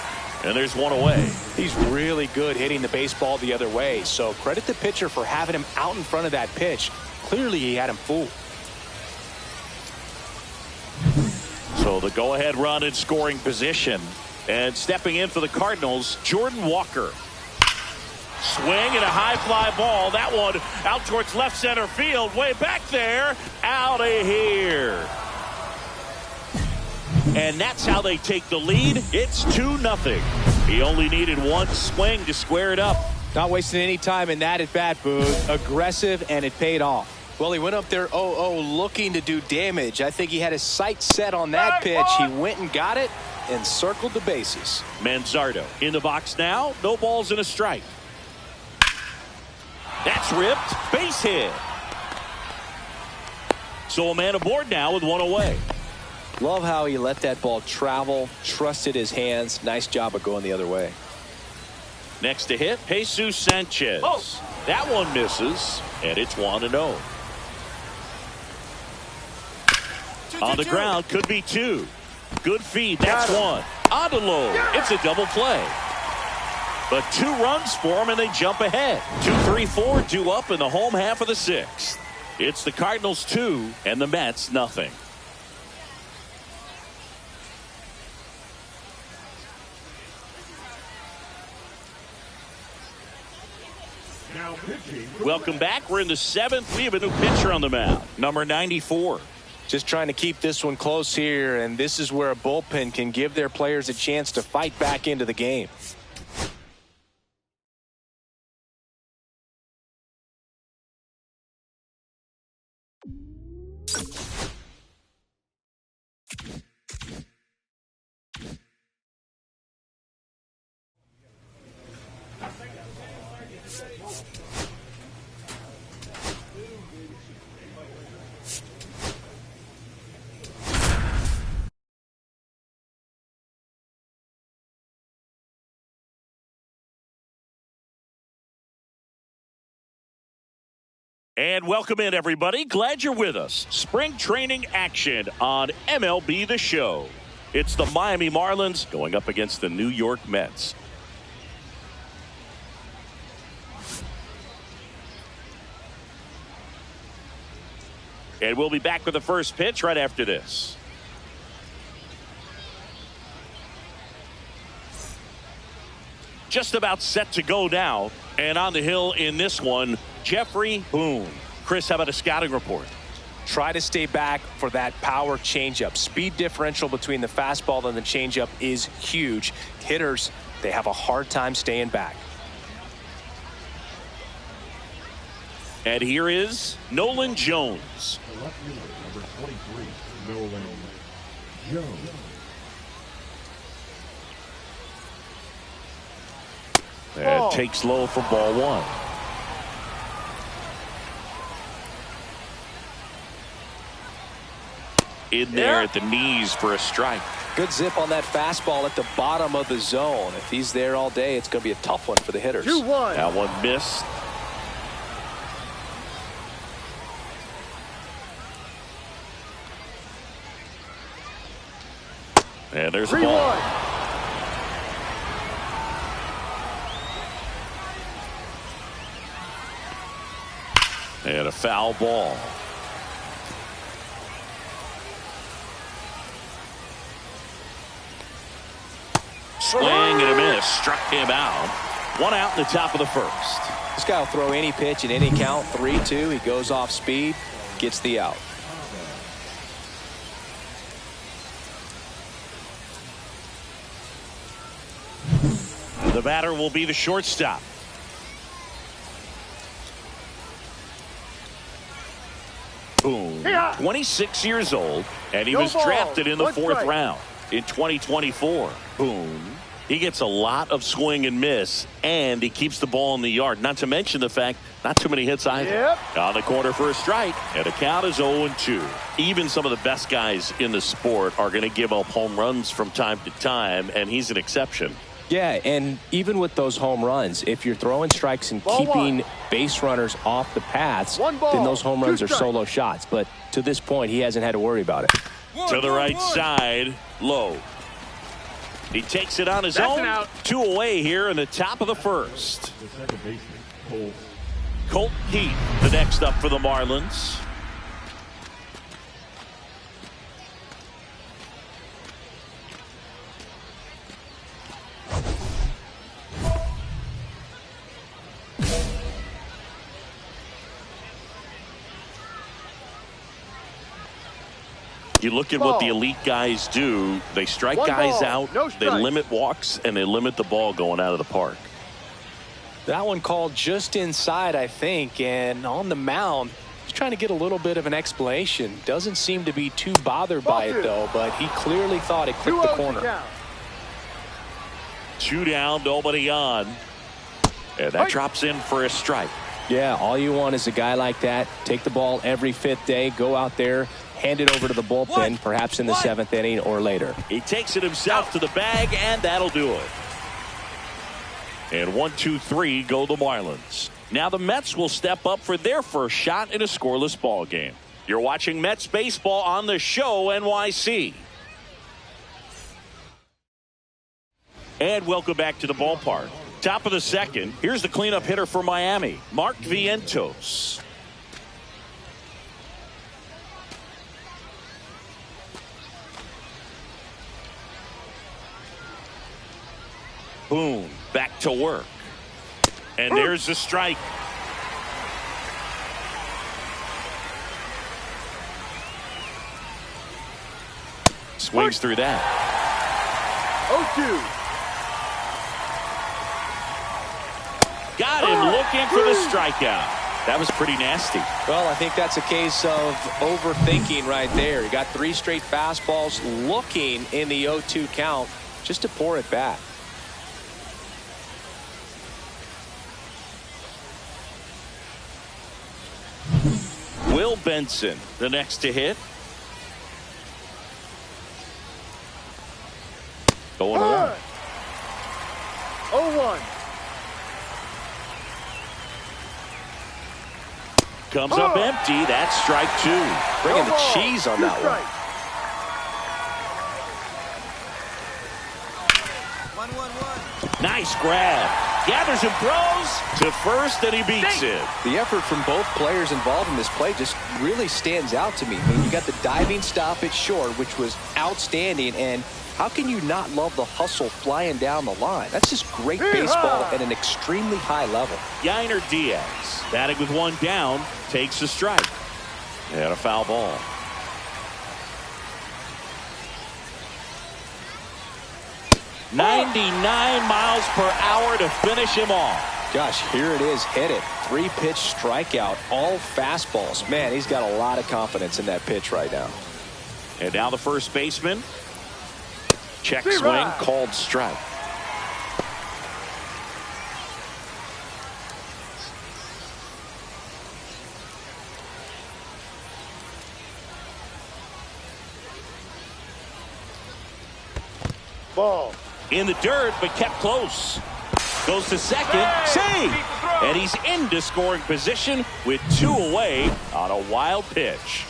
and there's one away. He's really good hitting the baseball the other way, so credit the pitcher for having him out in front of that pitch. Clearly he had him fooled. So the go-ahead run in scoring position. And stepping in for the Cardinals, Jordan Walker. Swing and a high fly ball. That one out towards left center field. Way back there. Out of here. And that's how they take the lead. It's 2-0. He only needed one swing to square it up. Not wasting any time in that at bat, Boog. Aggressive, and it paid off. Well, he went up there 0-0 looking to do damage. I think he had his sights set on that pitch. He went and got it and circled the bases. Manzardo in the box now. No balls and a strike. That's ripped. Base hit. So a man aboard now with one away. Love how he let that ball travel, trusted his hands. Nice job of going the other way. Next to hit, Jesus Sanchez. That one misses, and it's 1-0. On the ground, could be 2. Good feed, that's 1. On the low, it's a double play. But 2 runs for them, and they jump ahead. 2-3-4 due up in the home half of the 6th. It's the Cardinals 2 and the Mets nothing. Welcome back. We're in the 7th. We have a new pitcher on the mound, number 94. Just trying to keep this one close here, and this is where a bullpen can give their players a chance to fight back into the game. And welcome in, everybody. Glad you're with us. Spring training action on MLB The Show. It's the Miami Marlins going up against the New York Mets. And we'll be back with the first pitch right after this. Just about set to go now. And on the hill in this one, Jeffrey Boone. Chris, how about a scouting report? Try to stay back for that power changeup. Speed differential between the fastball and the changeup is huge. Hitters, they have a hard time staying back. And here is Nolan Jones. The left fielder, number 23, Nolan Jones. And takes low for ball 1. In there at the knees for a strike. Good zip on that fastball at the bottom of the zone. If he's there all day, it's going to be a tough one for the hitters. 2-1. That one missed. And there's a ball. 3-1. And a foul ball. Swing and a miss. Struck him out. 1 out in the top of the first. This guy will throw any pitch in any count. 3-2. He goes off speed, gets the out. The batter will be the shortstop. Boone, 26 years old, and he was drafted in the 4th round in 2024. Boone, he gets a lot of swing and miss, and he keeps the ball in the yard. Not to mention the fact, not too many hits either. On the corner for a strike, and the count is 0-2. Even some of the best guys in the sport are going to give up home runs from time to time, and he's an exception. Yeah, and even with those home runs, if you're throwing strikes and keeping base runners off the paths, then those home runs are solo shots. But to this point, he hasn't had to worry about it. To the right side, low. He takes it on his own. 2 away here in the top of the first. The second baseman, Colt Heath, the next up for the Marlins. You look at what the elite guys do. They strike guys out, they limit walks, and they limit the ball going out of the park. That one called just inside, I think, and on the mound, he's trying to get a little bit of an explanation. Doesn't seem to be too bothered by it, though, but he clearly thought it clipped the corner. 2 down, nobody on. And that drops in for a strike. Yeah, all you want is a guy like that. Take the ball every 5th day, go out there, hand it over to the bullpen, perhaps in the 7th inning or later. He takes it himself to the bag, and that'll do it. And 1-2-3 go the Marlins. Now the Mets will step up for their first shot in a scoreless ball game. You're watching Mets baseball on the show NYC. And welcome back to the ballpark. Top of the second. Here's the cleanup hitter for Miami, Mark Vientos. Boom, back to work. And there's the strike. Swings through that. 0-2. Got him looking for the strikeout. That was pretty nasty. Well, I think that's a case of overthinking right there. You got 3 straight fastballs looking in the 0-2 count just to pour it back. Will Benson, the next to hit. Going on. 0-1. Comes up empty. That's strike 2. Bringing the cheese on that one. 1-1-1. Nice grab. Gathers and throws to first, and he beats it. The effort from both players involved in this play just really stands out to me. I mean, you got the diving stop at short, which was outstanding, and how can you not love the hustle flying down the line? That's just great baseball at an extremely high level. Yainer Diaz, batting with 1 down, takes a strike. And a foul ball. .99 miles per hour to finish him off. Gosh, here it is, hit it. 3-pitch strikeout, all fastballs. Man, he's got a lot of confidence in that pitch right now. And now the first baseman. Check swing, called strike. Ball. In the dirt, but kept close. Goes to second. Save! And he's into scoring position with 2 away on a wild pitch.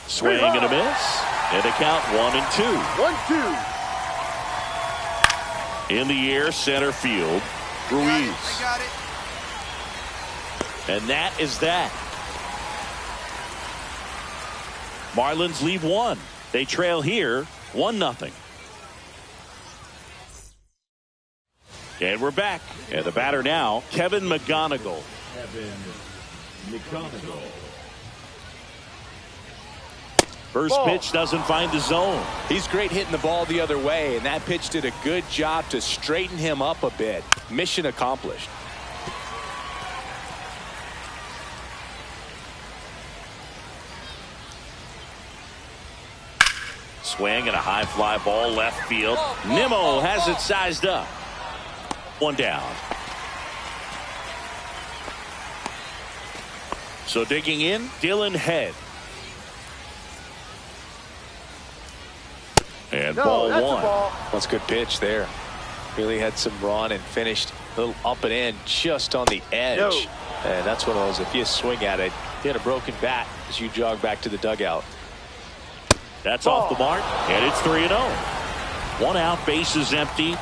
Swing and a miss. And a count 1-2. 1-2. In the air, center field. Ruiz. And that is that. Marlins leave 1. They trail here 1-0. And we're back. And the batter now, Kevin McGonigal. First pitch doesn't find the zone. He's great hitting the ball the other way, and that pitch did a good job to straighten him up a bit. Mission accomplished. Swing and a high fly ball left field. Nimmo has it sized up. 1 down. So digging in, Dylan Head. And ball 1. That's a good pitch there. Really had some run and finished a little up and in just on the edge. And that's one of those, if you swing at it, you had a broken bat as you jog back to the dugout. That's off the mark, and it's 3-0. 1 out, bases empty.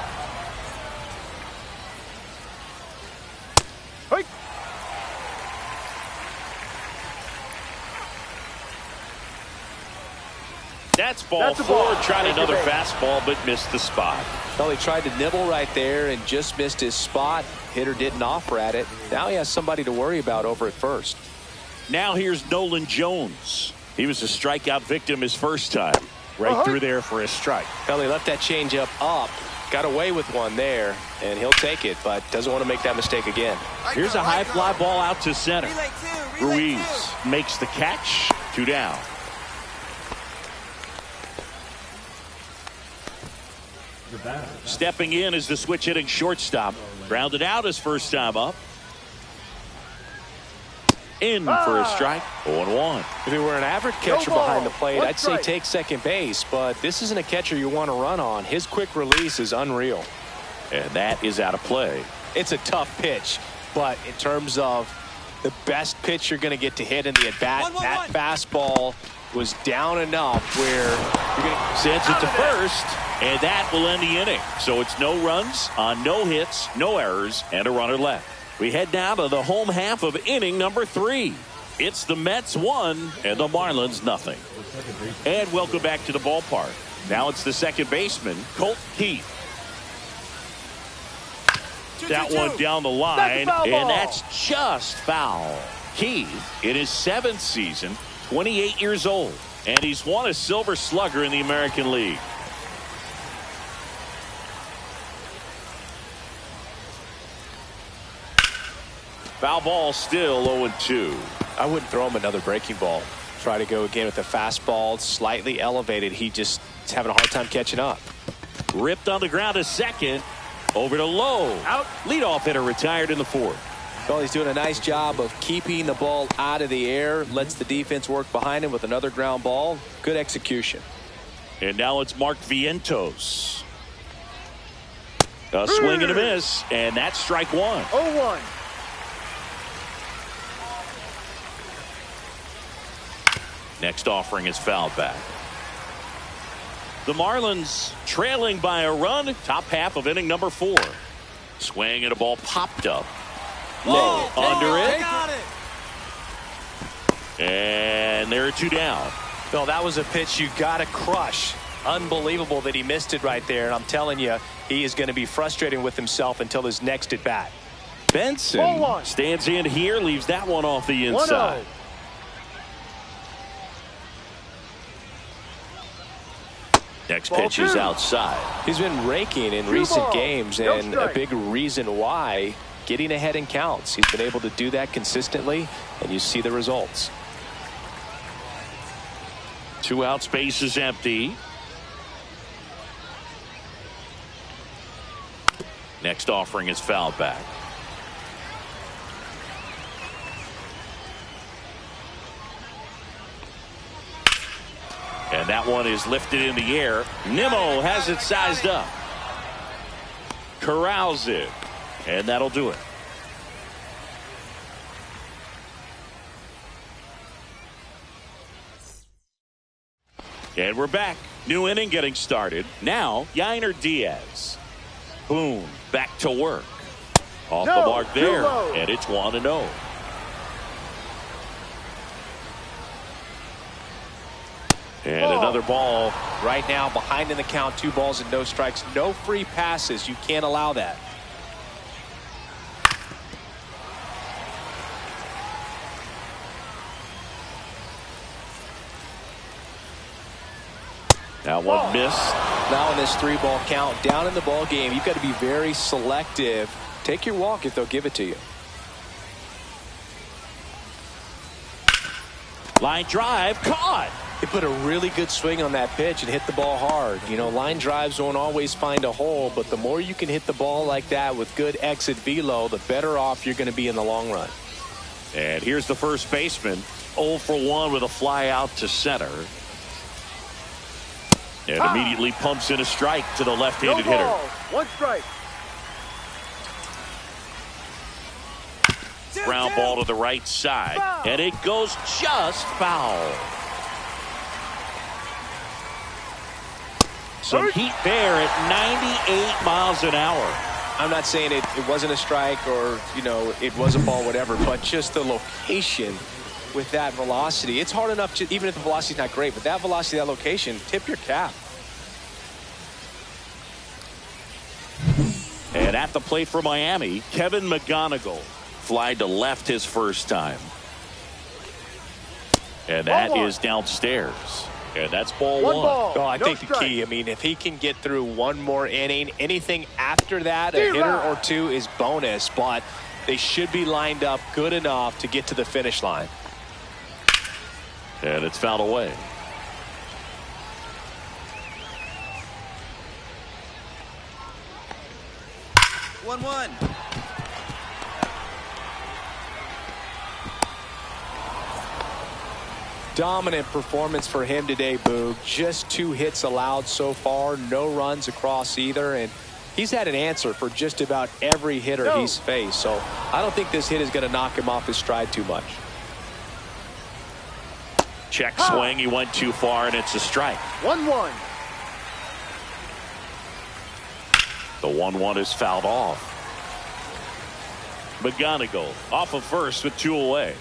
That's ball 4. Tried another fastball, but missed the spot. Well, he tried to nibble right there and just missed his spot. Hitter didn't offer at it. Now he has somebody to worry about over at first. Now here's Nolan Jones. He was a strikeout victim his first time. Right through there for a strike. Well, he left that changeup up. Got away with one there, and he'll take it, but doesn't want to make that mistake again. Here's a high fly ball out to center. Ruiz makes the catch. 2 down. Stepping in is the switch hitting shortstop. Grounded out his first time up. In for a strike. 0-1. If he were an average catcher behind the plate, I'd say take second base, but this isn't a catcher you want to run on. His quick release is unreal. And that is out of play. It's a tough pitch, but in terms of the best pitch you're going to get to hit in the at-bat, that fastball was down enough where you're going to sends it to first, and that will end the inning. So it's no runs on no hits, no errors, and a runner left. We head now to the home half of inning number 3. It's the Mets 1 and the Marlins nothing. And welcome back to the ballpark. Now it's the second baseman, Colt Keith. That one down the line, and that's just foul. Keith, in his 7th season, 28 years old, and he's won a Silver Slugger in the American League. Foul ball, still 0-2. I wouldn't throw him another breaking ball. Try to go again with the fastball, slightly elevated. He just is having a hard time catching up. Ripped on the ground to second. Over to Lowe. Out. Leadoff hitter retired in the 4th. Well, he's doing a nice job of keeping the ball out of the air. Lets the defense work behind him with another ground ball. Good execution. And now it's Mark Vientos. A swing and a miss, and that's strike 1. 0-1. Next offering is fouled back. The Marlins trailing by a run. Top half of inning number 4. Swing and a ball popped up. Low under it. Got it. And there are 2 down. Phil, that was a pitch you got to crush. Unbelievable that he missed it right there. And I'm telling you, he is going to be frustrating with himself until his next at bat. Benson stands in here, leaves that one off the inside. 1-0. Next pitch is outside. He's been raking in recent games, and a big reason why, getting ahead in counts. He's been able to do that consistently, and you see the results. 2 outs, base is empty. Next offering is fouled back. And that one is lifted in the air. Nimmo has it sized up. Corrals it. And that'll do it. And we're back. New inning getting started. Now, Yainer Diaz. Boone back to work. Off the mark there. And it's 1-0. And another ball. Right now, behind in the count, 2 balls and no strikes. No free passes. You can't allow that. That one missed. Now in this 3-ball count, down in the ball game, you've got to be very selective. Take your walk if they'll give it to you. Line drive, caught. He put a really good swing on that pitch and hit the ball hard. You know, line drives won't always find a hole, but the more you can hit the ball like that with good exit velo, the better off you're going to be in the long run. And here's the first baseman, 0 for 1 with a fly out to center. And immediately pumps in a strike to the left-handed hitter. 1 strike. Ground ball to the right side. And it goes just foul. Some heat there at 98 miles an hour. I'm not saying it wasn't a strike or, you know, it was a ball, whatever, but just the location with that velocity. It's hard enough to, even if the velocity's not great, but that velocity, that location, tip your cap. And at the plate for Miami, Kevin McGonigal. Fly to left his first time. And that is downstairs. And that's ball 1. Oh, I think the key, I mean, if he can get through one more inning, anything after that, a hitter or 2 is bonus, but they should be lined up good enough to get to the finish line. And it's fouled away. One. Dominant performance for him today, Boog. Just 2 hits allowed so far, no runs across either, and he's had an answer for just about every hitter he's faced. So I don't think this hit is going to knock him off his stride too much. Check swing. He went too far, and it's a strike. 1-1. The 1-1 is fouled off. McGonigal off of first with 2 away.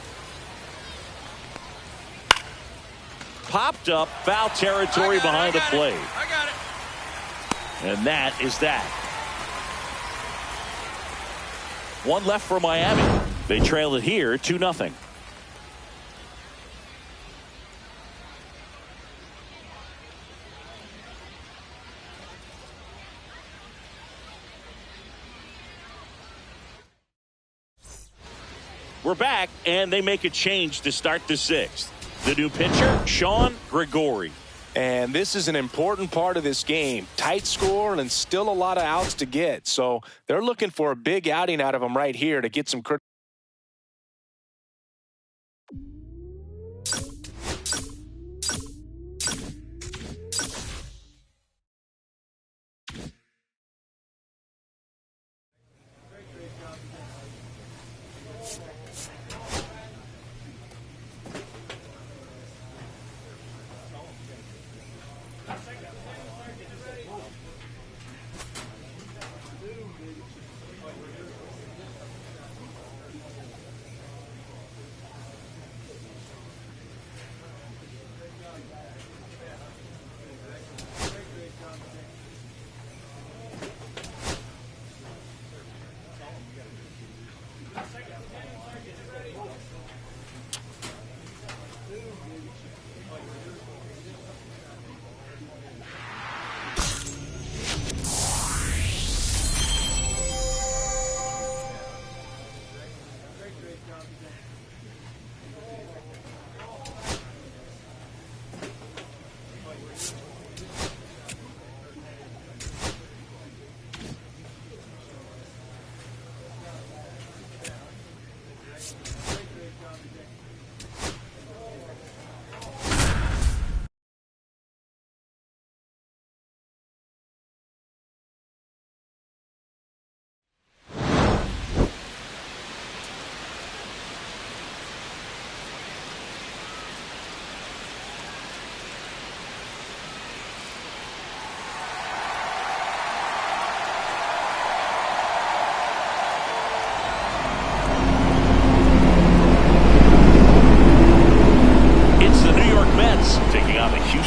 Popped up, foul territory behind the plate. I got it. And that is that. One left for Miami. They trail it here 2-0. We're back, and they make a change to start the 6th. The new pitcher, Sean Gregori. And this is an important part of this game. Tight score and still a lot of outs to get. So they're looking for a big outing out of him right here to get some credit.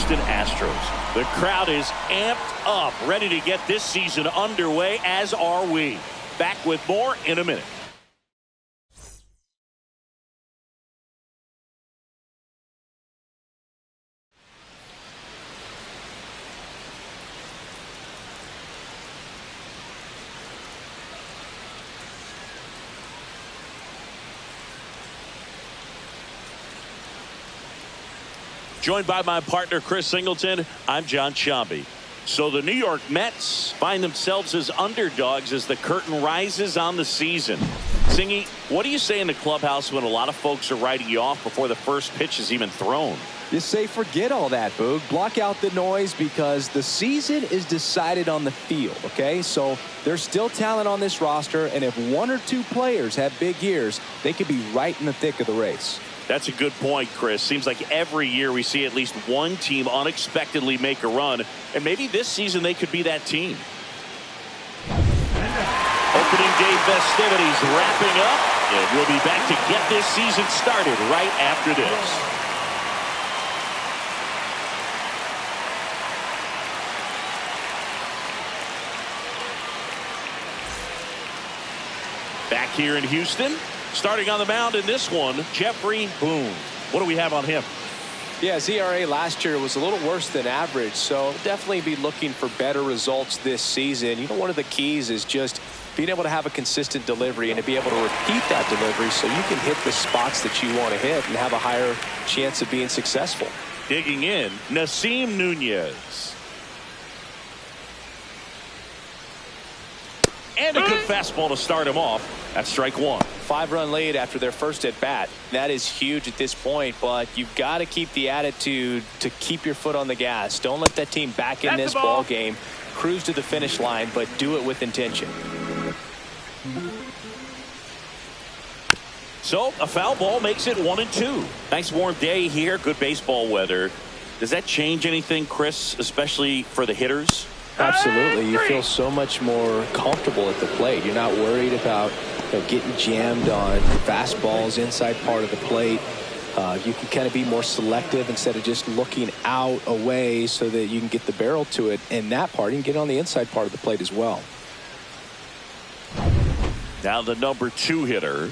Astros. The crowd is amped up, ready to get this season underway, as are we. Back with more in a minute. Joined by my partner, Chris Singleton, I'm John Shambi. So the New York Mets find themselves as underdogs as the curtain rises on the season. Singy, what do you say in the clubhouse when a lot of folks are writing you off before the first pitch is even thrown? You say forget all that, Boog. Block out the noise because the season is decided on the field, okay? So there's still talent on this roster, and if one or two players have big years, they could be right in the thick of the race. That's a good point, Chris. Seems like every year we see at least one team unexpectedly make a run, and maybe this season they could be that team. Opening day festivities wrapping up, and we'll be back to get this season started right after this. Back here in Houston, starting on the mound in this one, Jeffrey Boone. What do we have on him? Yeah, his ERA last year was a little worse than average, so definitely be looking for better results this season. You know, one of the keys is just being able to have a consistent delivery and to be able to repeat that delivery so you can hit the spots that you want to hit and have a higher chance of being successful. Digging in, Nasim Nunez. And a good fastball to start him off. That's strike one. 5-run lead after their first at bat. That is huge at this point, but you've got to keep the attitude to keep your foot on the gas. Don't let that team back in this ball game. cruise to the finish line, but do it with intention. So a foul ball makes it 1-2. Nice warm day here. Good baseball weather. Does that change anything, Chris, especially for the hitters? Absolutely. You feel so much more comfortable at the plate. You're not worried about getting jammed on fastballs inside part of the plate. You can kind of be more selective instead of just looking out away so that you can get the barrel to it. And that part, you can get on the inside part of the plate as well. Now the number 2 hitter.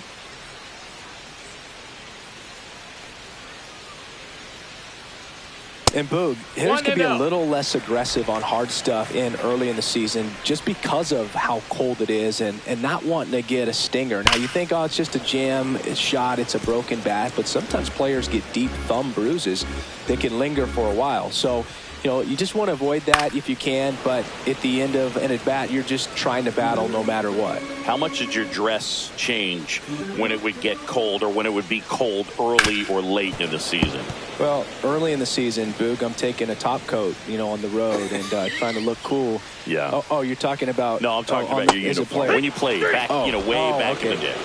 And Boog, hitters can be a little less aggressive on hard stuff early in the season just because of how cold it is and not wanting to get a stinger. Now you think, oh, it's just a jam shot, it's a broken bat, but sometimes players get deep thumb bruises that can linger for a while. So, you just want to avoid that if you can, but at the end of an at-bat, you're just trying to battle no matter what. How much did your dress change when it would get cold or when it would be cold early or late in the season? Well, early in the season, Boog, I'm taking a top coat, on the road and trying to look cool. Yeah. Oh, you're talking about... No, I'm talking about your uniform. When you played back, way back in the day.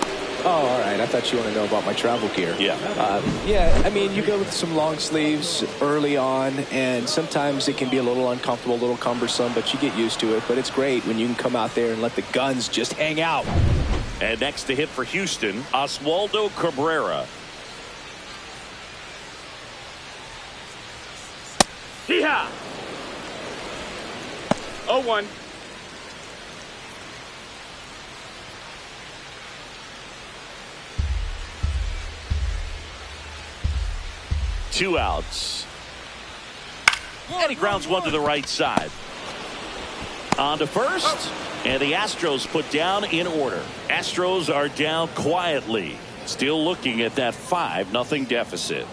Oh, all right. I thought you want to know about my travel gear. Yeah. I mean, you go with some long sleeves early on, and sometimes it can be a little uncomfortable, a little cumbersome, but you get used to it. But it's great when you can come out there and let the guns just hang out. And next to hit for Houston, Oswaldo Cabrera. Hee-haw! 0-1. Two outs. And he grounds one to the right side. On to first. And the Astros put down in order. Astros are down quietly. Still looking at that 5-0 deficit.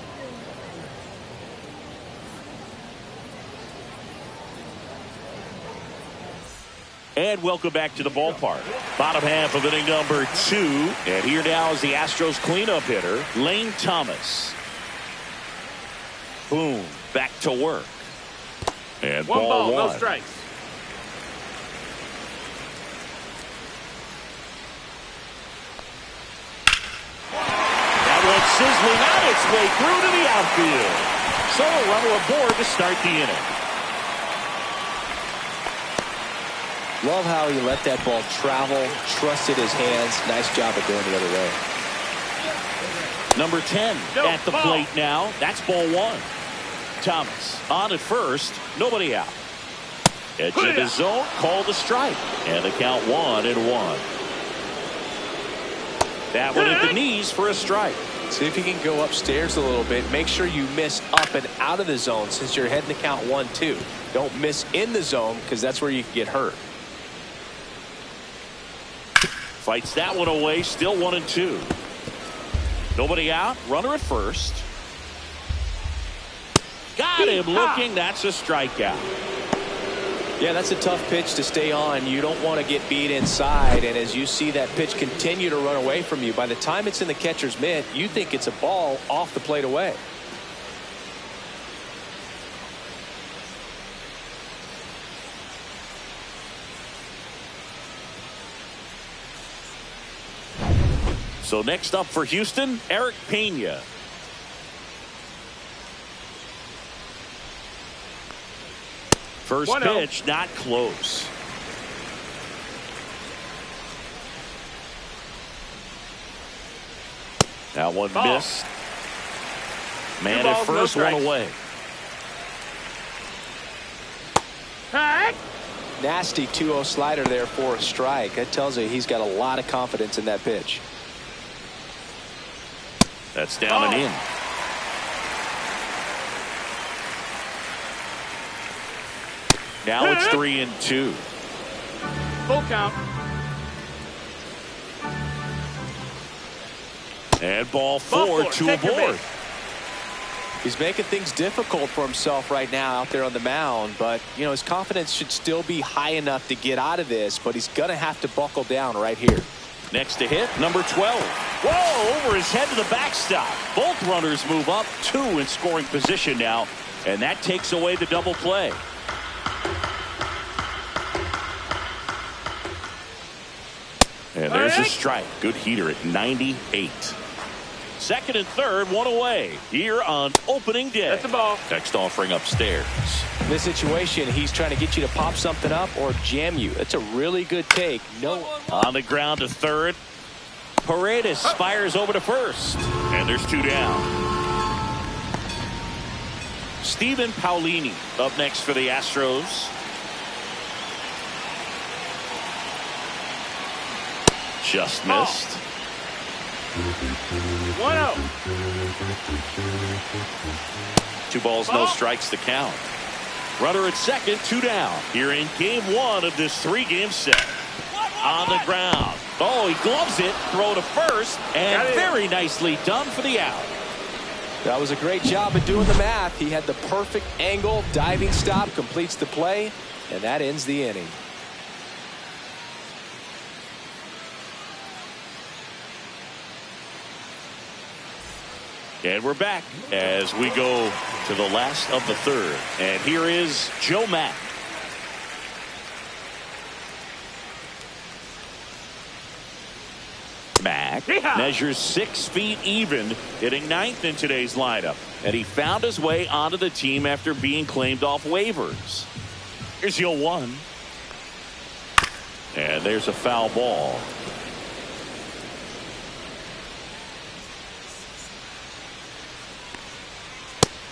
And welcome back to the ballpark. Bottom half of inning number 2. And here now is the Astros cleanup hitter, Lane Thomas. Boom, back to work. And One ball, one. no strikes. That went sizzling out its way through to the outfield. So a runner aboard to start the inning. Love how he let that ball travel, trusted his hands. Nice job of going the other way. Number 10 at the plate now. That's ball 1. Thomas on at first, nobody out. Edge of the zone, called a strike. And the count 1-1. That one at the knees for a strike. See if you can go upstairs a little bit. Make sure you miss up and out of the zone since you're heading to count 1-2. Don't miss in the zone because that's where you can get hurt. Fights that one away, still 1-2. Nobody out, runner at first. Got him looking, that's a strikeout. Yeah, that's a tough pitch to stay on. You don't want to get beat inside, and as you see that pitch continue to run away from you, by the time it's in the catcher's mitt, you think it's a ball off the plate away. So next up for Houston, Eric Pena. First pitch, not close. That one missed. Man at first, one away. Nasty 2-0 slider there for a strike. That tells you he's got a lot of confidence in that pitch. That's down and in. Now it's 3-2. Full count. And ball 4, 2 aboard. He's making things difficult for himself right now out there on the mound, but his confidence should still be high enough to get out of this, but he's going to have to buckle down right here. Next to hit, number 12. Whoa, over his head to the backstop. Both runners move up, 2 in scoring position now, and that takes away the double play. And there's a strike. Good heater at 98. Second and third, one away here on opening day. That's the ball. Next offering upstairs. In this situation, he's trying to get you to pop something up or jam you. That's a really good take. No. On the ground to third. Paredes fires over to first. And there's two down. Stephen Paulini up next for the Astros. Just missed. 1-0. 2 balls, no strikes to count. Runner at second, 2 down. Here in game 1 of this 3-game set. On the ground. Oh, he gloves it. Throw to first. And very nicely done for the out. That was a great job of doing the math. He had the perfect angle. Diving stop completes the play. And that ends the inning. And we're back as we go to the last of the third. And here is Joe Mack. Mack measures 6 feet even, hitting 9th in today's lineup. And he found his way onto the team after being claimed off waivers. Here's 0-1. And there's a foul ball.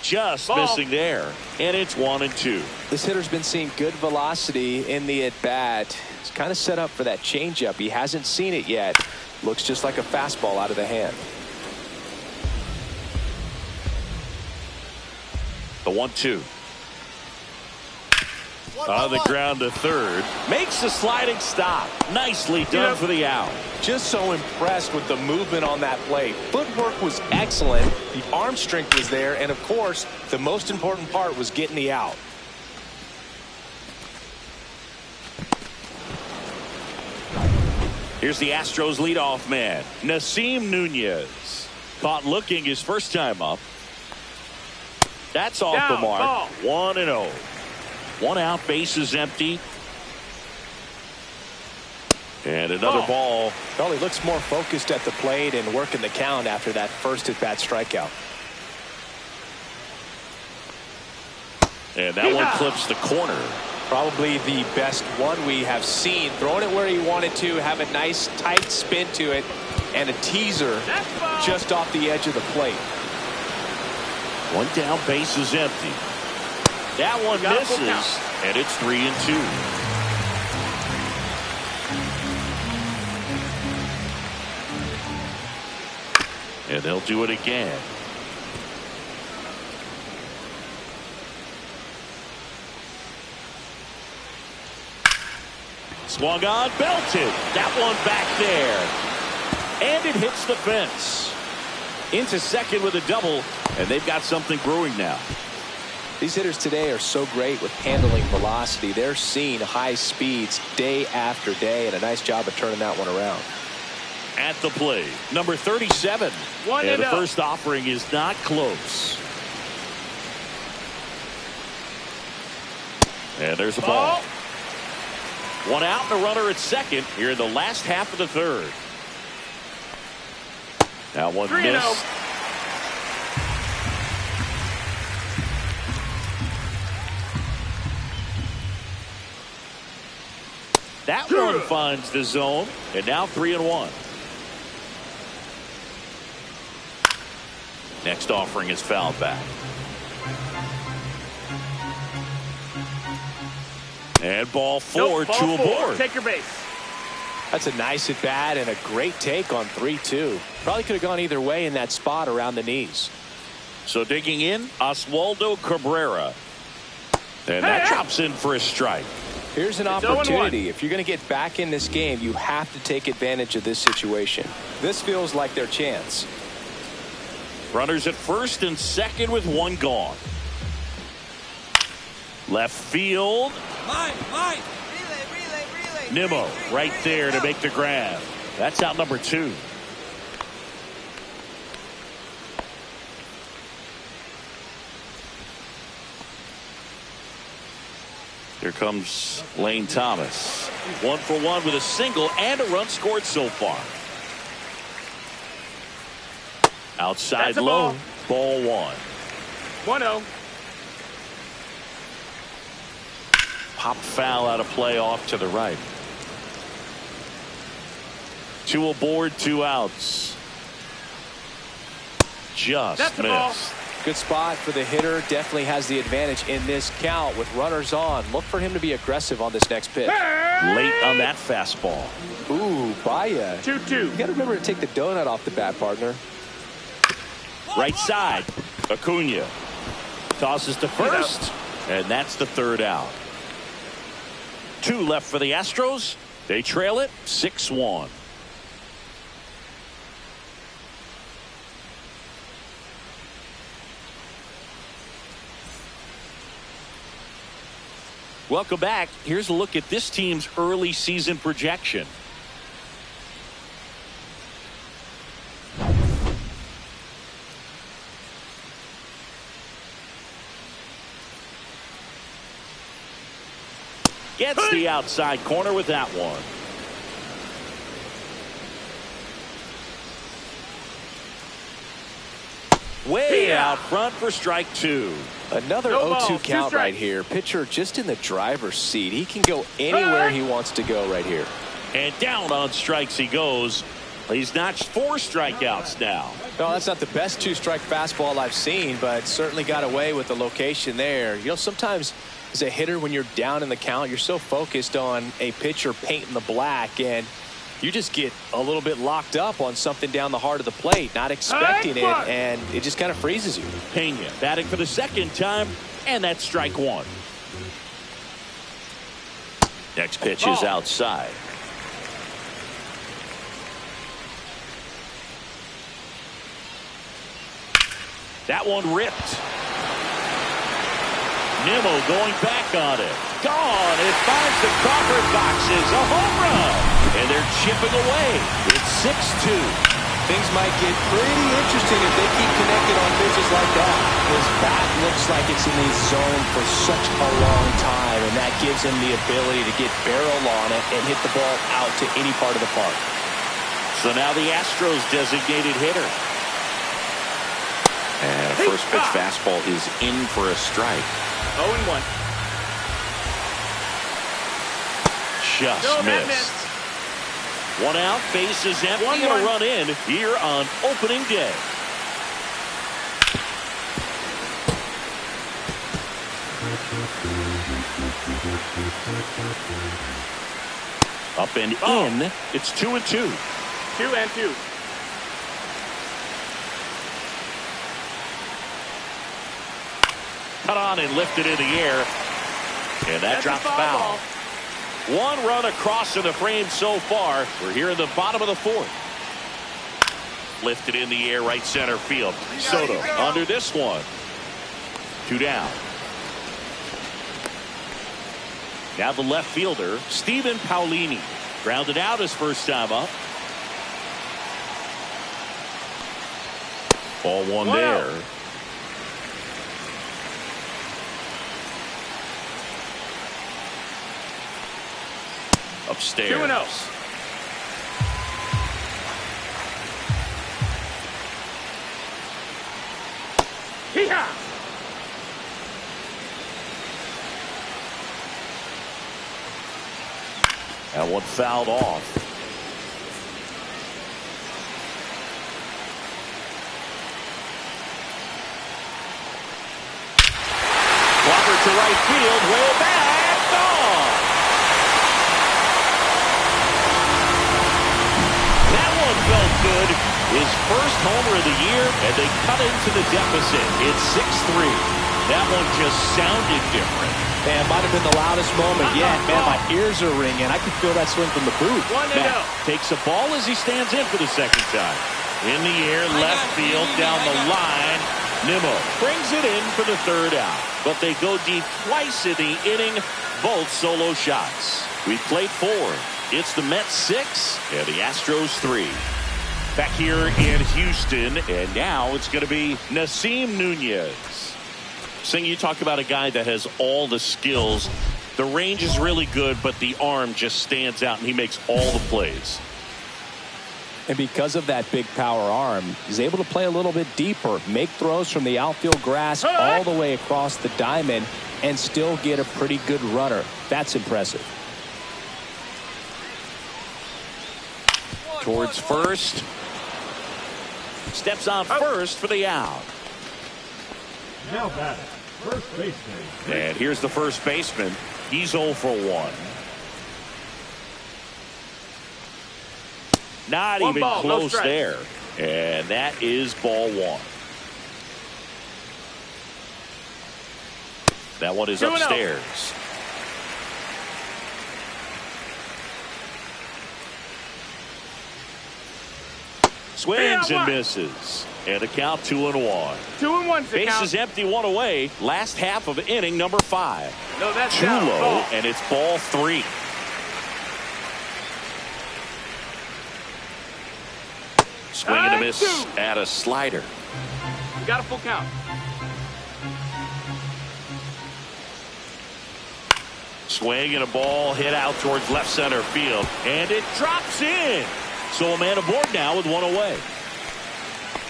Just missing there. And it's 1-2. This hitter's been seeing good velocity in the at-bat. He's kind of set up for that changeup. He hasn't seen it yet. Looks just like a fastball out of the hand. The 1-2. On the ground to third. Makes the sliding stop. Nicely done for the out. Just so impressed with the movement on that play. Footwork was excellent. The arm strength was there. And, of course, the most important part was getting the out. Here's the Astros leadoff man, Nasim Nunez. Caught looking his first time up. That's off the mark. 1-0. 1 out, bases empty. And another ball. Well, he looks more focused at the plate and working the count after that first at-bat strikeout. And that one clips the corner. Probably the best one we have seen. Throwing it where he wanted to, have a nice tight spin to it, and a teaser just off the edge of the plate. 1 down, bases empty. That one misses, and it's 3-2. And they'll do it again. Swung on, belted. That one back there. And it hits the fence. Into second with a double, and they've got something brewing now. These hitters today are so great with handling velocity. They're seeing high speeds day after day, and a nice job of turning that one around. At the plate, number 37. And the first offering is not close. And there's a ball. 1 out and a runner at second here in the last half of the third. That one missed. That one finds the zone, and now 3-1. Next offering is fouled back. And ball 4, 2 aboard. Take your base. That's a nice at bat and a great take on 3-2. Probably could have gone either way in that spot around the knees. So digging in, Oswaldo Cabrera. And that drops in for a strike. Here's an opportunity. If you're going to get back in this game, you have to take advantage of this situation. This feels like their chance. Runners at first and second with 1 gone. Left field. Mine. Relay. Nimmo right there to make the grab. That's out number 2. Here comes Lane Thomas. 1 for 1 with a single and a run scored so far. Outside That's a low. ball. Ball 1. 1-0. Pop foul out of play off to the right. 2 aboard, 2 outs. Just missed. Good spot for the hitter. Definitely has the advantage in this count with runners on. Look for him to be aggressive on this next pitch. Late on that fastball. Ooh, Baya. 2-2. You got to remember to take the donut off the bat, partner. Right side. Acuna tosses to first, and that's the 3rd out. 2 left for the Astros. They trail it 6-1. Welcome back. Here's a look at this team's early season projection. Gets the outside corner with that one. Way out front for strike 2. Another No 0-2 balls, 2 count right strikes. here. Pitcher just in the driver's seat. He can go anywhere he wants to go right here. And down on strikes he goes. He's notched 4 strikeouts now. No, that's not the best 2-strike fastball I've seen, but certainly got away with the location there. You know, sometimes as a hitter, when you're down in the count, you're so focused on a pitcher painting the black, and you just get a little bit locked up on something down the heart of the plate, not expecting it, and it just kind of freezes you. Pena batting for the 2nd time, and that's strike 1. Next pitch is outside. That one ripped. Nimmo going back on it. Gone. It finds the Crawford boxes. A home run. And they're chipping away. It's 6-2. Things might get pretty interesting if they keep connected on pitches like that. His bat looks like it's in the zone for such a long time, and that gives him the ability to get barrel on it and hit the ball out to any part of the park. So now the Astros designated hitter. And a first pitch fastball is in for a strike. 0-1. Just missed. 1 out, base is empty, and a run in here on opening day. Up and in. It's 2-2. 2-2. Cut on and lifted in the air. And that drops foul. 1 run across in the frame so far. We're here in the bottom of the 4th. Lifted in the air, right center field. Soto under this one. 2 down. Now the left fielder, Stephen Paulini. Grounded out his first time up. Ball 1 there. Upstairs. 2-0. Hee-haw! That one fouled off. Crawford to right field, way back, gone. That one felt good. His first homer of the year, and they cut into the deficit. It's 6-3. That one just sounded different. Man, might have been the loudest moment yet. Man, my ears are ringing. I can feel that swing from the booth. 1-0. Takes a ball as he stands in for the 2nd time. In the air, left field, down the line. Nimmo brings it in for the 3rd out. But they go deep twice in the inning, both solo shots. We played 4. It's the Mets 6 and the Astros 3. Back here in Houston, and now it's going to be Nasim Nunez. Sing, you talk about a guy that has all the skills The range is really good, but the arm just stands out, and he makes all the plays. And because of that big power arm, he's able to play a little bit deeper, make throws from the outfield grass all the way across the diamond, and still get a pretty good runner. That's impressive. Towards first. Steps on first for the out. Now batting, first baseman. And here's the first baseman. He's 0 for 1. Not even close there. And that is ball 1. That one is upstairs. Swings and misses. And a count 2-1. 2-1. Bases empty, 1 away. Last half of inning number 5. No, that's too down. low, Ball. and it's ball 3. Swing and a miss at a slider. You got a full count. Swing and a ball hit out towards left center field, and it drops in. So a man aboard now with 1 away.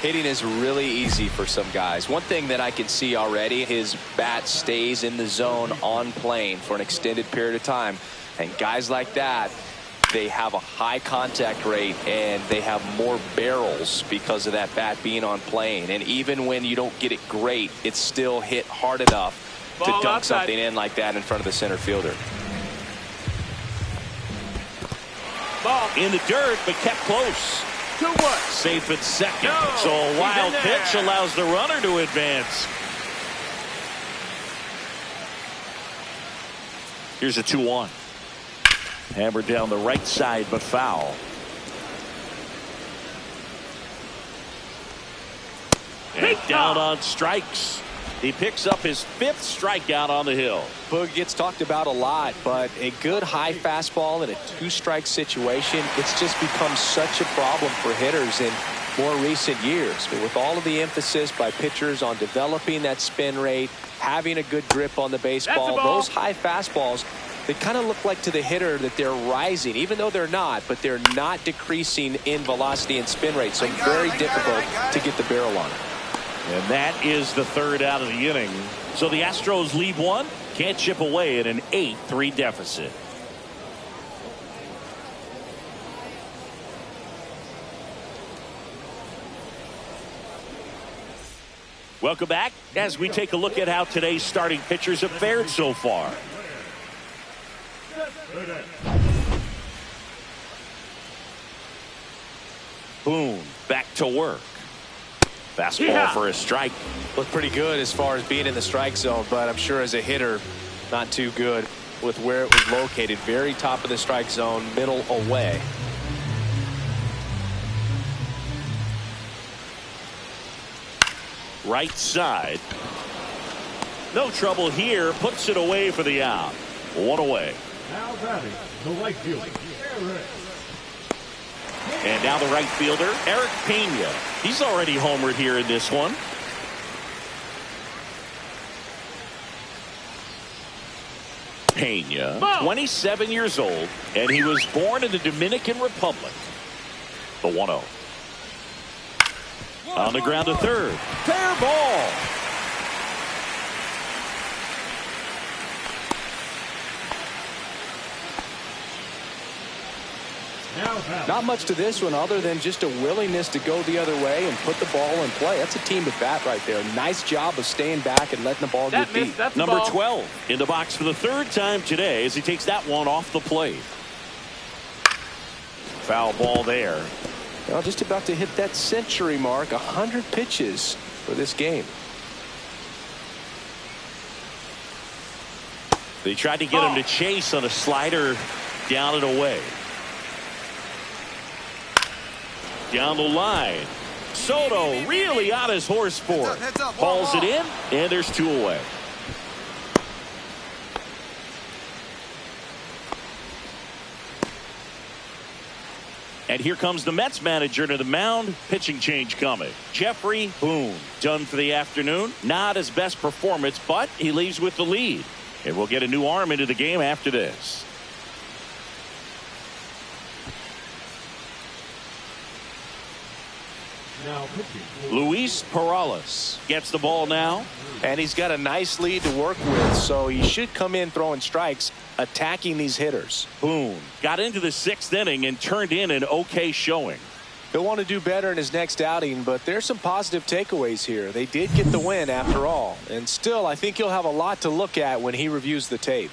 Hitting is really easy for some guys. One thing that I can see already, his bat stays in the zone on plane for an extended period of time. And guys like that, they have a high contact rate and they have more barrels because of that bat being on plane. And even when you don't get it great, it's still hit hard enough to dunk outside. something in like that in front of the center fielder. Ball. In the dirt, but kept close. 2-1. Safe at second. No, So a he's wild in there. pitch allows the runner to advance. Here's a 2-1. Hammered down the right side, but foul. And down on strikes. He picks up his 5th strikeout on the hill. Boog gets talked about a lot, but a good high fastball in a 2-strike situation, it's just become such a problem for hitters in more recent years. But with all of the emphasis by pitchers on developing that spin rate, having a good grip on the baseball, those high fastballs, they kind of look like to the hitter that they're rising, even though they're not, but they're not decreasing in velocity and spin rate. So very difficult to get the barrel on it. And that is the 3rd out of the inning. So the Astros lead 1, can't chip away at an 8-3 deficit. Welcome back as we take a look at how today's starting pitchers have fared so far. Boone back to work. Fastball for a strike. Looked pretty good as far as being in the strike zone, but I'm sure as a hitter, not too good with where it was located. Very top of the strike zone, middle away. Right side. No trouble here. Puts it away for the out. 1 away. Now batting, the right fielder, Eric. And now the right fielder, Eric Pena. He's already homered here in this one. Pena, 27 years old, and he was born in the Dominican Republic. The 1-0. On the ground to third. Fair ball. Not much to this one other than just a willingness to go the other way and put the ball in play. That's a team at bat right there. Nice job of staying back and letting the ball get deep. Number 12 in the box for the 3rd time today as he takes that one off the plate. Foul ball there. Well, just about to hit that century mark. 100 pitches for this game. They tried to get him to chase on a slider down and away. Down the line. Soto really on his horse for it. Hauls it in, and there's 2 away. And here comes the Mets manager to the mound. Pitching change coming. Jeffrey Boone done for the afternoon. Not his best performance, but he leaves with the lead. And we'll get a new arm into the game after this. Now pitching. Luis Perales gets the ball now. And he's got a nice lead to work with, so he should come in throwing strikes, attacking these hitters. Boone got into the 6th inning and turned in an okay showing. He'll want to do better in his next outing, but there's some positive takeaways here. They did get the win after all. And still, I think he'll have a lot to look at when he reviews the tape.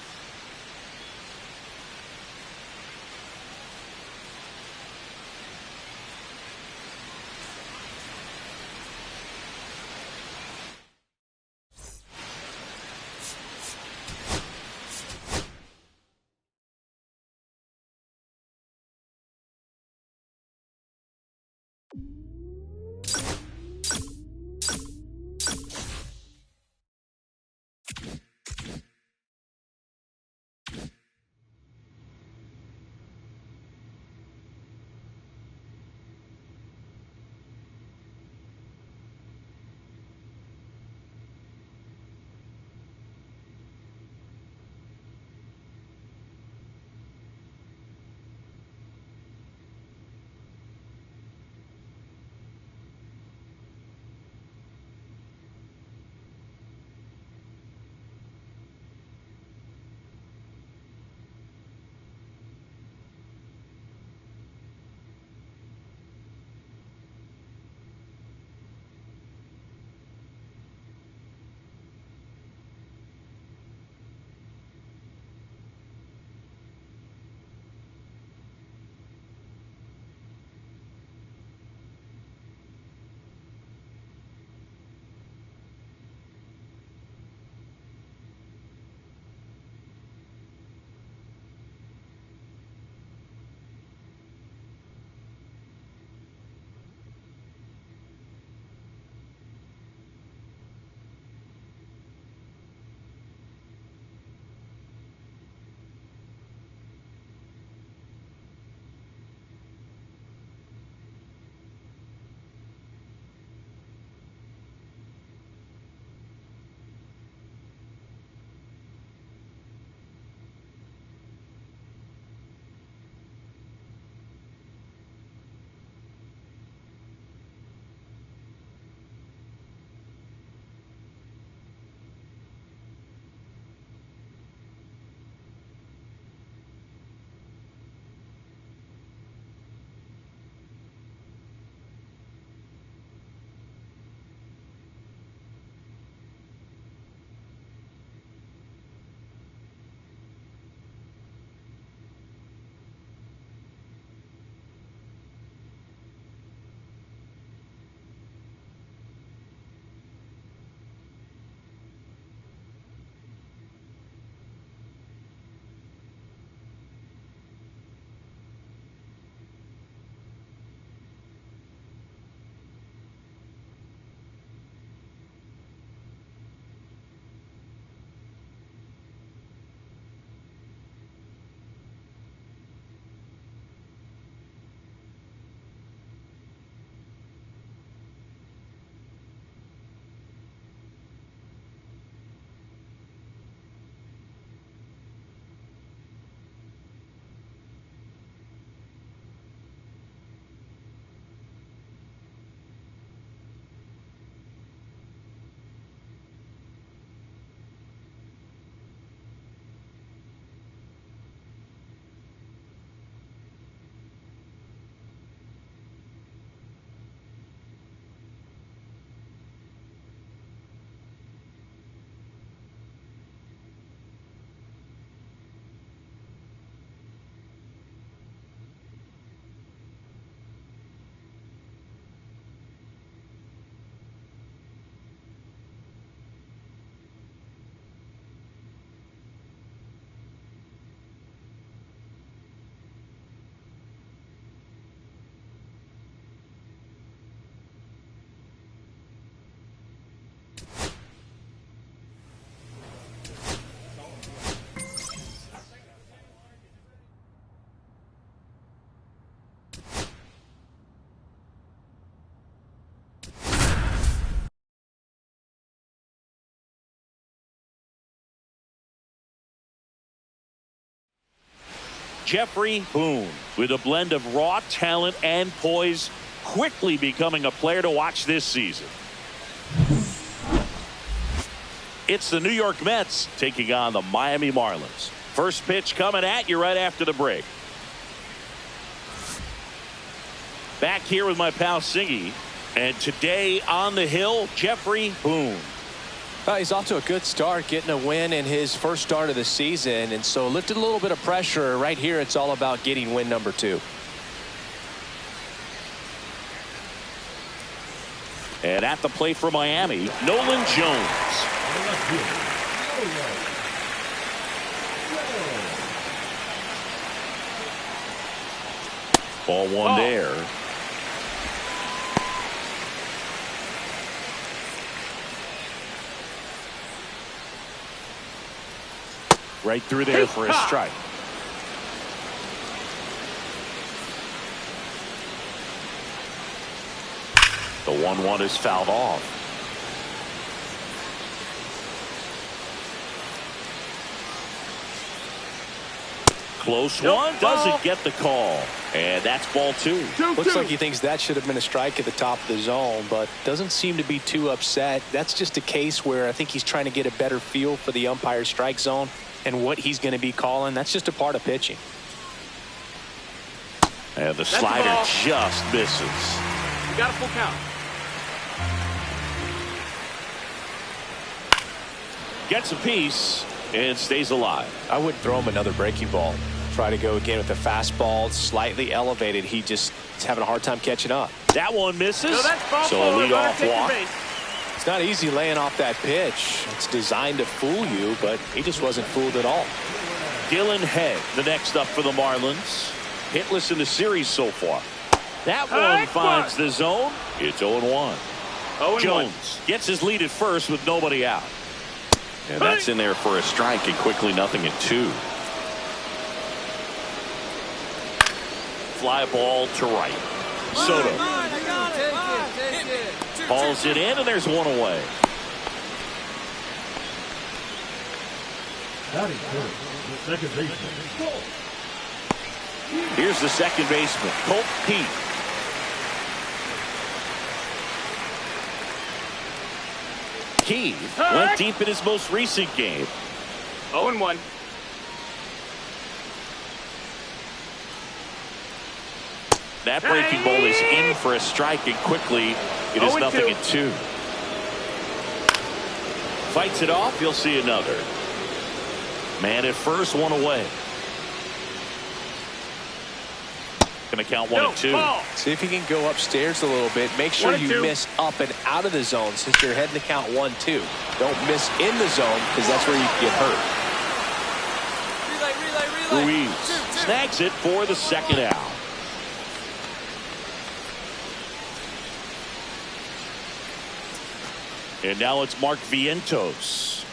Jeffrey Boone, with a blend of raw talent and poise, quickly becoming a player to watch this season. It's the New York Mets taking on the Miami Marlins. First pitch coming at you right after the break. Back here with my pal Singy. And today on the hill, Jeffrey Boone. Well, he's off to a good start, getting a win in his first start of the season, and so lifted a little bit of pressure. Right here, it's all about getting win number 2. And at the plate for Miami, Nolan Jones. Ball one there. Right through there for a strike. The 1-1 is fouled off. Close one. Doesn't get the call. And that's ball 2. Looks like he thinks that should have been a strike at the top of the zone, but doesn't seem to be too upset. That's just a case where I think he's trying to get a better feel for the umpire's strike zone and what he's going to be calling. That's just a part of pitching. And the slider just misses. You got a full count. Gets a piece and stays alive. I wouldn't throw him another breaking ball. Try to go again with the fastball, slightly elevated. He just is having a hard time catching up. That one misses. So a leadoff walk. It's not easy laying off that pitch. It's designed to fool you, but he just wasn't fooled at all. Dylan Head, the next up for the Marlins. Hitless in the series so far. That one finds the zone. It's 0-1. Jones gets his lead at first with nobody out. And that's in there for a strike, and quickly 0-2. Fly ball to right. Soto hauls it in, and there's one away. Batting first, the second baseman, Here's the second baseman, Colt Pete. Keith went deep in his most recent game. 0-1. That breaking ball is in for a strike, and quickly it is 0-2. Fights it off. You'll see another. Man at first, one away. Going to count 1-2. See if you can go upstairs a little bit. Make sure you miss up and out of the zone since you're heading to count 1-2. Don't miss in the zone because that's where you can get hurt. Relay. Ruiz snags it for the second out. And now it's Mark Vientos.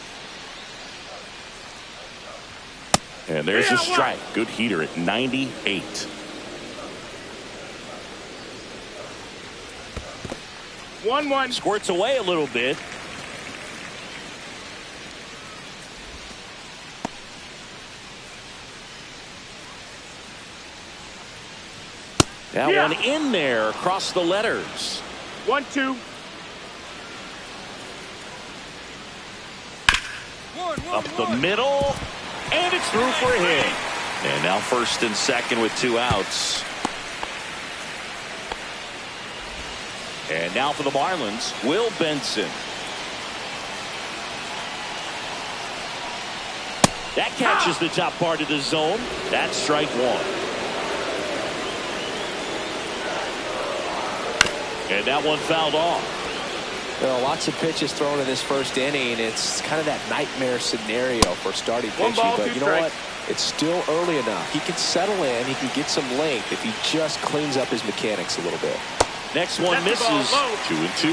And there's a strike. Good heater at 98. Squirts away a little bit. That one in there across the letters. 1-2. Up the middle, and it's through for a hit. And now first and second with 2 outs. And now for the Marlins, Will Benson. That catches the top part of the zone. That's strike 1. And that one fouled off. Well, lots of pitches thrown in this first inning. It's kind of that nightmare scenario for starting pitching. But you know what? It's still early enough. He can settle in. He can get some length if he just cleans up his mechanics a little bit. Next one misses. 2-2.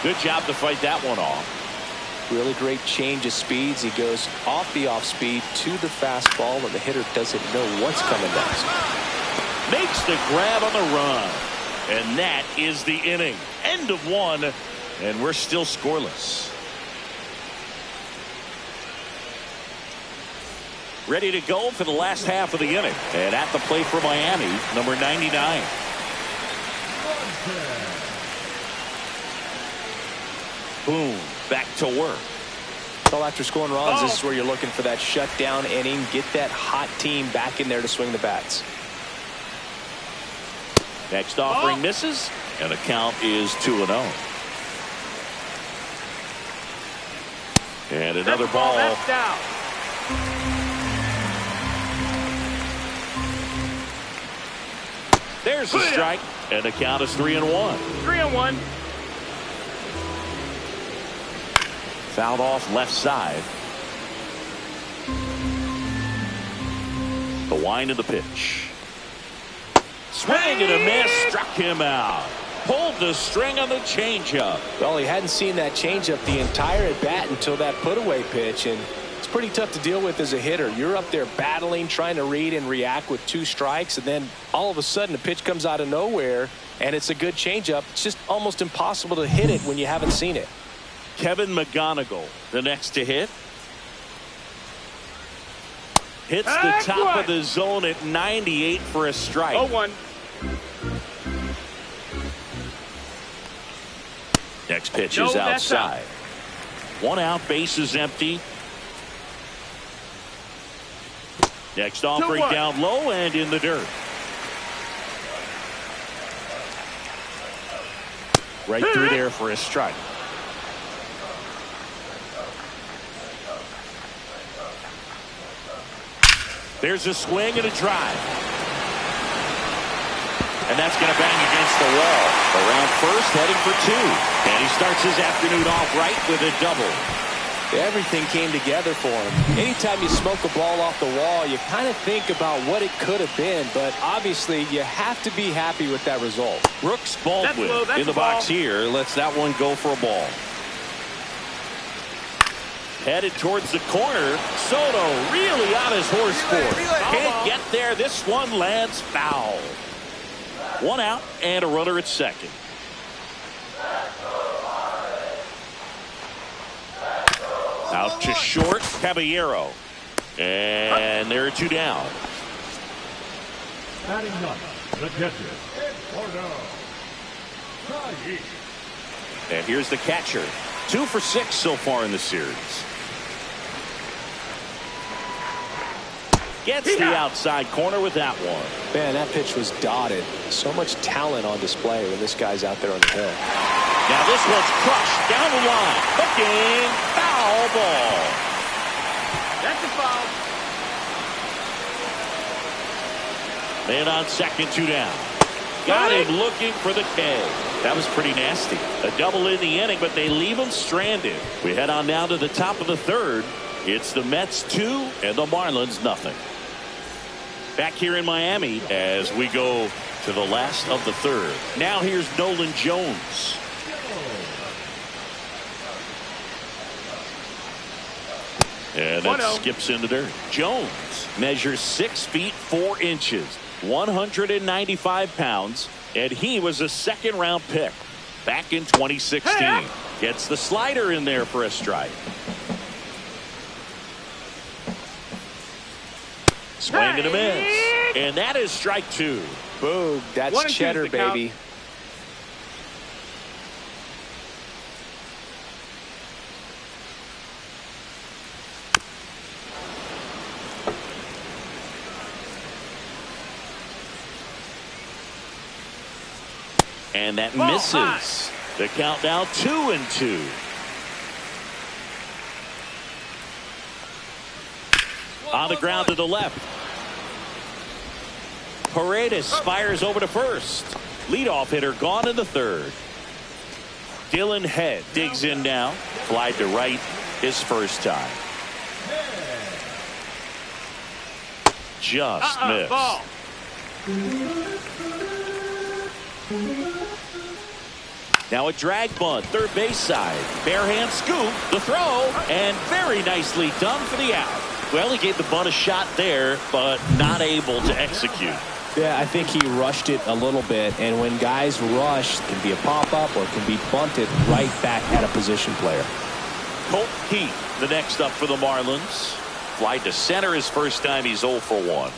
Good job to fight that one off. Really great change of speeds. He goes off the off speed to the fastball, and the hitter doesn't know what's coming next. Makes the grab on the run. And that is the inning. End of 1, and we're still scoreless. Ready to go for the last half of the inning. And at the plate for Miami, number 99. Boom, back to work. Well, after scoring runs, this is where you're looking for that shutdown inning. Get that hot team back in there to swing the bats. Next offering misses, and the count is 2-0. And another ball. That's down. There's a strike, and the count is 3-1. 3-1. Fouled off left side. The wind of the pitch. Swing and a miss, struck him out. Pulled the string on the changeup. Well, he hadn't seen that changeup the entire at bat until that put-away pitch, and it's pretty tough to deal with as a hitter. You're up there battling, trying to read and react with 2 strikes, and then all of a sudden the pitch comes out of nowhere, and it's a good changeup. It's just almost impossible to hit it when you haven't seen it. Kevin McGonigal, the next to hit. Hits the top of the zone at 98 for a strike. 0-1. Next pitch is outside. 1 out, base is empty. Next offering down low and in the dirt. Right through there for a strike. There's a swing and a drive. And that's going to bang against the wall. Around first, heading for 2. And he starts his afternoon off right with a double. Everything came together for him. Anytime you smoke a ball off the wall, you kind of think about what it could have been, but obviously you have to be happy with that result. Brooks Baldwin in the box here lets that one go for a ball. Headed towards the corner. Soto really on his horse for it. Can't get there. This one lands foul. 1 out and a runner at second. Out to short, Caballero. And there are 2 down. Batting up, the catcher, And here's the catcher. 2 for 6 so far in the series. Gets the outside corner with that one. Man, that pitch was dotted. So much talent on display when this guy's out there on the hill. Now this one's crushed down the line. Hooking, foul ball. That's a foul. Man on second, 2 down. Got him looking for the K. That was pretty nasty. A double in the inning, but they leave him stranded. We head on down to the top of the 3rd. It's the Mets 2 and the Marlins nothing. Back here in Miami as we go to the last of the 3rd. Now here's Nolan Jones. And that skips into dirt. Jones measures 6 feet 4 inches, 195 pounds, and he was a 2nd-round pick back in 2016. Gets the slider in there for a strike. Swing and a miss. And that is strike 2. Boog, that's cheddar, baby. And that misses. The count now 2-2. On the ground to the left. Paredes fires over to first. Leadoff hitter gone in the 3rd. Dylan Head digs in now. Fly to right his first time. Just missed. Ball. Now a drag bunt, 3rd base side. Bare hand scoop, the throw, and very nicely done for the out. Well, he gave the bunt a shot there, but not able to execute. Yeah, I think he rushed it a little bit, and when guys rush, it can be a pop-up or it can be bunted right back at a position player. Colt Heath, the next up for the Marlins. Fly to center his first time. He's 0 for 1.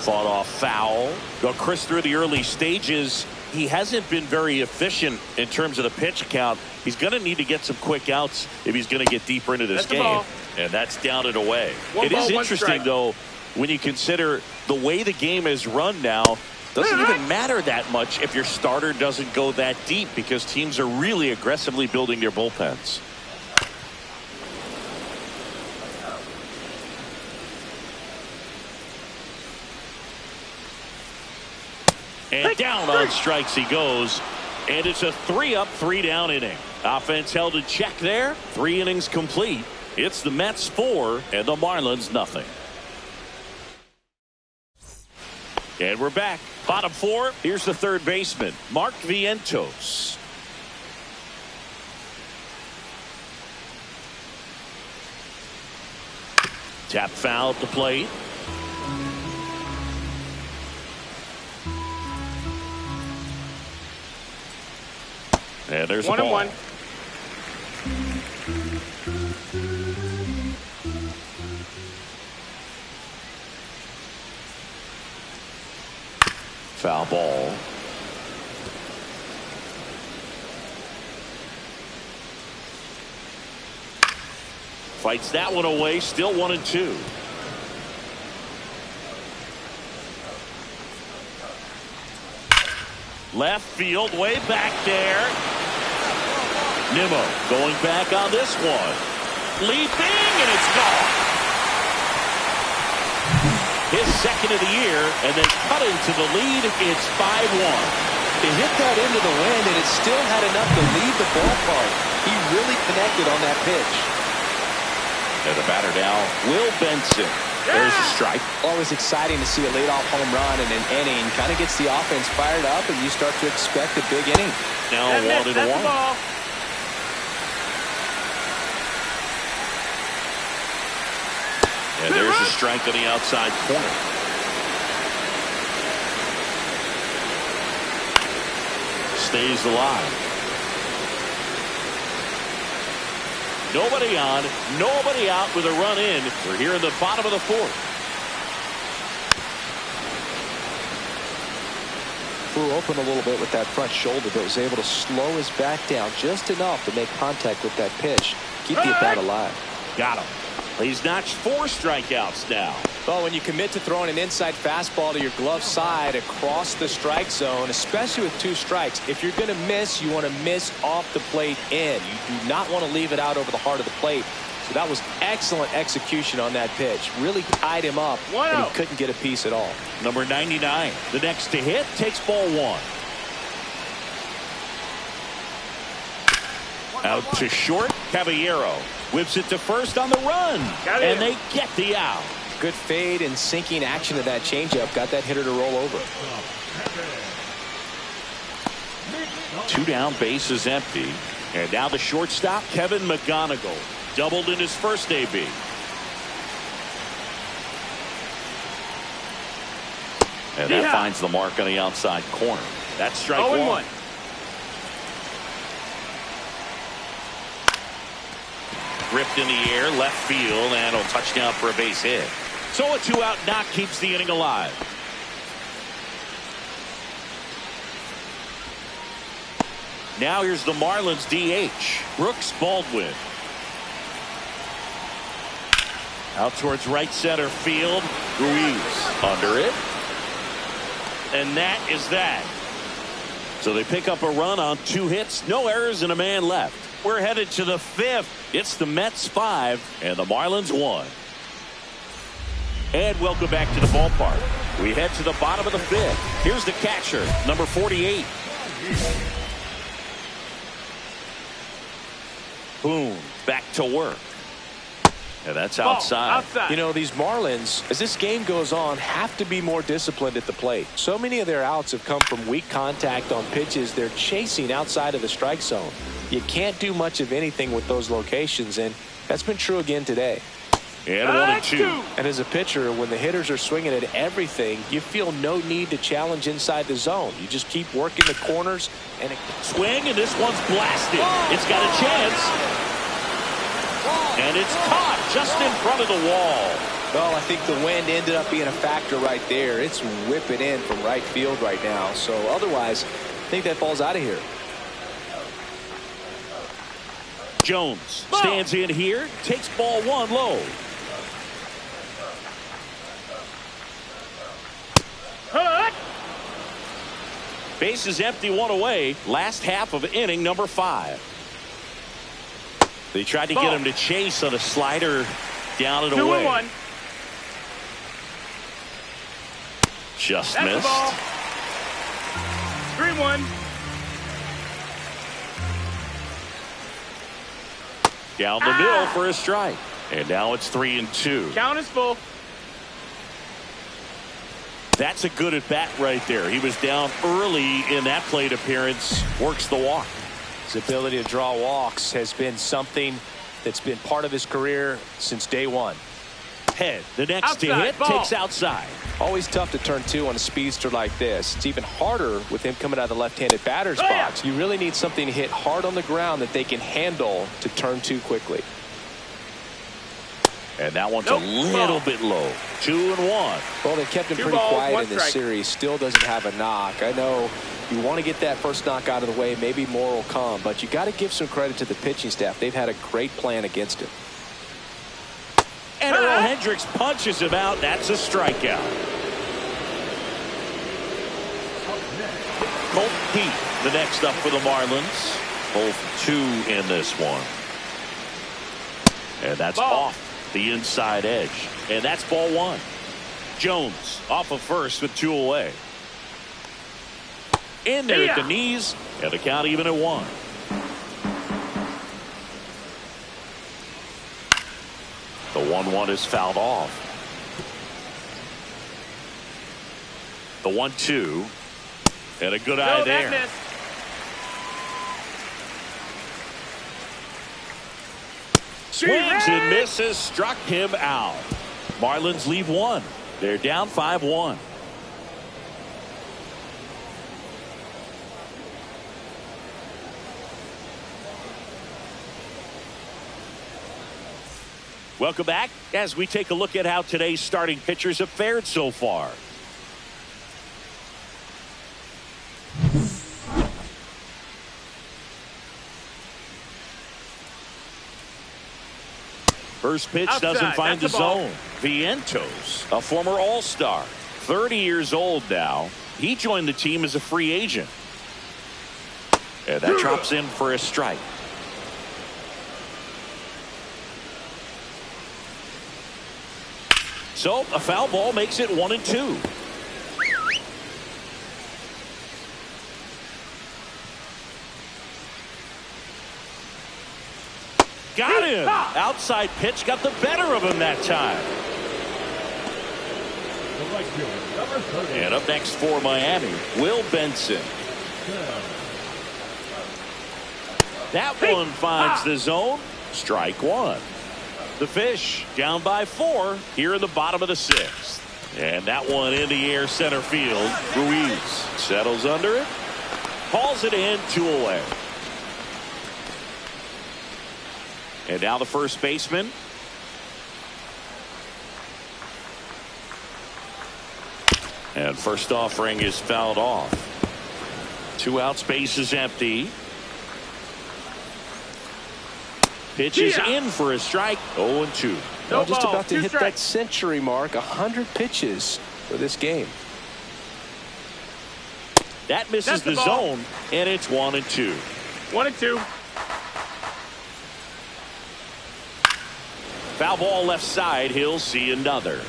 Fought off foul. Well, Chris, through the early stages, he hasn't been very efficient in terms of the pitch count. He's going to need to get some quick outs if he's going to get deeper into this game. And that's down and away. It is interesting, though, when you consider the way the game is run now. Doesn't even matter that much if your starter doesn't go that deep, because teams are really aggressively building their bullpens. And down on strikes he goes. And it's a 3-up, 3-down inning. Offense held in check there. 3 innings complete. It's the Mets 4 and the Marlins nothing. And we're back. Bottom 4. Here's the third baseman, Mark Vientos. Tap foul at the plate. And there's 1-1. Foul ball. Fights that one away. Still 1-2. Left field, way back there. Nimmo going back on this one. Leaping, and it's gone. His second of the year, and then cut into the lead. It's 5-1. He hit that into the wind, and it still had enough to leave the ballpark. He really connected on that pitch. And the batter now, Will Benson. There's a strike. Always exciting to see a leadoff home run in an inning. Kind of gets the offense fired up, and you start to expect a big inning. Now 1-1. And there's a strike on the outside corner. Stays alive. Nobody on, nobody out with a run in. We're here in the bottom of the 4th. Flew open a little bit with that front shoulder, but was able to slow his back down just enough to make contact with that pitch. Keep the at-bat alive. Got him. He's notched 4 strikeouts now. Well, when you commit to throwing an inside fastball to your glove side across the strike zone, especially with 2 strikes, if you're going to miss, you want to miss off the plate in. You do not want to leave it out over the heart of the plate. So that was excellent execution on that pitch. Really tied him up, and he couldn't get a piece at all. Number 99, the next to hit, takes ball 1. Out to short, Caballero whips it to first on the run, and they get the out. Good fade and sinking action of that changeup got that hitter to roll over. 2 down, base is empty, and now the shortstop, Kevin McGonigal, doubled in his first AB. And that finds the mark on the outside corner. That's strike 1. Ripped in the air, left field, and a touchdown for a base hit. So a 2-out knock keeps the inning alive. Now here's the Marlins DH, Brooks Baldwin. Out towards right center field, Ruiz under it. And that is that. So they pick up a run on 2 hits, no errors, and a man left. We're headed to the 5th. It's the Mets 5 and the Marlins 1. And welcome back to the ballpark. We head to the bottom of the 5th. Here's the catcher, number 48. Boom, back to work. And that's outside. You know, these Marlins, as this game goes on, have to be more disciplined at the plate. So many of their outs have come from weak contact on pitches they're chasing outside of the strike zone. You can't do much of anything with those locations, and that's been true again today. And 1-2. And as a pitcher, when the hitters are swinging at everything, you feel no need to challenge inside the zone. You just keep working the corners. And swing, and this one's blasted. It's got a chance. And it's caught. just in front of the wall. Well, I think the wind ended up being a factor right there. It's whipping in from right field right now. So otherwise, I think that ball's out of here. Jones stands in here, takes ball one low. Base is empty, one away. Last half of inning number 5. They tried to get him to chase on a slider down and away. 2-1. Just That's missed. 3-1. Down the middle for a strike. And now it's 3-2. Count is full. That's a good at bat right there. He was down early in that plate appearance. Works the walk. His ability to draw walks has been something that's been part of his career since day one. Head, the next to Outside, hit, ball. takes outside. Always tough to turn 2 on a speedster like this. It's even harder with him coming out of the left-handed batter's box. You really need something to hit hard on the ground that they can handle to turn 2 quickly. And that one's a little bit low. 2-1. Well, they've kept him pretty quiet in this series. Still doesn't have a knock. I know you want to get that first knock out of the way. Maybe more will come, but you got to give some credit to the pitching staff. They've had a great plan against him. And Earl Hendricks punches him out. That's a strikeout. Colt Pete, the next up for the Marlins. 0-2 in this one. And that's off the inside edge. And that's ball 1. Jones off of first with 2 away. In there at the knees. And the count even at 1. The 1-1 is fouled off. The 1-2. And a good eye there. Swings and misses. Struck him out. Marlins leave 1. They're down 5-1. Welcome back as we take a look at how today's starting pitchers have fared so far. First pitch doesn't find the zone. Vientos, a former All-Star, 30 years old now. He joined the team as a free agent. And that drops in for a strike. So a foul ball makes it 1-2. Got him. Outside pitch got the better of him that time. And up next for Miami, Will Benson. That one finds the zone. Strike 1. The Fish down by 4 here in the bottom of the 6th. And that one in the air center field. Ruiz settles under it. Hauls it in, 2 away. And now the first baseman. And first offering is fouled off. 2 outs, base is empty. Pitch is in for a strike. 0-2. Well, just about to hit that century mark. 100 pitches for this game. That misses the zone, and it's 1-2. 1-2. Foul ball left side. He'll see another.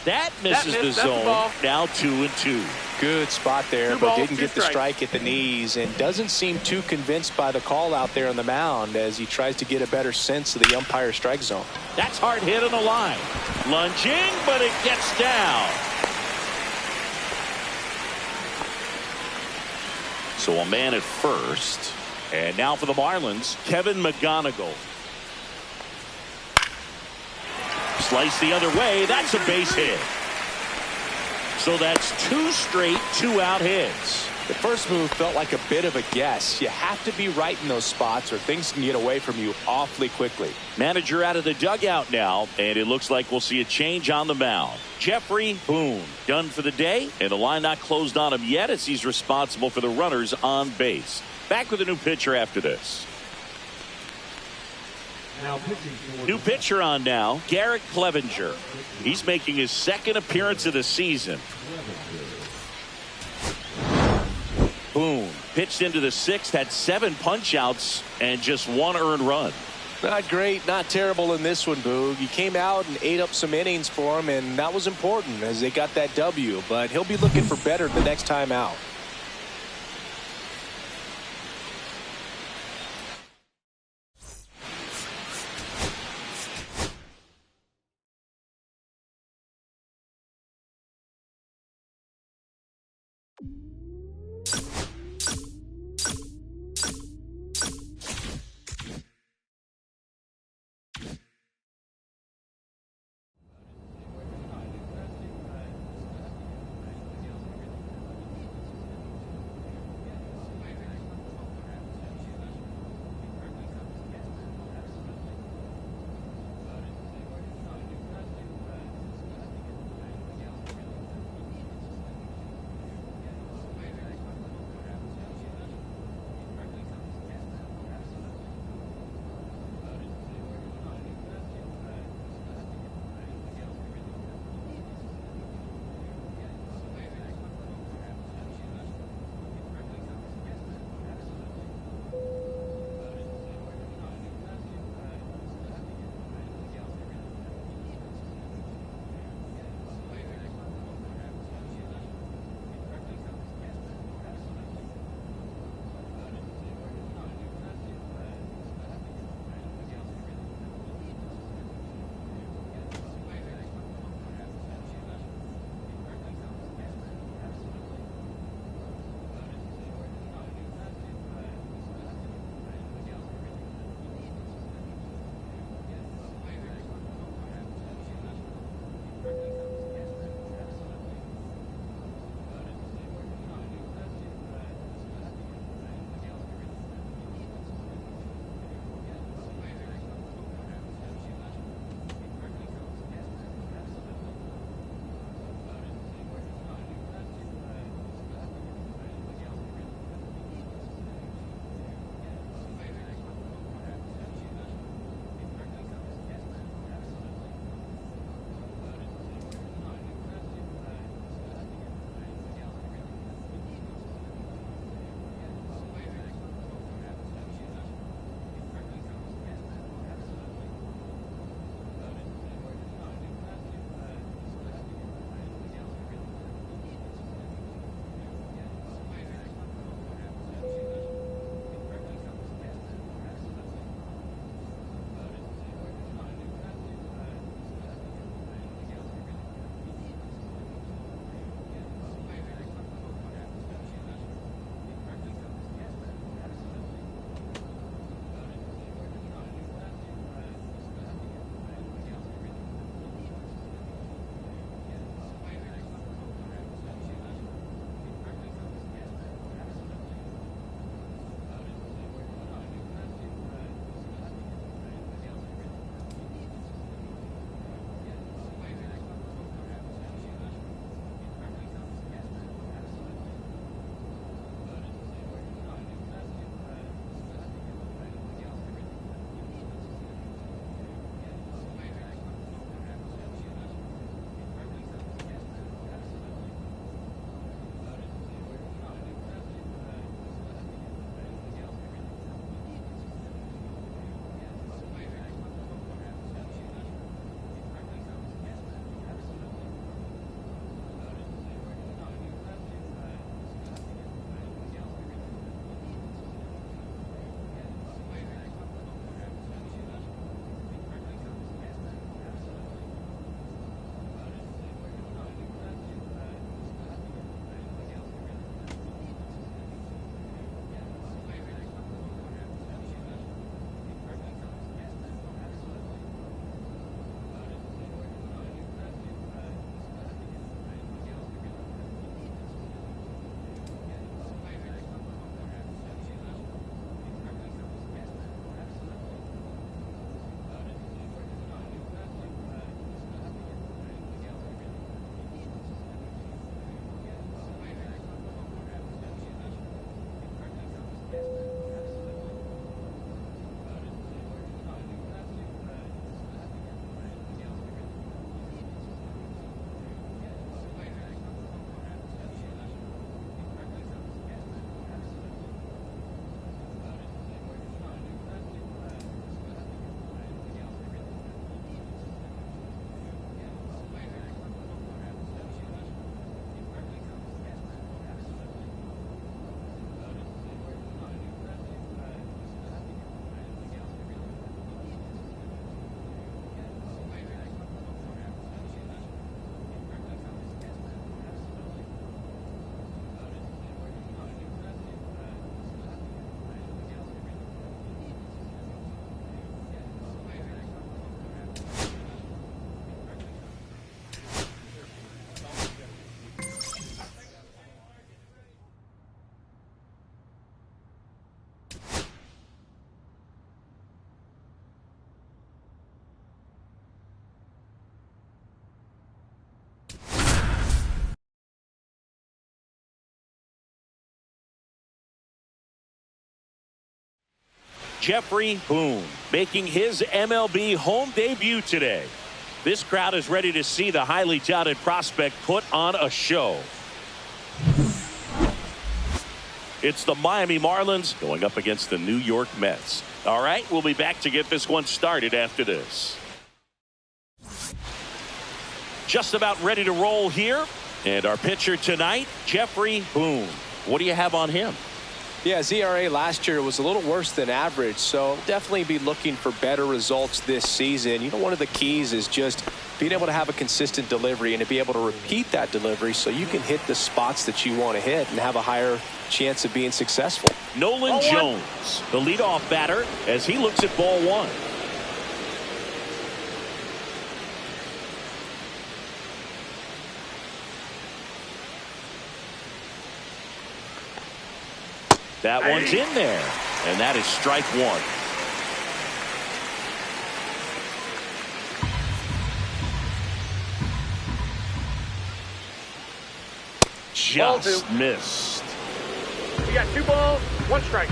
That misses the zone. Now 2-2. Good spot there, but didn't get the strike at the knees, and doesn't seem too convinced by the call out there on the mound as he tries to get a better sense of the umpire strike zone. That's hard hit on the line. Lunging, but it gets down. So a man at first. And now for the Marlins, Kevin McGonigal. Slice the other way. That's a base hit. So that's 2 straight 2-out hits. The first move felt like a bit of a guess. You have to be right in those spots or things can get away from you awfully quickly. Manager out of the dugout now, and it looks like we'll see a change on the mound. Jeffrey Boone done for the day, and the line not closed on him yet as he's responsible for the runners on base. Back with a new pitcher after this. New pitcher on now, Garrett Clevenger. He's making his second appearance of the season. Boone pitched into the sixth, had 7 punch-outs and just 1 earned run. Not great, not terrible in this one, Boog. He came out and ate up some innings for him, and that was important as they got that W. But he'll be looking for better the next time out. Jeffrey Boone making his MLB home debut today. This crowd is ready to see the highly touted prospect put on a show. It's the Miami Marlins going up against the New York Mets. All right, we'll be back to get this one started after this. Just about ready to roll here. And our pitcher tonight, Jeffrey Boone. What do you have on him? Yeah, his ERA last year was a little worse than average, so definitely be looking for better results this season. You know, one of the keys is just being able to have a consistent delivery and to be able to repeat that delivery so you can hit the spots that you want to hit and have a higher chance of being successful. Nolan Jones, the leadoff batter, as he looks at ball one. That one's in there, and that is strike one. Just missed. You got 2 balls, 1 strike.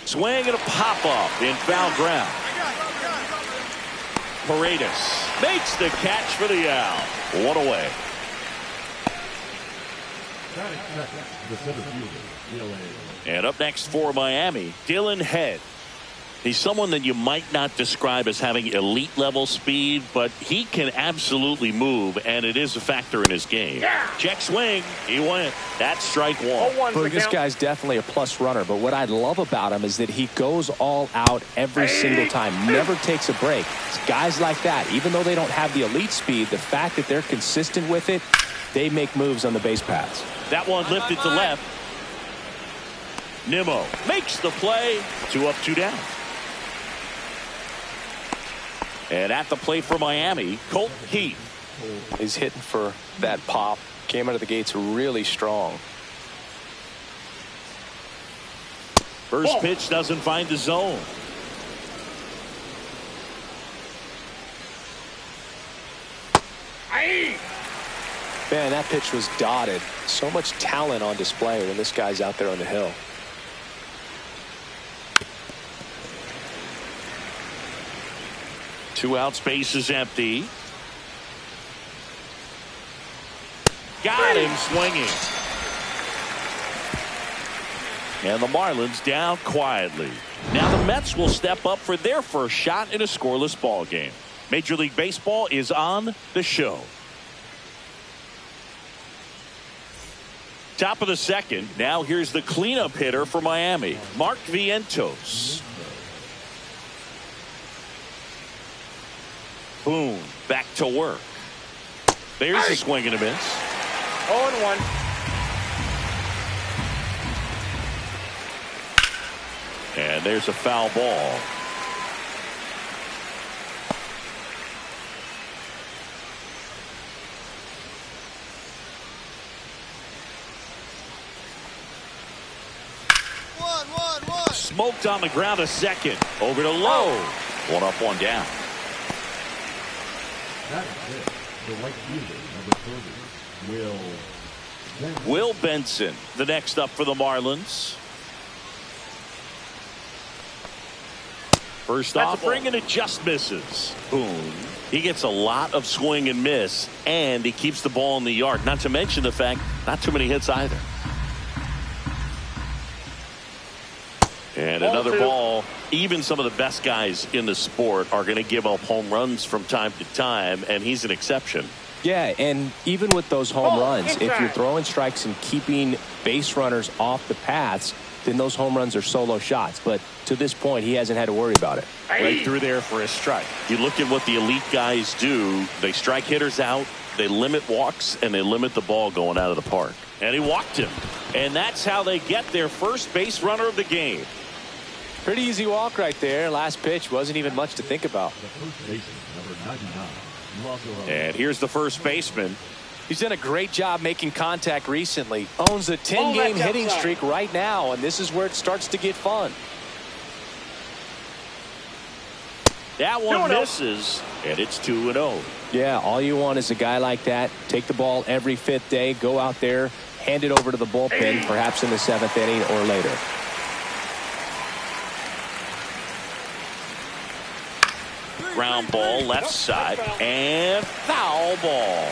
Swing and a pop-up in foul ground. Paredes makes the catch for the out. 1 away. And up next for Miami, Dylan Head. He's someone that you might not describe as having elite level speed, but he can absolutely move, and it is a factor in his game. Yeah. Check swing. He went. That's strike one. Well, this guy's definitely a plus runner, but what I love about him is that he goes all out every single time, never takes a break. It's guys like that, even though they don't have the elite speed, the fact that they're consistent with it, they make moves on the base paths. That one lifted to left. Nimmo makes the play. 2 up, 2 down. And at the plate for Miami, Colt Heath. He's hitting for that pop. Came out of the gates really strong. First pitch doesn't find the zone. Man, that pitch was dotted. So much talent on display when this guy's out there on the hill. Two outs, base is empty. Got him swinging. And the Marlins down quietly. Now the Mets will step up for their first shot in a scoreless ball game. Major League Baseball is on the show. Top of the second. Now here's the cleanup hitter for Miami, Mark Vientos. Boone back to work. There's a swing and a miss. 0-1. And there's a foul ball. Smoked on the ground a second. Over to Lowe. 1 up, 1 down. That is it. The right fielder, number 30, Will Benson, the next up for the Marlins. First offering, and it just misses. Boone. He gets a lot of swing and miss, and he keeps the ball in the yard. Not to mention the fact, not too many hits either. And another ball. Even some of the best guys in the sport are going to give up home runs from time to time, and he's an exception. Yeah, and even with those home runs, if you're throwing strikes and keeping base runners off the paths, then those home runs are solo shots. But to this point, he hasn't had to worry about it. Right through there for a strike. You look at what the elite guys do. They strike hitters out, they limit walks, and they limit the ball going out of the park. And he walked him. And that's how they get their first base runner of the game. Pretty easy walk right there. Last pitch wasn't even much to think about. And here's the first baseman. He's done a great job making contact recently. Owns a 10-game hitting streak right now, and this is where it starts to get fun. That one misses, and it's 2-0. Yeah, all you want is a guy like that. Take the ball every 5th day, go out there, hand it over to the bullpen, perhaps in the 7th inning or later. Ground ball left side and foul ball.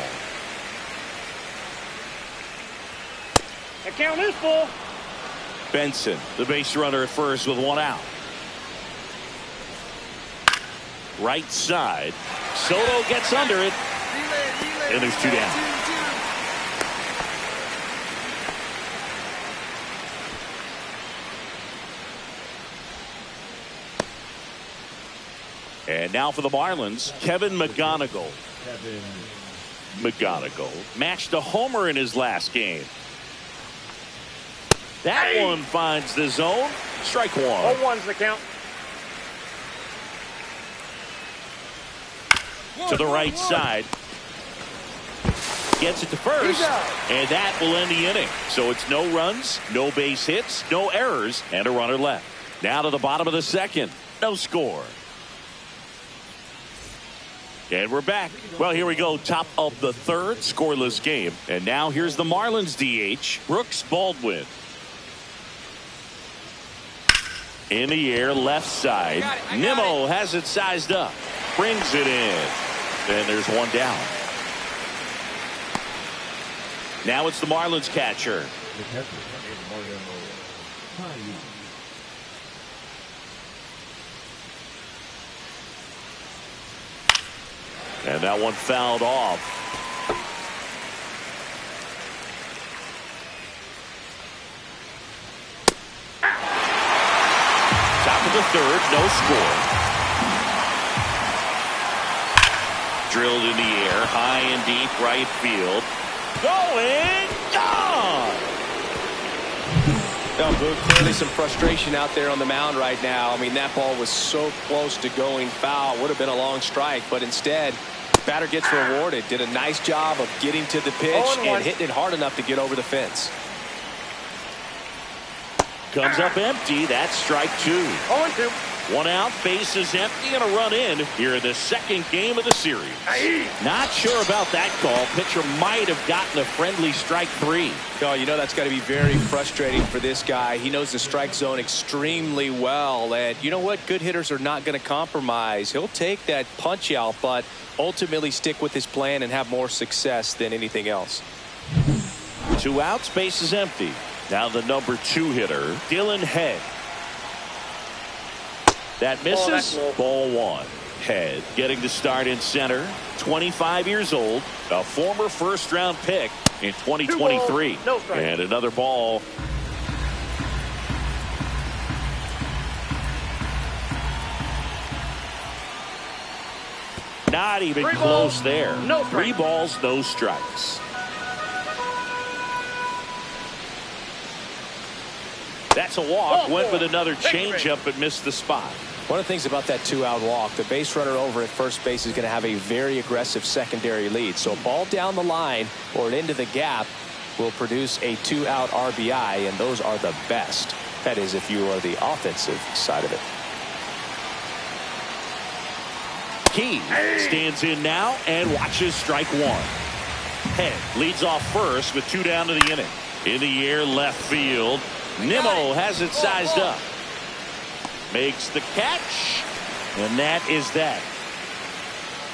The count is full. Benson, the base runner at first with 1 out. Right side. Soto gets under it. And there's 2 down. And now for the Marlins, Kevin McGonigal. McGonigal matched a homer in his last game. That one finds the zone. Strike 1. 0-1's the count. To the right side. Gets it to first. And that will end the inning. So it's no runs, no base hits, no errors, and a runner left. Now to the bottom of the 2nd. No score. And we're back. Well, here we go. Top of the 3rd. Scoreless game. And now here's the Marlins DH, Brooks Baldwin. In the air, left side. Nimmo has it sized up. Brings it in. And there's 1 down. Now it's the Marlins catcher. The catcher, Mario Paez. And that one fouled off. Top of the 3rd, no score. Drilled in the air, high and deep, right field. Going, gone! No, Boog, clearly some frustration out there on the mound right now. I mean, that ball was so close to going foul. Would have been a long strike, but instead, batter gets rewarded. Did a nice job of getting to the pitch and hitting it hard enough to get over the fence. Comes up empty. That's strike 2. 0-2. 1 out, base is empty, and a run in here in the 2nd game of the series. Not sure about that call. Pitcher might have gotten a friendly strike 3. Oh, you know that's got to be very frustrating for this guy. He knows the strike zone extremely well, and you know what? Good hitters are not going to compromise. He'll take that punch out, but ultimately stick with his plan and have more success than anything else. 2 outs, base is empty. Now the number 2 hitter, Dylan Head. That misses. Ball 1. Head getting to start in center. 25 years old. A former first-round pick in 2023. No strike. And another ball. Not even close there. No 3 balls, no strikes. That's a walk. Went with another changeup but missed the spot. One of the things about that 2-out walk, the base runner over at first base is going to have a very aggressive secondary lead. So a ball down the line or into the gap will produce a 2-out RBI, and those are the best. That is, if you are the offensive side of it. Key stands in now and watches strike 1. Head leads off first with 2 down to the inning. In the air, left field. Nimmo has it sized up. Makes the catch. And that is that.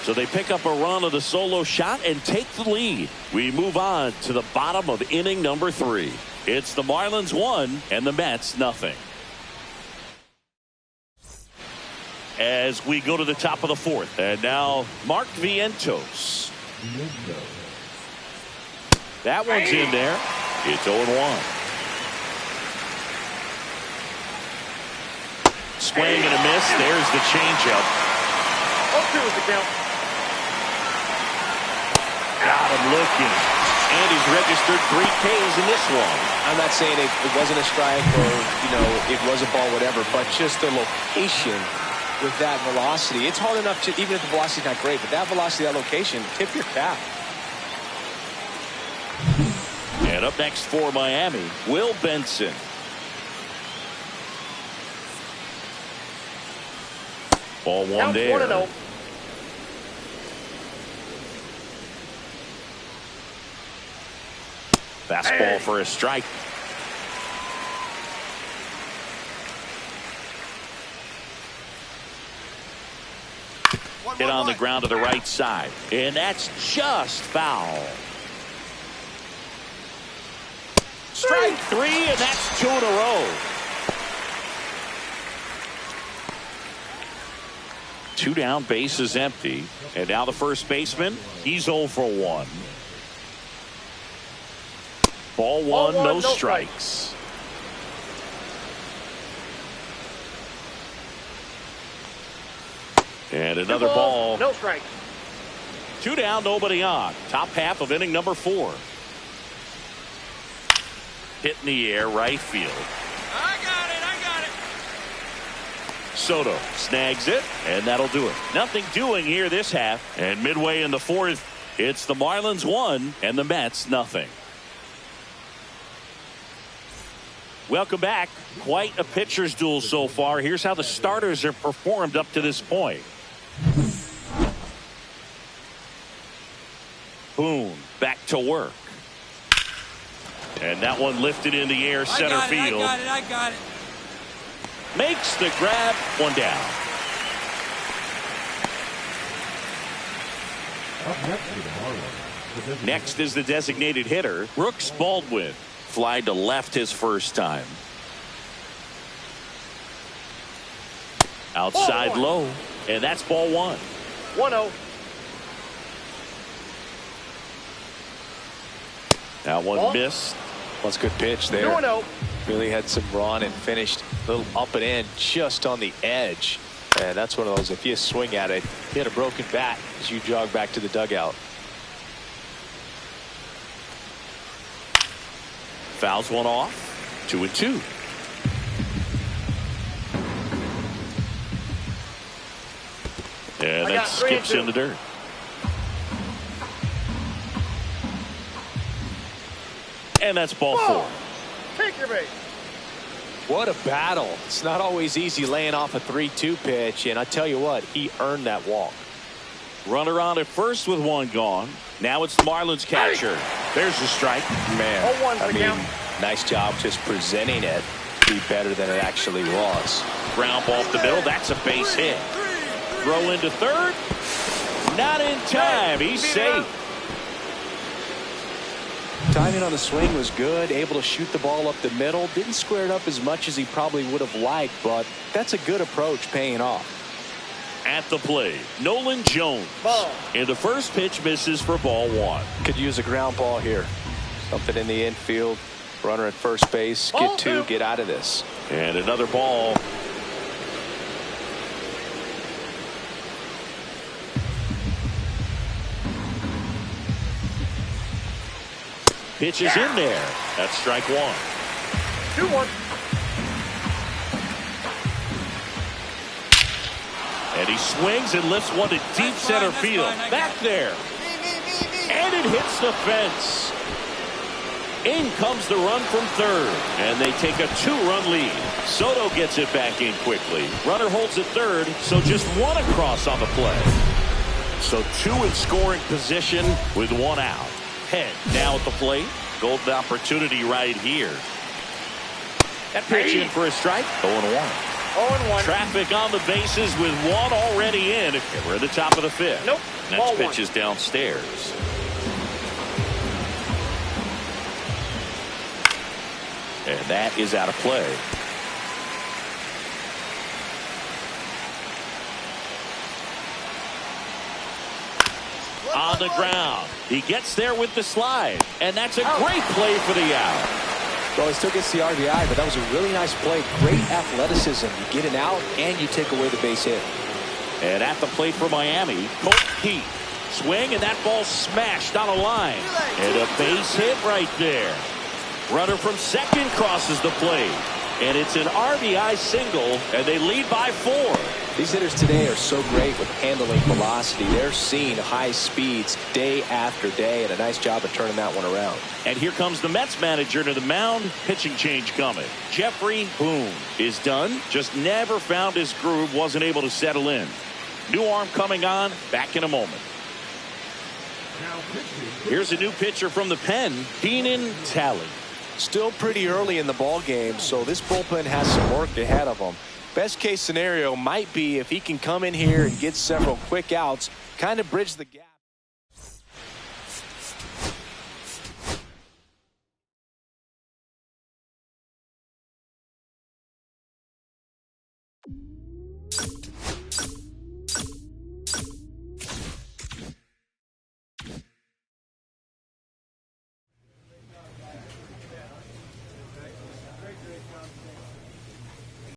So they pick up a run of the solo shot and take the lead. We move on to the bottom of inning number 3. It's the Marlins 1 and the Mets nothing. As we go to the top of the 4th. And now Mark Vientos. That one's in there. It's 0-1. Swing and a miss. There's the changeup. 0-2 is the count. Got him looking. And he's registered 3 Ks in this one. I'm not saying it wasn't a strike or, you know, it was a ball, whatever, but just the location with that velocity. It's hard enough to, even if the velocity's not great, but that velocity, that location, tip your cap. And up next for Miami, Will Benson. Ball one Count there. 1-0. Fastball for a strike. Hit on the ground to the right side. And that's just foul. Strike three, and that's 2 in a row. 2 down, base is empty. And now the first baseman, he's 0 for 1. Ball one, no strikes. And another ball. No strikes. 2 down, nobody on. Top half of inning number 4. Hit in the air, right field. I got it. Soto snags it, and that'll do it. Nothing doing here this half. And midway in the 4th, it's the Marlins 1 and the Mets nothing. Welcome back. Quite a pitcher's duel so far. Here's how the starters have performed up to this point. Boone back to work. And that one lifted in the air, center field. I got it. Makes the grab, 1 down. Up next for the Marlins. Next is the designated hitter, Brooks Baldwin. Fly to left his first time. Outside low, and that's ball 1. 1-0. That one missed. That's a good pitch there. 2-0. Really had some run and finished a little up and in just on the edge. And that's one of those, if you swing at it, hit a broken bat as you jog back to the dugout. Fouls one off. 2-2. And that skips in the dirt. And that's ball 4. Take your base. What a battle. It's not always easy laying off a 3-2 pitch, and I tell you what, he earned that walk. Runner on at first with 1 gone. Now it's the Marlins catcher. There's the strike. Man, 0-1 I mean, count. nice job just presenting it to be better than it actually was. Ground ball up the middle. That's a base hit. Throw into third. Not in time. He's safe. Timing on the swing was good, able to shoot the ball up the middle. Didn't square it up as much as he probably would have liked, but that's a good approach, paying off. At the plate, Nolan Jones. Ball. And the first pitch misses for ball 1. Could use a ground ball here. Something in the infield. Runner at first base. Ball Get 2, 2. get out of this. And another ball. Pitch is in there. That's strike 1. 2-1. And he swings and lifts one to deep center field. Back there. And it hits the fence. In comes the run from third. And they take a 2-run lead. Soto gets it back in quickly. Runner holds at third, so just 1 across on the play. So 2 in scoring position with 1 out. Head now at the plate. Golden opportunity right here. That pitch in for a strike. 0-1. 0-1. Traffic on the bases with 1 already in. And we're at the top of the 5th. Nope. Next Ball pitch 1. is downstairs. And that is out of play. On the ground. He gets there with the slide. And that's a great play for the out. Well, he still gets the RBI, but that was a really nice play. Great athleticism. You get an out, and you take away the base hit. And at the plate for Miami, Colt Heat. Swing, and that ball smashed on a line. And a base hit right there. Runner from second crosses the plate. And it's an RBI single, and they lead by 4. These hitters today are so great with handling velocity. They're seeing high speeds day after day, and a nice job of turning that one around. And here comes the Mets manager to the mound. Pitching change coming. Jeffrey Boone is done. Just never found his groove. Wasn't able to settle in. New arm coming on. Back in a moment. Here's a new pitcher from the pen. Keenan Talley. Still pretty early in the ball game, so this bullpen has some work ahead of them. Best case scenario might be if he can come in here and get several quick outs, kind of bridge the gap.